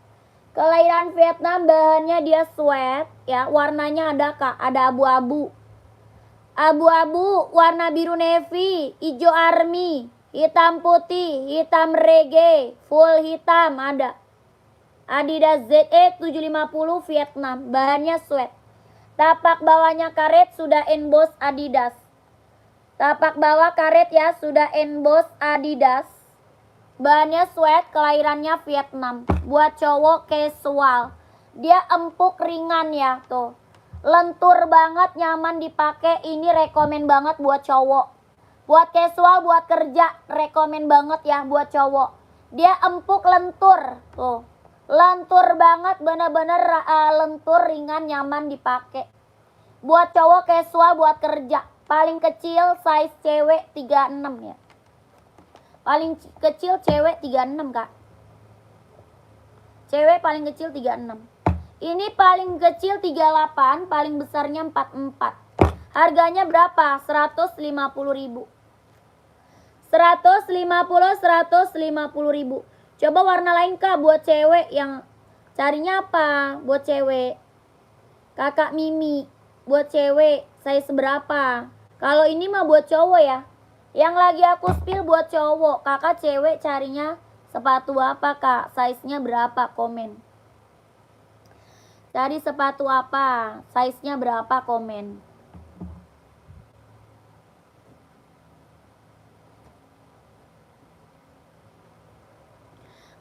Kelahiran Vietnam, bahannya dia sweat ya. Warnanya ada Kak, ada abu-abu. Abu-abu, warna biru navy, hijau army, hitam putih, hitam reggae, full hitam ada. Adidas ZX 750 Vietnam, bahannya sweat. Tapak bawahnya karet, sudah emboss Adidas. Tapak bawah karet ya, sudah emboss Adidas. Bahannya sweat, kelahirannya Vietnam. Buat cowok casual. Dia empuk, ringan ya, tuh. Lentur banget, nyaman dipakai. Ini rekomen banget buat cowok. Buat casual, buat kerja, rekomen banget ya buat cowok. Dia empuk, lentur, tuh. Lentur banget, bener-bener lentur, ringan, nyaman dipakai. Buat cowok casual, buat kerja. Paling kecil size cewek 36 ya. Paling kecil cewek 36 Kak. Cewek paling kecil 36. Ini paling kecil 38, paling besarnya 44. Harganya berapa? 150 ribu. 150 ribu. Coba warna lain Kak buat cewek yang carinya apa? Buat cewek. Kakak Mimi. Buat cewek size berapa? Kalau ini mah buat cowok ya. Yang lagi aku spill buat cowok. Kakak cewek carinya sepatu apa Kak? Size-nya berapa? Komen. Cari sepatu apa? Size-nya berapa? Komen.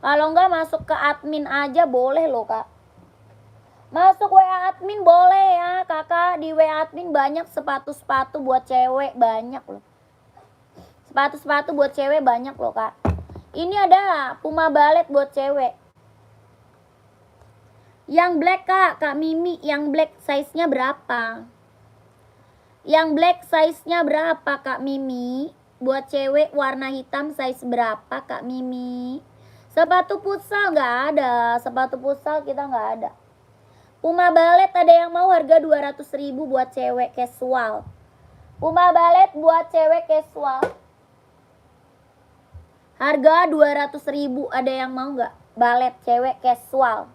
Kalau enggak masuk ke admin aja boleh loh Kak. Masuk WA admin boleh ya Kakak. Di WA admin banyak sepatu-sepatu buat cewek, banyak loh. Sepatu-sepatu buat cewek banyak loh Kak. Ini ada Puma Ballet buat cewek. Yang black Kak Mimi. Yang black size-nya berapa? Yang black size-nya berapa Kak Mimi? Buat cewek warna hitam size berapa Kak Mimi? Sepatu futsal nggak ada. Sepatu futsal kita nggak ada. Puma Ballet ada yang mau, harga 200 ribu buat cewek casual. Puma Ballet buat cewek casual. Harga 200 ribu. Ada yang mau nggak? Ballet cewek casual.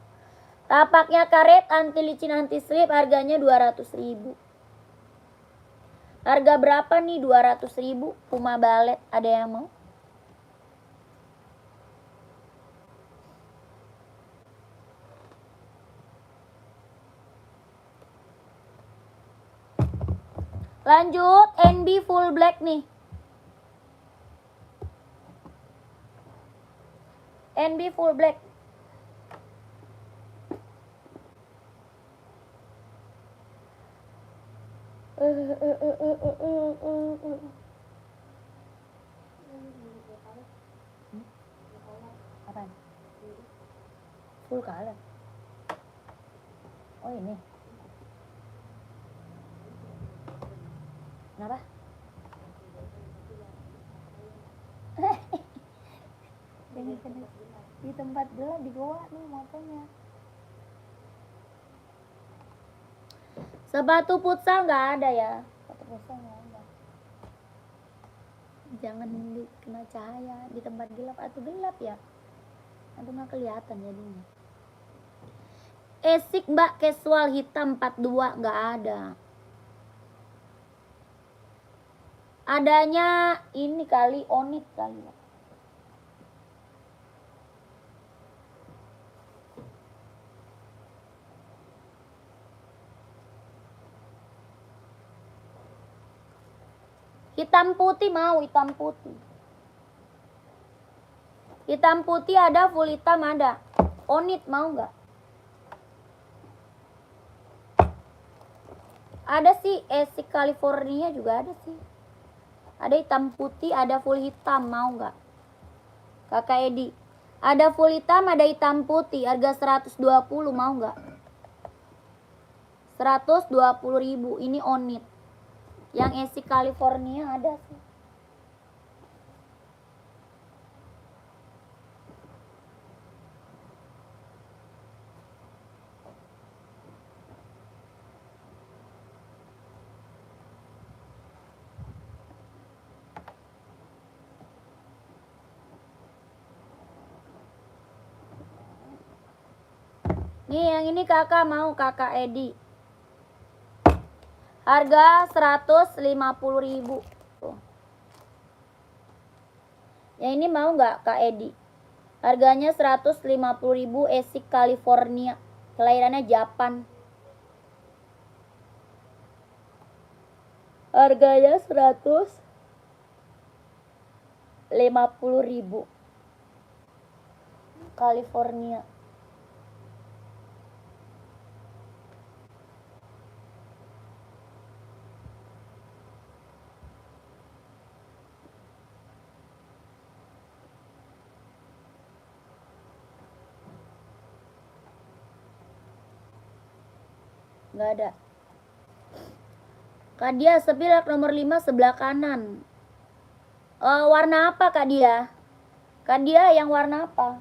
Tapaknya karet, anti licin, anti slip. Harganya 200 ribu. Harga berapa nih? 200 ribu. Puma Ballet. Ada yang mau? Lanjut, NB full black nih. NB full black. Apaan? Full color. Oh ini. Kenapa? di tempat gelap di goa nih motonya. Sepatu futsal nggak ada ya, sepatu futsal nggak ada. Jangan kena cahaya di tempat gelap atau gelap ya, nanti nggak kelihatan jadinya. Esik mbak casual hitam 42 nggak ada. Adanya ini kali Onit kali ya. Hitam putih mau, hitam putih. Hitam putih ada, full hitam ada. Onit mau nggak? Ada sih, Esik California juga ada sih. Ada hitam putih, ada full hitam, mau nggak? Kakak Edi. Ada full hitam, ada hitam putih, harga 120, mau nggak? 120.000, ini Onit. Yang Esik California ada sih. Nih yang ini kakak mau, kakak Edi. Harga 150.000. Tuh. Yang ini mau nggak Kak Edi? Harganya 150.000, Esik California. Kelahirannya Japan. Harganya 150.000. California. Nggak ada. Kak Dia sepilak nomor 5 sebelah kanan. Warna apa Kak Dia? Kak Dia yang warna apa?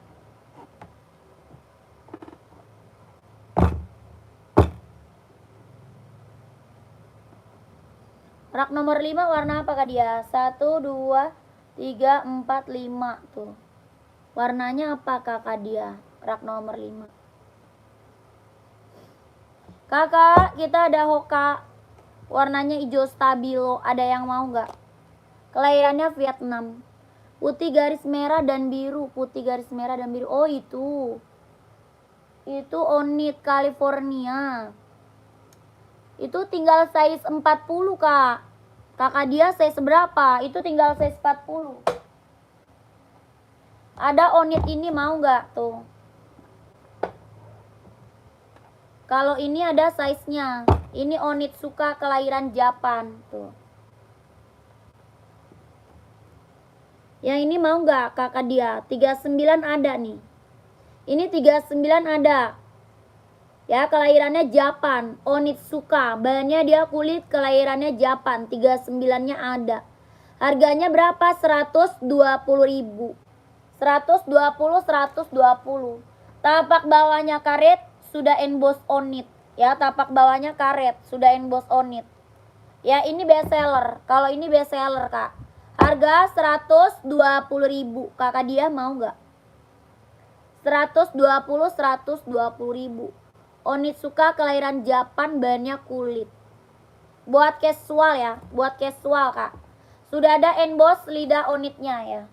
Rak nomor 5 warna apa Kak Dia? 1, 2, 3, 4, 5 tuh. Warnanya apa Kak Dia? Rak nomor 5. Kakak, kita ada Hoka. Warnanya hijau stabilo. Ada yang mau nggak? Kelahirannya Vietnam. Putih garis merah dan biru. Putih garis merah dan biru. Oh itu. Itu Onit California. Itu tinggal size 40 Kak. Kakak Dia size berapa? Itu tinggal size 40. Ada Onit ini mau nggak tuh? Kalau ini ada size-nya. Ini Onitsuka kelahiran Japan tuh. Yang ini mau nggak kakak Dia? 39 ada nih. Ini 39 ada. Ya, kelahirannya Japan. Onitsuka. Bahannya dia kulit, kelahirannya Japan. 39-nya ada. Harganya berapa? 120.000. 120, 120. Tapak bawahnya karet, sudah emboss Onit. Ya, tapak bawahnya karet, sudah emboss Onit. Ya, ini best seller. Kalau ini best seller, Kak. Harga 120.000. Kakak Dia mau nggak? 120, 120.000. Onitsuka kelahiran Japan, bahannya kulit. Buat casual ya, buat casual Kak. Sudah ada emboss lidah Onitnya ya.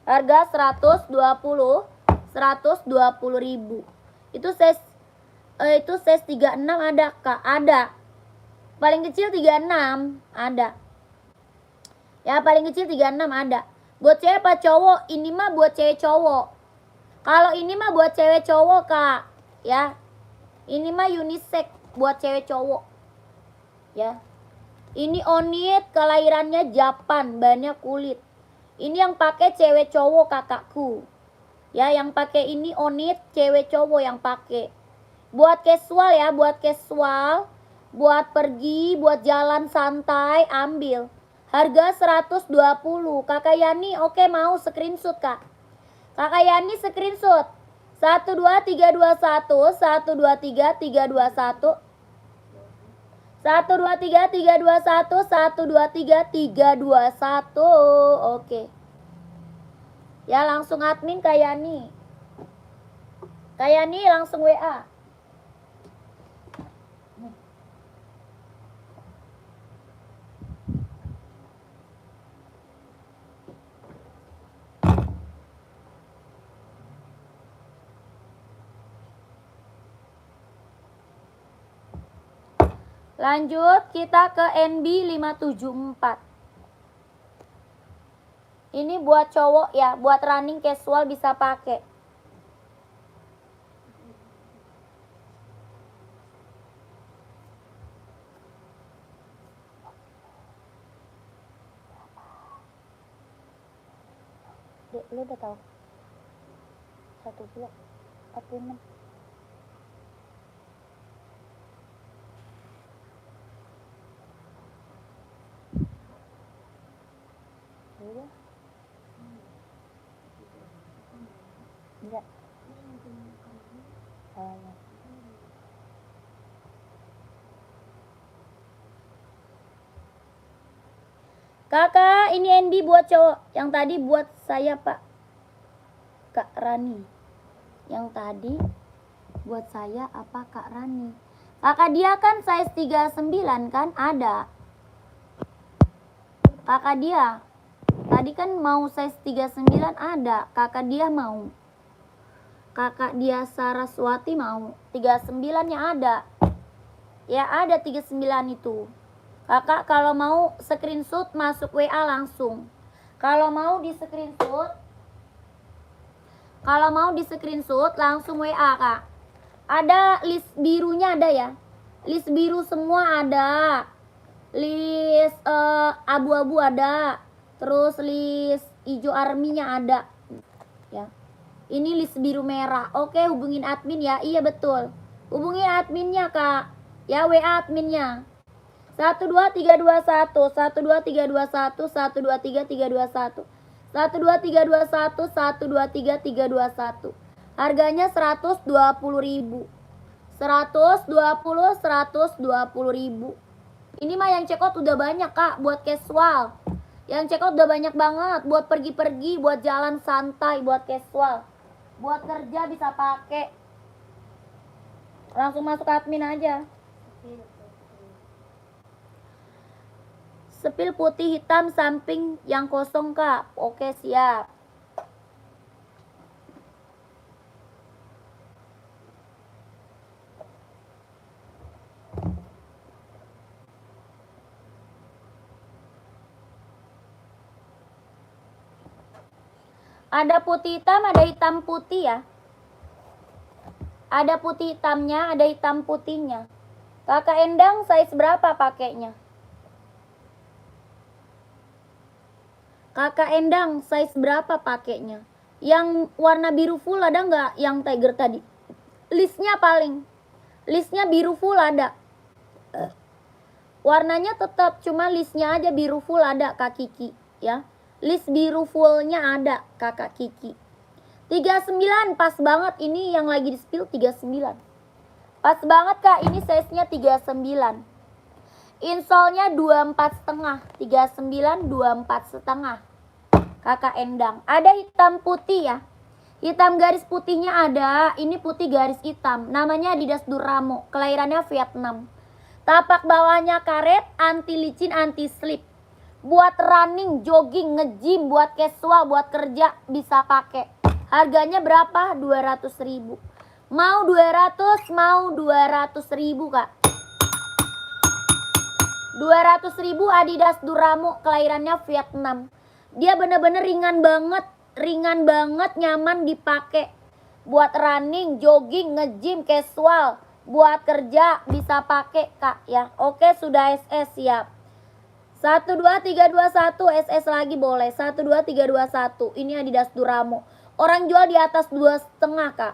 Harga 120, 120.000. Itu size 36 ada Kak, ada. Paling kecil 36 ada. Ya, paling kecil 36 ada. Buat cewek apa cowok? Ini mah buat cewek cowok. Kalau ini mah buat cewek cowok Kak. Ya. Ini mah unisex buat cewek cowok. Ya. Ini Onit kelahirannya Japan, bahannya kulit. Ini yang pakai cewek cowok kakakku. Ya, yang pakai ini Onit cewek cowok yang pakai. Buat casual ya, buat casual, buat pergi, buat jalan santai, ambil. Harga 120. Kakak Yani oke mau screenshot Kak. Kakak Yani screenshot. 12321 123 321 123 321 123 321. Oke. Ya langsung admin Kak Yani. Kak Yani langsung WA. Lanjut kita ke NB 574. Ini buat cowok ya, buat running casual bisa pakai. Dek, lu udah tahu? 1 kilo 46. Iya. Enggak. Kakak, ini NB buat cowok. Yang tadi buat saya, Pak. Kak Rani. Yang tadi buat saya apa Kak Rani? Kakak dia kan size 39 kan? Ada. Kakak dia. Tadi kan mau size 39 ada. Kakak dia mau. Kakak dia Saraswati mau. 39-nya ada. Ya ada 39 itu. Kakak kalau mau screenshot masuk WA langsung. Kalau mau di screenshot langsung WA Kak. Ada list birunya ada ya. List biru semua ada. List abu-abu ada. Terus list hijau arminya ada. Ya. Ini list biru merah. Oke, hubungin admin ya. Iya betul. Hubungin adminnya Kak. Ya WA adminnya. 12321 12321 123 321 12321 123 321. Harganya 120.000. 120 120.000. Ini mah yang check out udah banyak Kak buat casual. Yang check out udah banyak banget buat pergi-pergi, buat jalan santai, buat casual. Buat kerja bisa pakai. Langsung masuk admin aja. Sepil putih hitam samping yang kosong Kak. Oke siap. Ada putih hitam, ada hitam putih ya. Ada putih hitamnya, ada hitam putihnya. Kakak Endang size berapa pakainya? Kakak Endang size berapa pakainya? Yang warna biru full ada nggak yang tiger tadi? Listnya biru full ada. Warnanya tetap cuma listnya aja biru full ada Kak Kiki ya. List biru fullnya ada Kakak Kiki. 39 pas banget ini yang lagi di spill 39. Pas banget Kak ini size-nya 39. Insolnya 24,5, 39 24,5. Kakak Endang. Ada hitam putih ya. Hitam garis putihnya ada. Ini putih garis hitam. Namanya Adidas Duramo. Kelahirannya Vietnam. Tapak bawahnya karet, anti licin, anti slip. Buat running, jogging, nge-gym, buat casual, buat kerja bisa pakai. Harganya berapa? 200.000. Mau 200, mau 200.000 Kak. 200.000 Adidas Duramo, kelahirannya Vietnam. Dia bener-bener ringan banget, nyaman dipakai. Buat running, jogging, nge-gym, casual, buat kerja bisa pakai Kak ya. Oke, sudah SS siap. 12321 SS lagi boleh. 12321. Ini Adidas Duramo. Orang jual di atas 2,5 Kak.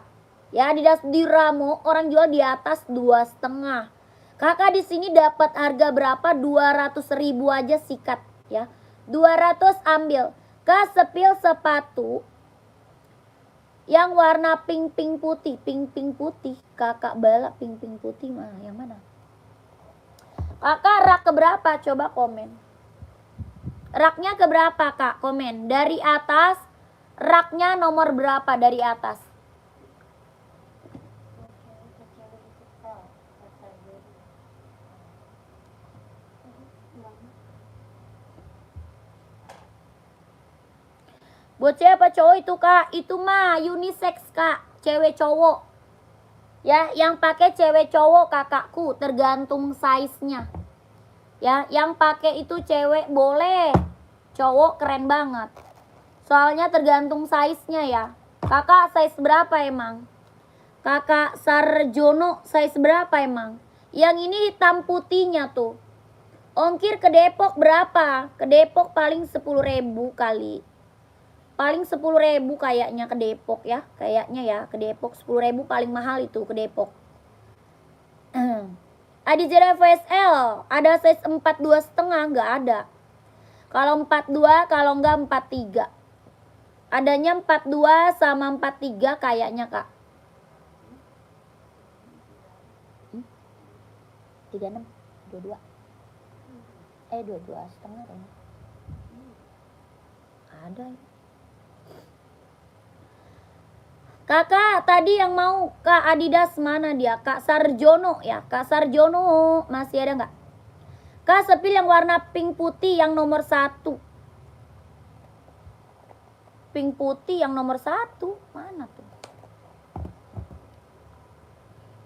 Ya, Adidas Duramo orang jual di atas 2,5. Kakak di sini dapat harga berapa? 200.000 aja sikat ya. 200 ambil. Kak, sepil sepatu yang warna pink putih, pink putih. Kakak Bala pink putih mana? Yang mana? Kakak rak keberapa? Coba komen. Raknya keberapa Kak? Komen. Dari atas, raknya nomor berapa dari atas? Buat cewek apa cowok itu Kak? Itu mah unisex Kak, cewek cowok. Ya, yang pakai cewek cowok kakakku, tergantung size-nya. Ya, yang pakai itu cewek boleh, cowok keren banget. Soalnya tergantung size-nya ya. Kakak size berapa emang? Kakak Sarjono size berapa emang? Yang ini hitam putihnya tuh. Ongkir ke Depok berapa? Ke Depok paling 10.000 kali. Paling 10.000 kayaknya ke Depok ya. Kayaknya ya ke Depok 10.000 paling mahal itu ke Depok. Adizera VSL ada size 42,5 nggak ada. Kalau 42 kalau enggak 43. Adanya 42 sama 43 kayaknya Kak. 36, 22. 22,5 kayaknya. Ada ya. Kakak tadi yang mau Kak Adidas mana dia? Kak Sarjono ya. Kak Sarjono masih ada nggak? Kak sepil yang warna pink putih yang nomor 1. Pink putih yang nomor 1 mana tuh?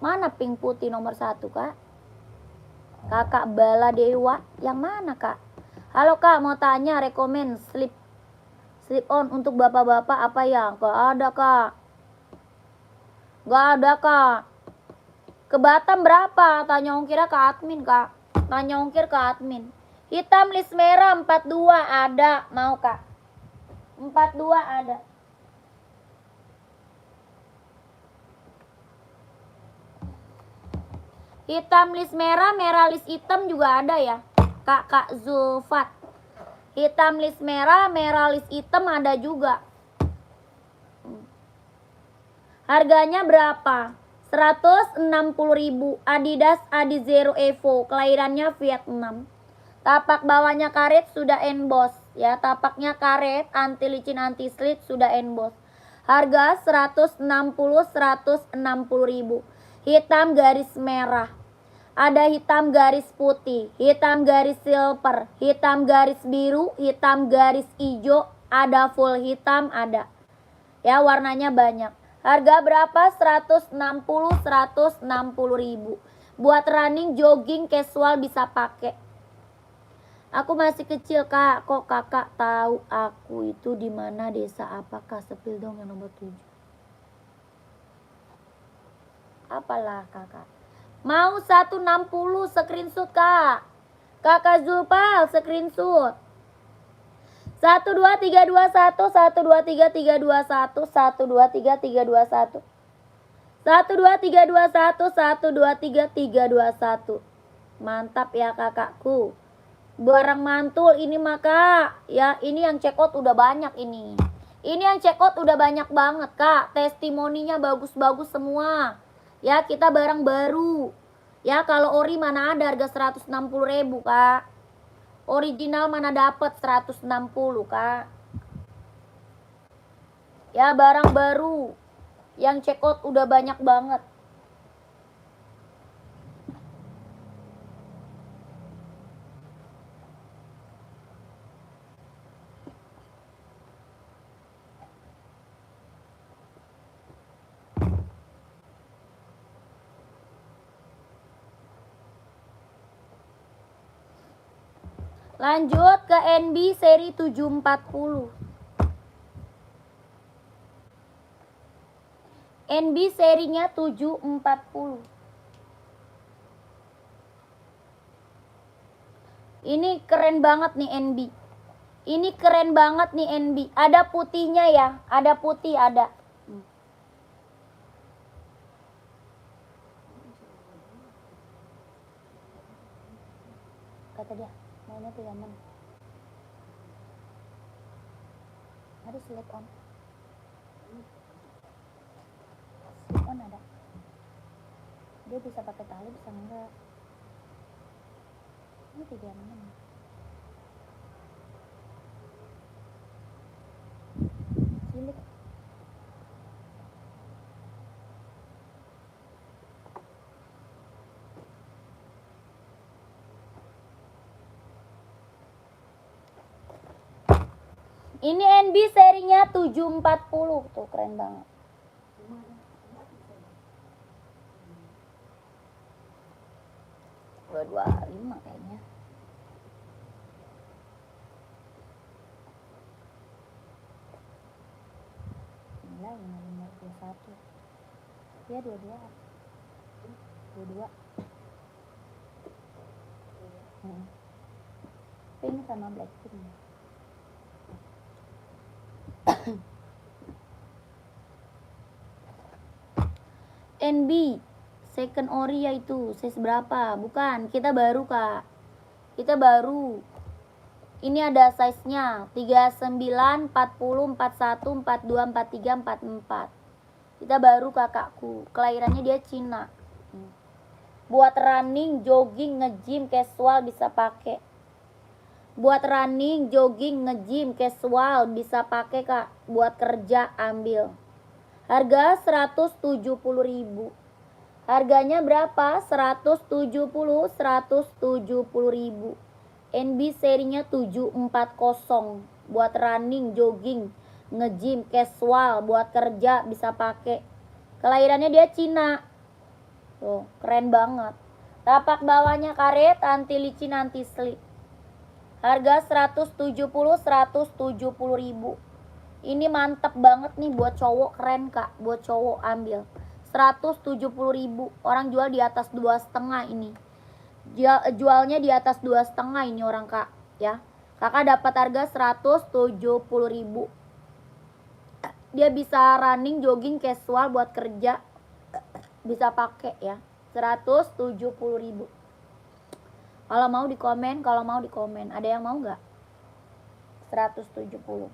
Mana pink putih nomor 1 Kak? Kakak Bala Dewa yang mana Kak? Halo Kak, mau tanya rekomen slip on untuk bapak-bapak apa ya? Gak ada Kak. Gak ada Kak. Ke Batam berapa? Tanya ongkirnya ke admin Kak. Tanya ongkir ke admin. Hitam list merah 42 ada. Mau Kak? 42 ada. Hitam list merah, merah list hitam juga ada ya. Kak Zulfat. Hitam list merah, merah list hitam ada juga. Harganya berapa? 160.000. Adidas Adizero Evo. Kelahirannya Vietnam. Tapak bawahnya karet sudah emboss. Ya, tapaknya karet, anti licin, anti slip sudah emboss. Harga 160.000. Hitam garis merah. Ada hitam garis putih, hitam garis silver, hitam garis biru, hitam garis hijau, ada full hitam ada. Ya, warnanya banyak. Harga berapa? 160.000. Buat running, jogging, casual bisa pakai. Aku masih kecil Kak, kok kakak tahu aku itu di mana desa apakah? Sepil dong yang nomor 7. Apalah kakak? Mau 160 screenshot Kak. Kakak Zulpal screenshot. 12321 12331 12331 12321 12331. Mantap ya kakakku. Barang mantul ini maka ya, ini yang check out udah banyak ini. Ini yang check out udah banyak banget Kak. Testimoninya bagus-bagus semua. Ya, kita barang baru. Ya, kalau ori mana ada harga 160.000 Kak. Original mana dapat 160 Kak. Ya, barang baru. Yang check out udah banyak banget. Lanjut ke NB seri 740. NB serinya 740. Ini keren banget nih NB. Ini keren banget nih NB. Ada putihnya ya, ada putih ada. Kata dia, maunya tuh yang mana? Ada slip on. Slip on ada. Dia bisa pakai tali, bisa enggak. Ini 36. Cilik. Ini NB serinya 740 tuh, keren banget. Dua lima kayaknya. Nilai 51. Ya 22. Pink sama black pink. NB second ori yaitu size berapa? Bukan, kita baru kak. Kita baru. Ini ada size-nya 39, 40, 41, 42, 43, 44. Kita baru kakakku. Kelahirannya dia Cina. Buat running, jogging, nge-gym, casual bisa pakai. Buat running, jogging, nge-gym, casual bisa pakai kak. Buat kerja ambil. Harga 170.000. Harganya berapa? 170.000. NB serinya 740. Buat running, jogging, nge-gym, casual, buat kerja bisa pakai. Kelahirannya dia Cina. Tuh, keren banget. Tapak bawahnya karet, anti licin, anti slip. Harga 170.000. Ini mantep banget nih buat cowok, keren kak. Buat cowok ambil 170.000. Orang jual di atas 2,5 ini. Jualnya di atas 2,5 ini orang kak ya. Kakak dapat harga 170.000. Dia bisa running, jogging, casual buat kerja bisa pakai ya. 170.000. Kalau mau di komen, Ada yang mau nggak? 170.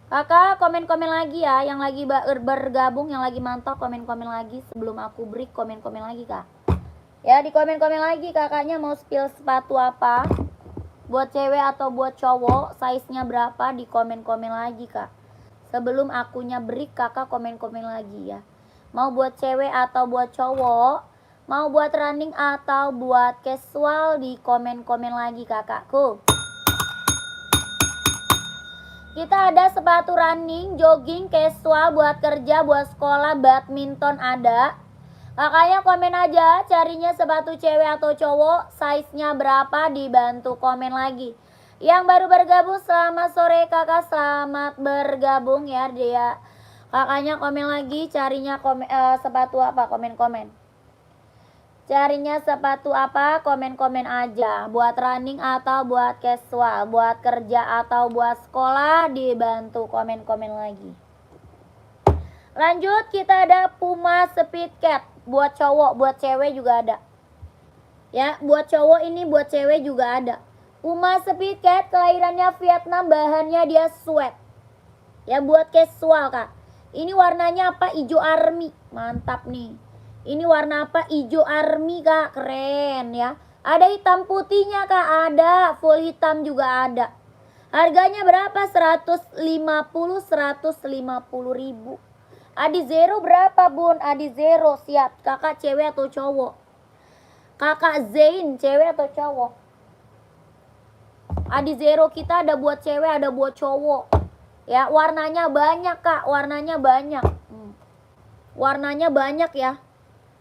Kakak komen-komen lagi ya, yang lagi bergabung, yang lagi mantau komen-komen lagi sebelum aku break, komen-komen lagi kak. Ya di komen-komen lagi kakaknya mau spill sepatu apa, buat cewek atau buat cowok, size-nya berapa, di komen-komen lagi kak. Sebelum akunya break kakak komen-komen lagi ya. Mau buat cewek atau buat cowok, mau buat running atau buat casual, di komen-komen lagi kakakku. Kita ada sepatu running, jogging, casual, buat kerja, buat sekolah, badminton ada. Kakaknya komen aja carinya sepatu cewek atau cowok, size-nya berapa, dibantu komen lagi. Yang baru bergabung selamat sore kakak, selamat bergabung ya dia. Kakaknya komen lagi carinya sepatu apa, komen-komen. Carinya sepatu apa, komen-komen aja. Buat running atau buat casual, buat kerja atau buat sekolah, dibantu komen-komen lagi. Lanjut, kita ada Puma Speed Cat. Buat cowok, buat cewek juga ada. Ya, buat cowok ini, buat cewek juga ada. Puma Speed Cat, kelahirannya Vietnam, bahannya dia sweat. Ya, buat casual kak. Ini warnanya apa? Hijau army. Mantap nih. Ini warna apa? Hijau army kak, keren ya. Ada hitam putihnya kak, ada. Full hitam juga ada. Harganya berapa? 150.000. Adi Zero berapa bun? Adi Zero siap. Kakak cewek atau cowok? Kakak Zain cewek atau cowok? Adi Zero kita ada buat cewek, ada buat cowok. Ya, warnanya banyak kak, warnanya banyak. Warnanya banyak ya.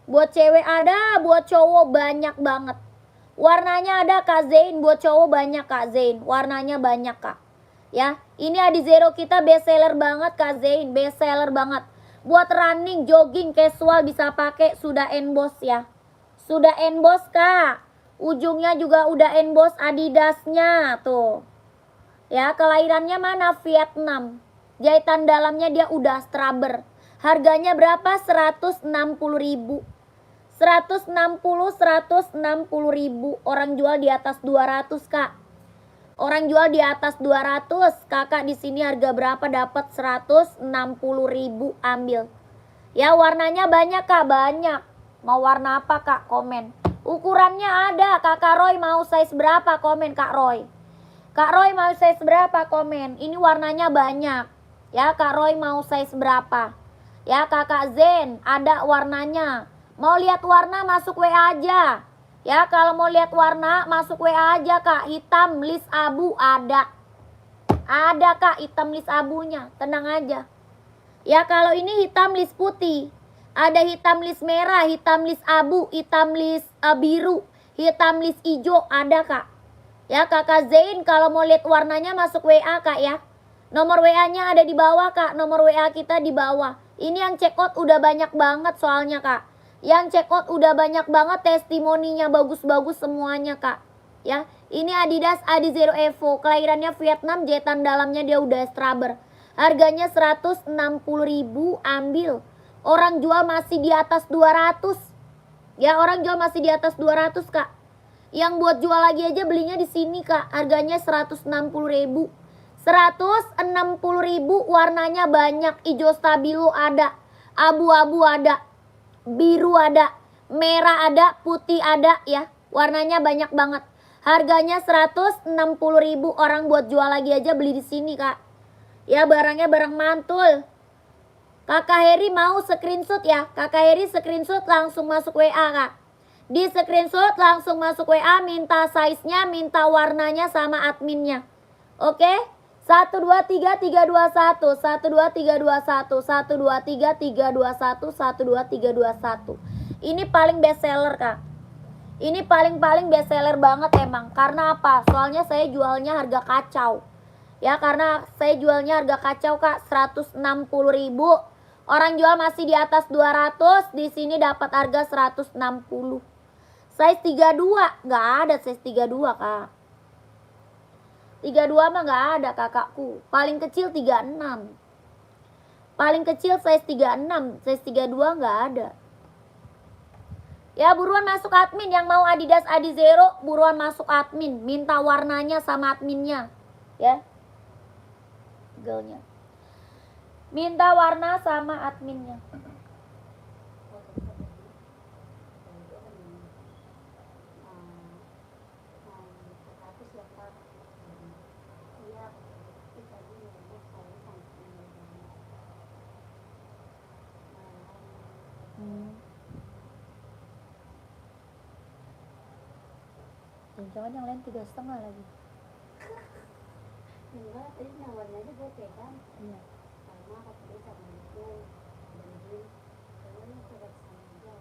Buat cewek ada, buat cowok banyak banget. Warnanya ada Kak Zain, buat cowok banyak Kak Zain. Warnanya banyak Kak. Ya, ini Adi Zero kita best seller banget Kak Zain, best seller banget. Buat running, jogging, casual bisa pakai, sudah emboss ya. Sudah emboss Kak. Ujungnya juga udah emboss Adidasnya tuh. Ya, kelahirannya mana? Vietnam. Jahitan dalamnya dia udah straber. Harganya berapa? 160.000. 160.000. Orang jual di atas 200, Kak. Orang jual di atas 200. Kakak di sini harga berapa? Dapat 160.000, ambil. Ya, warnanya banyak, Kak, banyak. Mau warna apa, Kak? Komen. Ukurannya ada. Kakak Roy mau size berapa? Komen, Kak Roy. Kak Roy mau size berapa? Komen. Ini warnanya banyak. Ya, Kak Roy mau size berapa? Ya, Kakak Zen ada warnanya. Mau lihat warna masuk WA aja. Ya, kalau mau lihat warna masuk WA aja, Kak. Hitam list abu ada. Ada, Kak, hitam list abunya. Tenang aja. Ya, kalau ini hitam list putih. Ada hitam list merah, hitam list abu, hitam list biru, hitam list hijau, ada, Kak. Ya, Kakak Zain kalau mau lihat warnanya masuk WA, Kak, ya. Nomor WA-nya ada di bawah, Kak. Nomor WA kita di bawah. Ini yang check out udah banyak banget soalnya, Kak. Yang check out udah banyak banget, testimoninya bagus-bagus semuanya, Kak. Ya, ini Adidas Adizero Evo, kelahirannya Vietnam, jahitan dalamnya dia udah straber. Harganya 160.000, ambil. Orang jual masih di atas 200. Ya, orang jual masih di atas 200, Kak. Yang buat jual lagi aja belinya di sini, Kak. Harganya 160.000. 160.000, warnanya banyak. Hijau stabilo ada, abu-abu ada, biru ada, merah ada, putih ada, ya. Warnanya banyak banget. Harganya 160.000. Orang buat jual lagi aja beli di sini, Kak. Ya, barangnya barang mantul. Kakak Heri mau screenshot ya. Kakak Heri screenshot langsung masuk WA, Kak. Di screenshot langsung masuk WA, minta size-nya, minta warnanya sama adminnya. Oke? 123 321 123 321 123 321 123 321. Ini paling best seller, Kak. Ini paling best seller banget emang. Karena apa? Soalnya saya jualnya harga kacau. Ya, karena saya jualnya harga kacau, Kak. 160.000. Orang jual masih di atas 200, di sini dapat harga 160. Size 32, nggak ada size 32, Kak. 32 mah nggak ada, kakakku. Paling kecil 36. Paling kecil size 36, size 32 nggak ada. Ya, buruan masuk admin. Yang mau Adidas Adizero, buruan masuk admin. Minta warnanya sama adminnya. Ya. Gelnya. Minta warna sama adminnya. Jangan yang lain 3,5 lagi. Enggak, tadi nawarnya gue pegang. Iya. Karena aku beli sama itu dan dia soalnya sudah sama aja.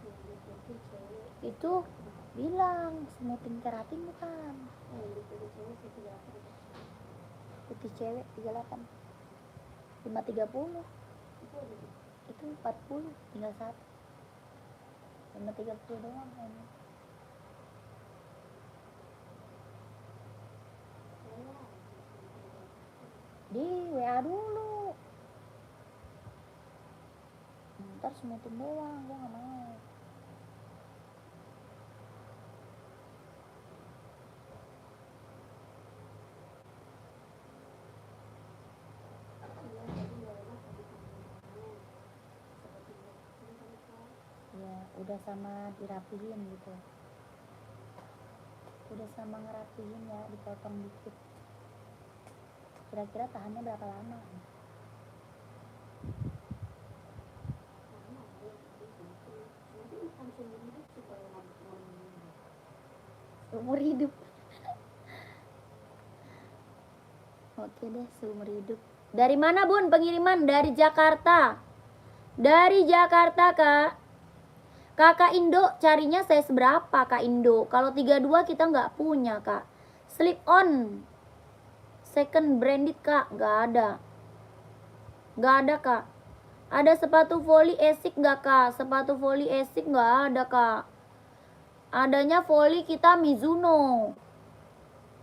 Itu cewek. Itu bilang smoothing keratin bukan. Itu cewek sih 38. Putih cewek 38. 530. Itu 40, tinggal 1. 530 doang kayaknya. Di WA dulu. Ntar smoothing doang, gue gak mau. Ya, udah sama dirapihin gitu. Udah sama ngerapihin ya, dipotong dikit. Kira-kira tahannya berapa lama? Seumur hidup. Oke deh, seumur hidup. Dari mana, Bun, pengiriman? Dari Jakarta. Dari Jakarta, Kak. Kakak Indo carinya size berapa, Kak Indo? Kalau 32 kita nggak punya, Kak. Slip on second branded, Kak, nggak ada. Nggak ada, Kak. Ada sepatu volley Asics nggak, Kak? Sepatu volley Asics nggak ada, Kak. Adanya volley kita Mizuno.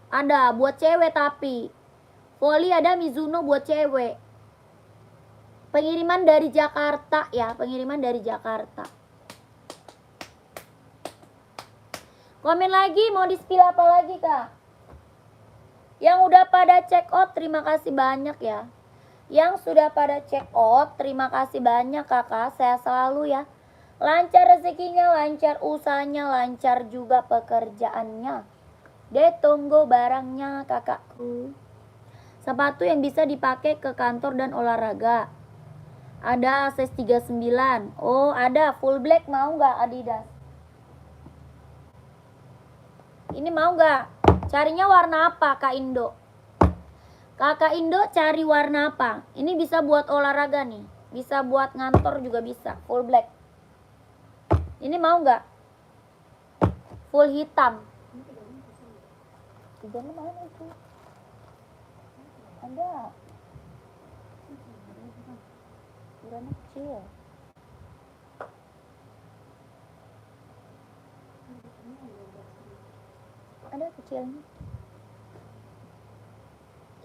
Ada buat cewek tapi. Volley ada Mizuno buat cewek. Pengiriman dari Jakarta ya, pengiriman dari Jakarta. Komen lagi, mau di-spill apa lagi kak? Yang udah pada check out, terima kasih banyak ya. Yang sudah pada check out, terima kasih banyak kakak. Saya selalu ya. Lancar rezekinya, lancar usahanya, lancar juga pekerjaannya. Tunggu barangnya kakakku. Sepatu yang bisa dipakai ke kantor dan olahraga. Ada size 39. Oh ada full black, mau nggak Adidas? Ini mau nggak? Carinya warna apa Kak Indo? Kakak Indo cari warna apa? Ini bisa buat olahraga nih. Bisa buat ngantor juga bisa. Full black. Ini mau nggak? Full hitam. Tiganya mana itu? Ada. Ukurannya kecil. Ada kecilnya.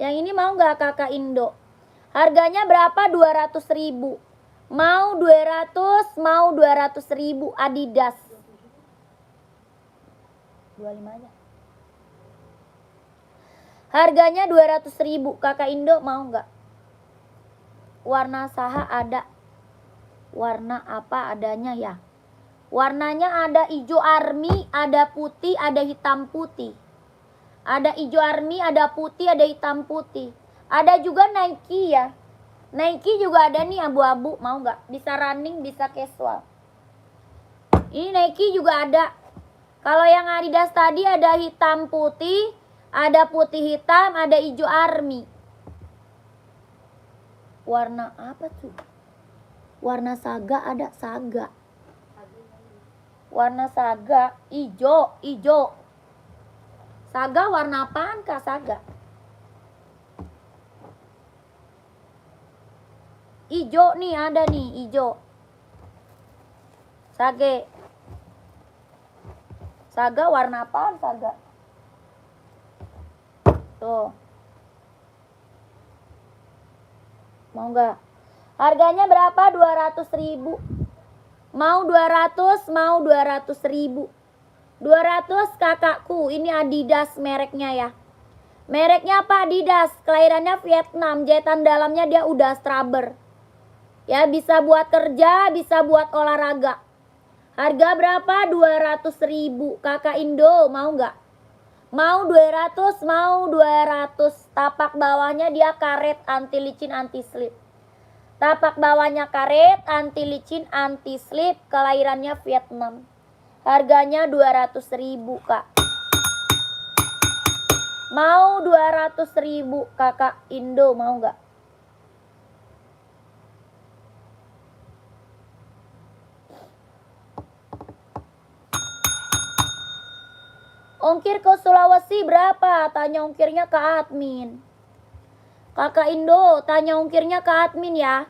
Yang ini mau nggak kakak Indo? Harganya berapa? 200.000. Mau 200, mau 200.000 Adidas. 25 aja. Harganya 200.000. Kakak Indo mau nggak? Warna saha ada. Warna apa adanya ya? Warnanya ada hijau army, ada putih, ada hitam putih. Ada hijau army, ada putih, ada hitam putih. Ada juga Nike ya. Nike juga ada nih abu-abu, mau nggak? Bisa running, bisa casual. Ini Nike juga ada. Kalau yang Adidas tadi ada hitam putih, ada putih hitam, ada hijau army. Warna apa tuh? Warna saga ada saga. Warna saga hijau, hijau. Saga warna apaan kak saga? Hijau nih ada nih hijau. Sage. Saga warna apaan saga? Tuh. Mau nggak? Harganya berapa? 200.000. Mau 200, mau 200.000. 200 kakakku. Ini Adidas mereknya ya. Mereknya apa? Adidas. Kelahirannya Vietnam. Jahitan dalamnya dia udah strabber. Ya bisa buat kerja, bisa buat olahraga. Harga berapa? 200.000. Kakak Indo mau nggak? Mau 200, mau 200. Tapak bawahnya dia karet, anti licin, anti slip. Tapak bawahnya karet, anti licin, anti slip. Kelahirannya Vietnam. Harganya 200.000 kak. Mau 200.000 kakak Indo mau nggak? Ongkir ke Sulawesi berapa? Tanya ongkirnya ke admin. Kakak Indo, tanya ongkirnya ke admin ya.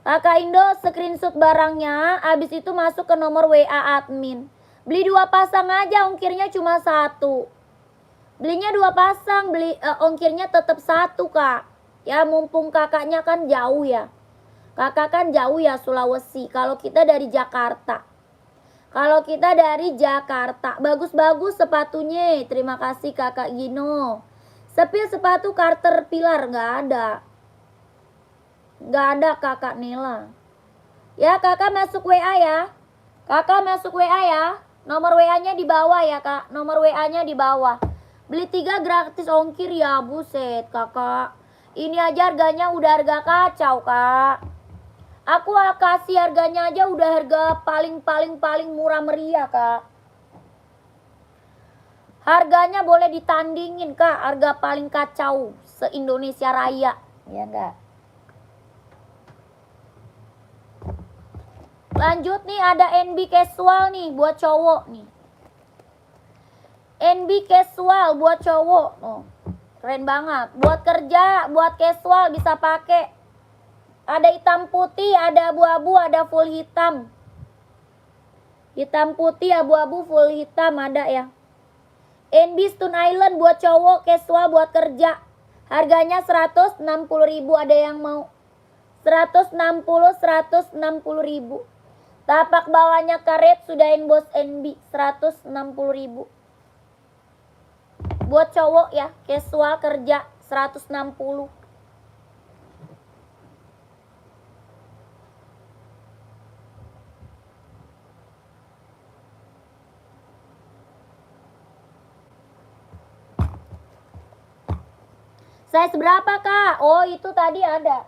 Kakak Indo screenshot barangnya, habis itu masuk ke nomor WA admin. Beli 2 pasang aja, ongkirnya cuma 1. Belinya 2 pasang, ongkirnya tetap 1 kak. Ya mumpung kakaknya kan jauh ya. Kakak kan jauh ya Sulawesi, kalau kita dari Jakarta. Kalau kita dari Jakarta, bagus-bagus sepatunya. Terima kasih kakak Gino. Sepatu Caterpillar nggak ada. Nggak ada kakak Nela. Ya kakak masuk WA ya. Kakak masuk WA ya. Nomor WA-nya di bawah ya kak. Nomor WA-nya di bawah. Beli 3 gratis ongkir ya. Buset kakak. Ini aja harganya udah harga kacau kak. Aku kasih harganya aja udah harga paling murah meriah kak. Harganya boleh ditandingin kak. Harga paling kacau se-Indonesia Raya. Ya enggak? Lanjut nih ada NB casual nih buat cowok nih. NB casual buat cowok. Oh, keren banget. Buat kerja, buat casual bisa pakai. Ada hitam putih, ada abu-abu, ada full hitam. Hitam putih, abu-abu, full hitam ada ya. NB Stone Island buat cowok, casual buat kerja. Harganya 160.000, ada yang mau? 160.000. Tapak bawahnya karet, sudah emboss NB, 160.000. Buat cowok ya, casual kerja, 160. Size berapa, Kak? Oh, itu tadi ada.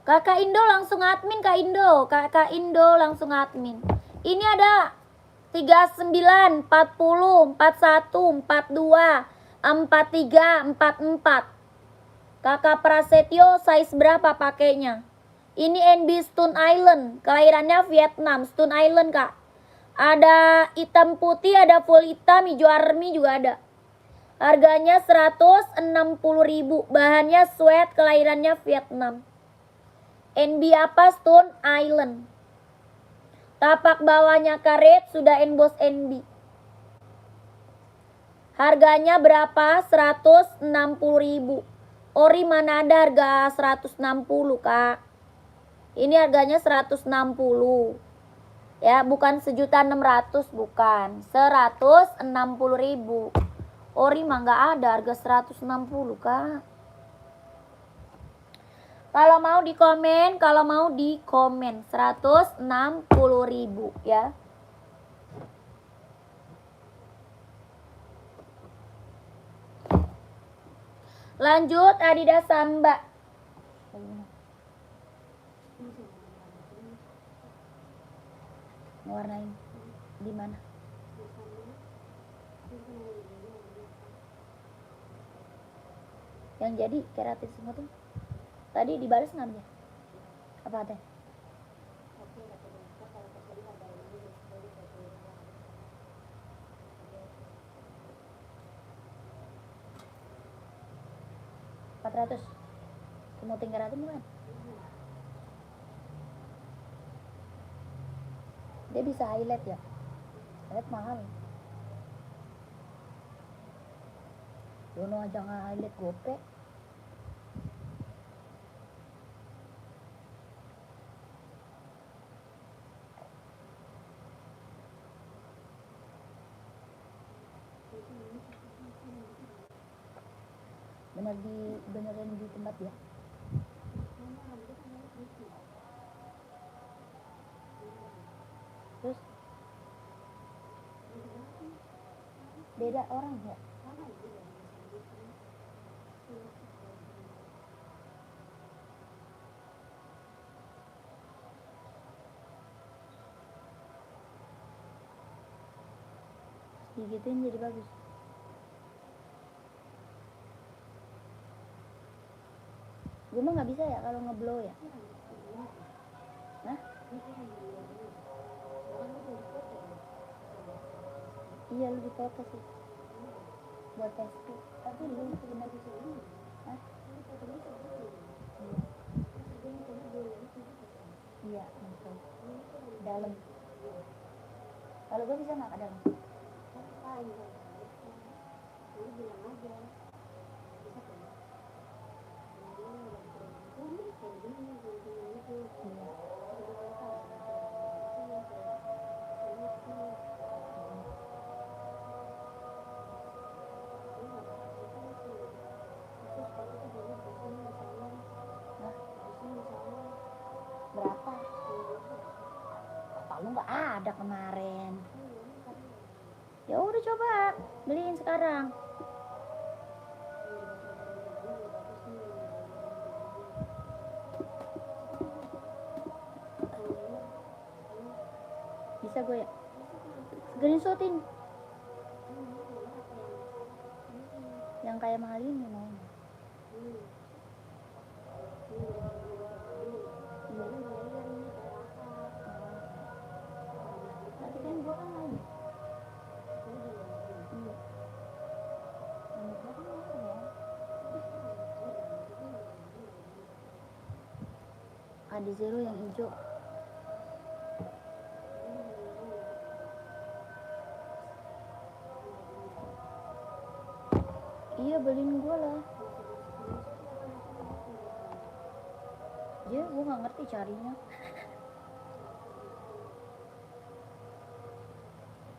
Kakak Indo langsung admin, Kak Indo. Kakak Indo langsung admin. Ini ada 39, 40, 41, 42, 43, 44. Kakak Prasetyo size berapa pakainya? Ini NB Stone Island, kelahirannya Vietnam. Stone Island, Kak. Ada hitam putih, ada full hitam, hijau army juga ada. Harganya 160.000. Bahannya sweat, kelahirannya Vietnam. NB apa? Stone Island. Tapak bawahnya karet, sudah emboss NB. Harganya berapa? 160.000. Ori mana ada harga 160, Kak? Ini harganya 160. Ya, bukan 1.600.000, bukan. 160.000. Ori mah nggak ada harga 160, Kak. Kalau mau di komen, 160.000 ya. Lanjut Adidas Samba. Warnain di mana? Yang jadi keratin semua tuh. Tadi dibalas nggak dia? Apa teh? $400. Kamu tinggal ratin bukan? Dia bisa highlight ya? Highlight mahal. Dono aja nggak highlight gope. Beneran di tempat ya. Terus beda orang ya. Digituin jadi bagus. Gue mah nggak bisa ya kalau ngeblow ya. Nah, iya lu dipoto sih buat Facebook. Tapi lu sebenarnya sih. Hah? Iya, betul. Dalam. Kalau gue bisa nggak ke dalam? Berapa? Kalau nggak ada kemarin. Ya udah coba beliin sekarang. Bisa gue ya? Screenshotin. Yang kayak mahal ini mau. Tapi kan gue kan mau. Ada zero yang hijau. Iya, beliin gue lah. Ya, gue gak ngerti carinya.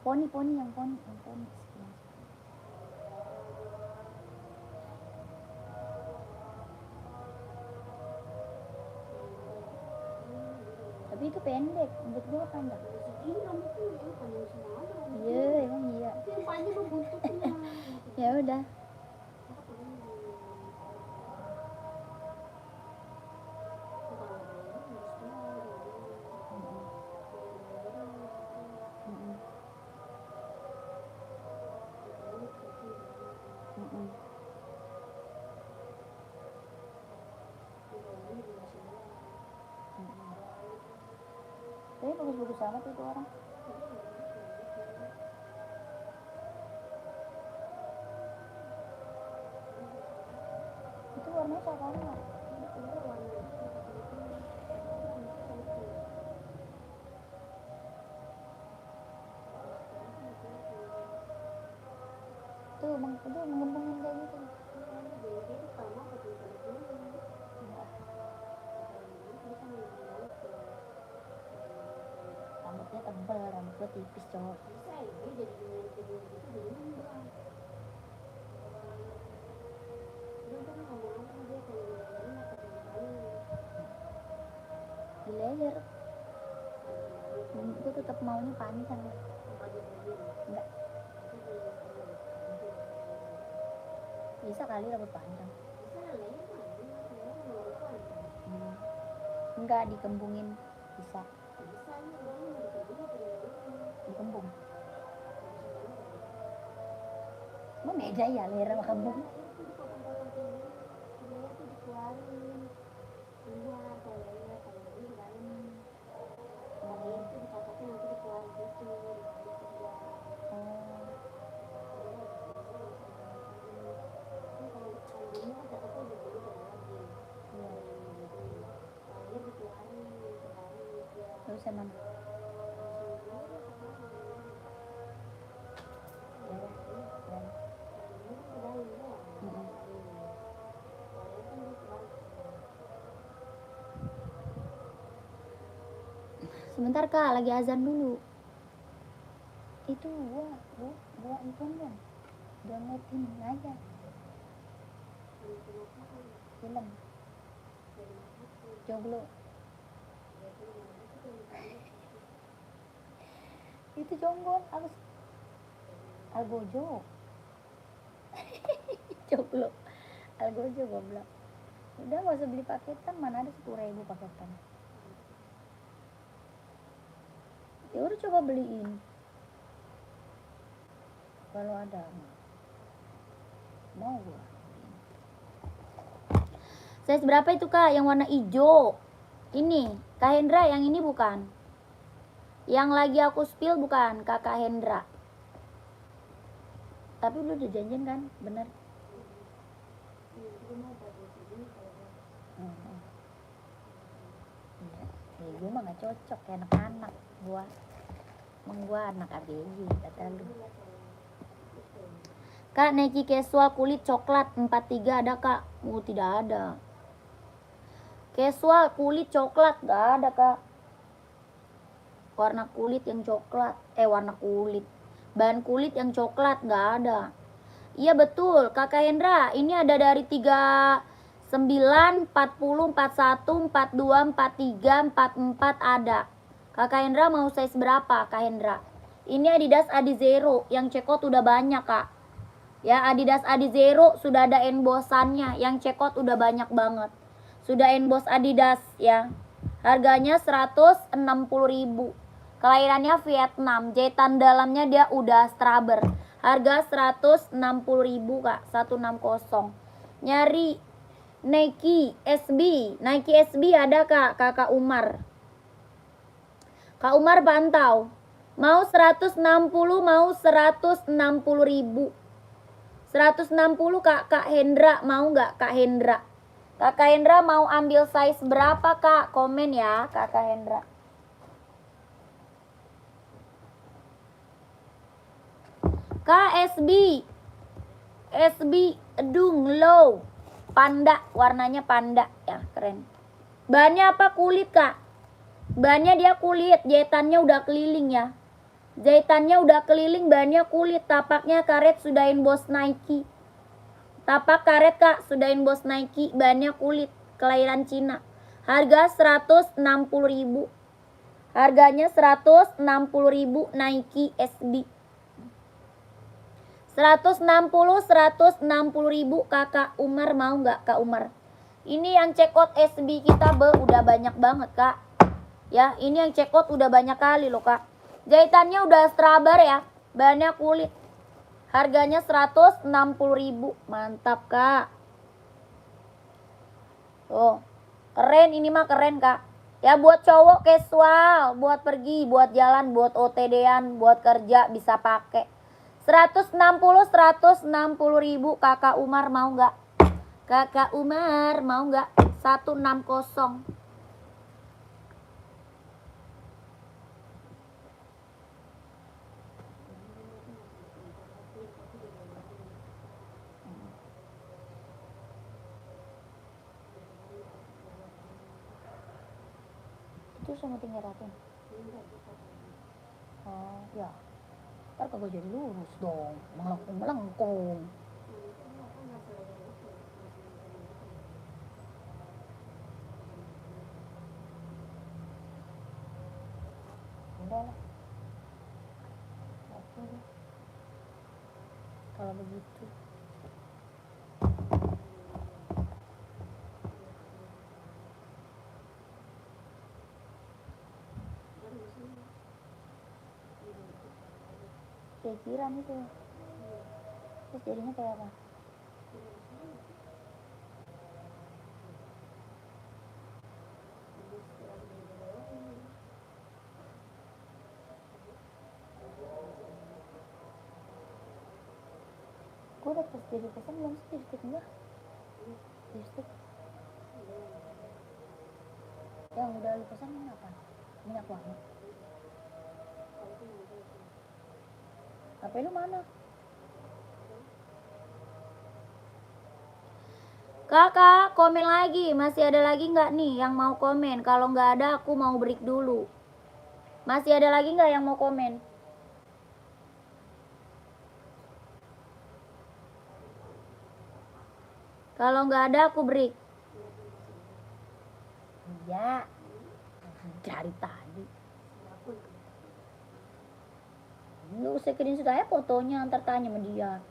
Poni yang poni. Tapi itu pendek, menurut gue panjang. Ini rambutnya yang panjang semua aja. Iya, emang iya. Itu yang panjang tuh buntutnya. Ya udah. Tapi bagus-bagus amat itu orang. Itu warnanya cakep nggak? Tuh, mengembangin kayak gitu. Rambutnya tebal, rambut gue tipis cowok. Di laser. Gue tetap maunya panjang. Enggak. Bisa kali rambut panjang. Enggak, dikembungin bisa. Dikembung. Emang beda ya leher sama kembung? Terus emang sebentar kak, lagi azan dulu. Itu gua itu kan downloadin aja film Joglo. Itu Jonggon harus Algojo. Joglo Algojo goblok. Udah gak usah beli paketan, mana ada 10.000 paketan. Ya udah coba beliin kalau ada. Mau gua. Size berapa itu kak yang warna hijau? Ini Kak Hendra, yang ini bukan. Yang lagi aku spill bukan Kakak Hendra. Tapi lu udah janjian kan? Bener. Iya, gue mah gak cocok kayak anak-anak. Gua anak ABG kata lu. Kak, Nike casual kulit coklat 43 ada kak? Tidak ada. Casual kulit coklat gak ada kak. Warna kulit yang coklat, warna kulit, bahan kulit yang coklat gak ada. Iya betul Kakak Hendra, ini ada dari 39, 40, 41, 42, 43, 44 ada. Kakak Hendra mau size berapa Kak Hendra? Ini Adidas Adizero yang cekot udah banyak kak. Ya, Adidas Adizero sudah ada embosannya, yang cekot udah banyak banget. Sudah emboss Adidas ya. Harganya 160.000. Kelahirannya Vietnam, jahitan dalamnya dia udah straber. Harga 160.000 kak, 160. Nyari Nike SB ada kak, kakak Umar. Kak Umar pantau. Mau 160, mau 160.000. 160 Kak Hendra, mau nggak Kak Hendra? Kakak Hendra mau ambil size berapa kak? Komen ya Kakak Hendra. Kak SB Edung low. Panda, warnanya panda ya, keren. Bahannya apa? Kulit kak. Bahannya dia kulit, jahitannya udah keliling ya. Jahitannya udah keliling, bahannya kulit. Tapaknya karet, sudah inbox Nike. Tapak karet kak, sudah inbox Nike. Bahannya kulit, kelahiran Cina. Harga 160.000. Harganya 160.000 Nike SB. 160.000 kakak Umar, mau nggak kak Umar? Ini yang check out SB kita udah banyak banget kak. Ya, ini yang check out udah banyak kali loh kak. Jahitannya udah strabar ya, bahannya kulit. Harganya 160.000, mantap kak. Tuh, keren, ini mah keren kak. Ya buat cowok casual, buat pergi, buat jalan, buat OTD-an, buat kerja bisa pakai. 160.000 kakak Umar mau nggak? Kakak Umar mau nggak? 160. Itu sama tinggal rapi. Oh ya, ntar kagak jadi lurus dong, melengkung. Udah lah, oke deh kalau begitu. Pikiran itu terus jadinya kayak apa? Gue udah pas jadi pesan belum sih di stick enggak? Di stick yang udah lu pesan ini apa? Minyak wangi. HP lu mana? Kakak, komen lagi. Masih ada lagi nggak nih yang mau komen? Kalau nggak ada, aku mau break dulu. Masih ada lagi nggak yang mau komen? Kalau nggak ada, aku break. Iya, dari tadi. Lu screenshot aja fotonya, ntar tanya sama dia.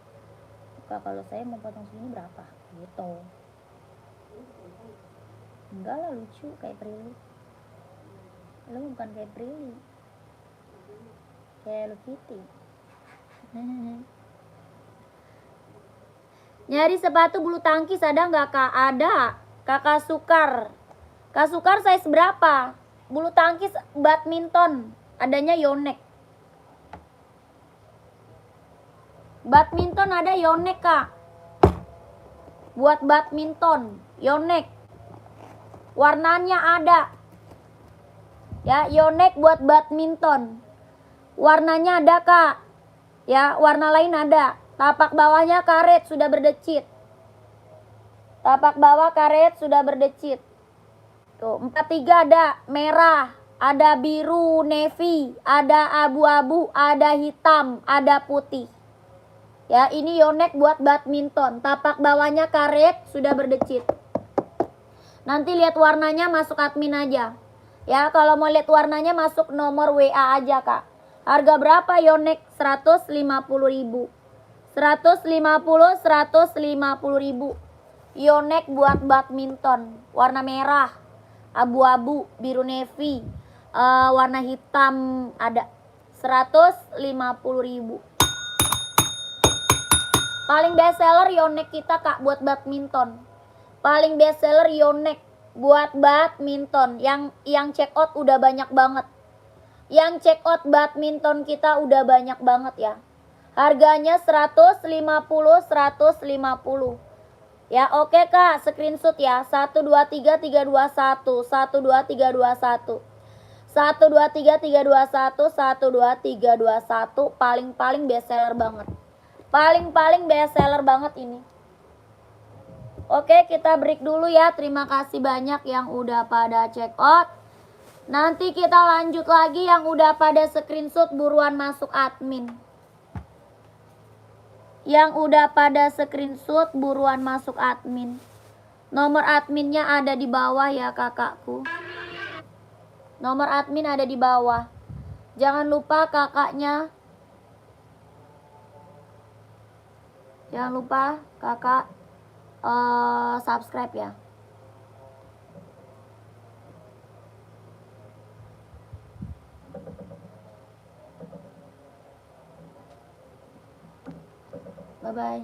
Kak, kalau saya mau potong segini berapa? Gitu. Enggak lah, lucu kayak Prilly. Lu bukan kayak Prilly, kayak lu Kitty. Nyari sepatu bulu tangkis ada nggak kak? Ada. Kakak Sukar. Kak Sukar size berapa? Bulu tangkis badminton. Adanya Yonex. Badminton ada Yonex kak. Buat badminton Yonex. Warnanya ada. Ya, Yonex buat badminton. Warnanya ada kak. Ya, warna lain ada. Tapak bawahnya karet sudah berdecit. Tapak bawah karet sudah berdecit. Tuh, 43 ada merah, ada biru navy, ada abu-abu, ada hitam, ada putih. Ya, ini Yonex buat badminton. Tapak bawahnya karet sudah berdecit. Nanti lihat warnanya masuk admin aja. Ya, kalau mau lihat warnanya masuk nomor WA aja kak. Harga berapa Yonex? 150.000. 150.000 Yonex buat badminton. Warna merah, abu-abu, biru navy, warna hitam ada. 150.000. Paling best seller Yonex kita kak buat badminton. Paling best seller Yonex buat badminton. Yang check out udah banyak banget. Yang check out badminton kita udah banyak banget ya. Harganya 150. Ya oke kak, screenshot ya. 123321, 123321, 123321, 12321. Paling best seller banget. Paling best seller banget ini. Oke, kita break dulu ya. Terima kasih banyak yang udah pada check out. Nanti kita lanjut lagi yang udah pada screenshot buruan masuk admin. Yang udah pada screenshot buruan masuk admin. Nomor adminnya ada di bawah ya kakakku. Nomor admin ada di bawah. Jangan lupa kakaknya. Jangan lupa kakak subscribe ya. Bye bye.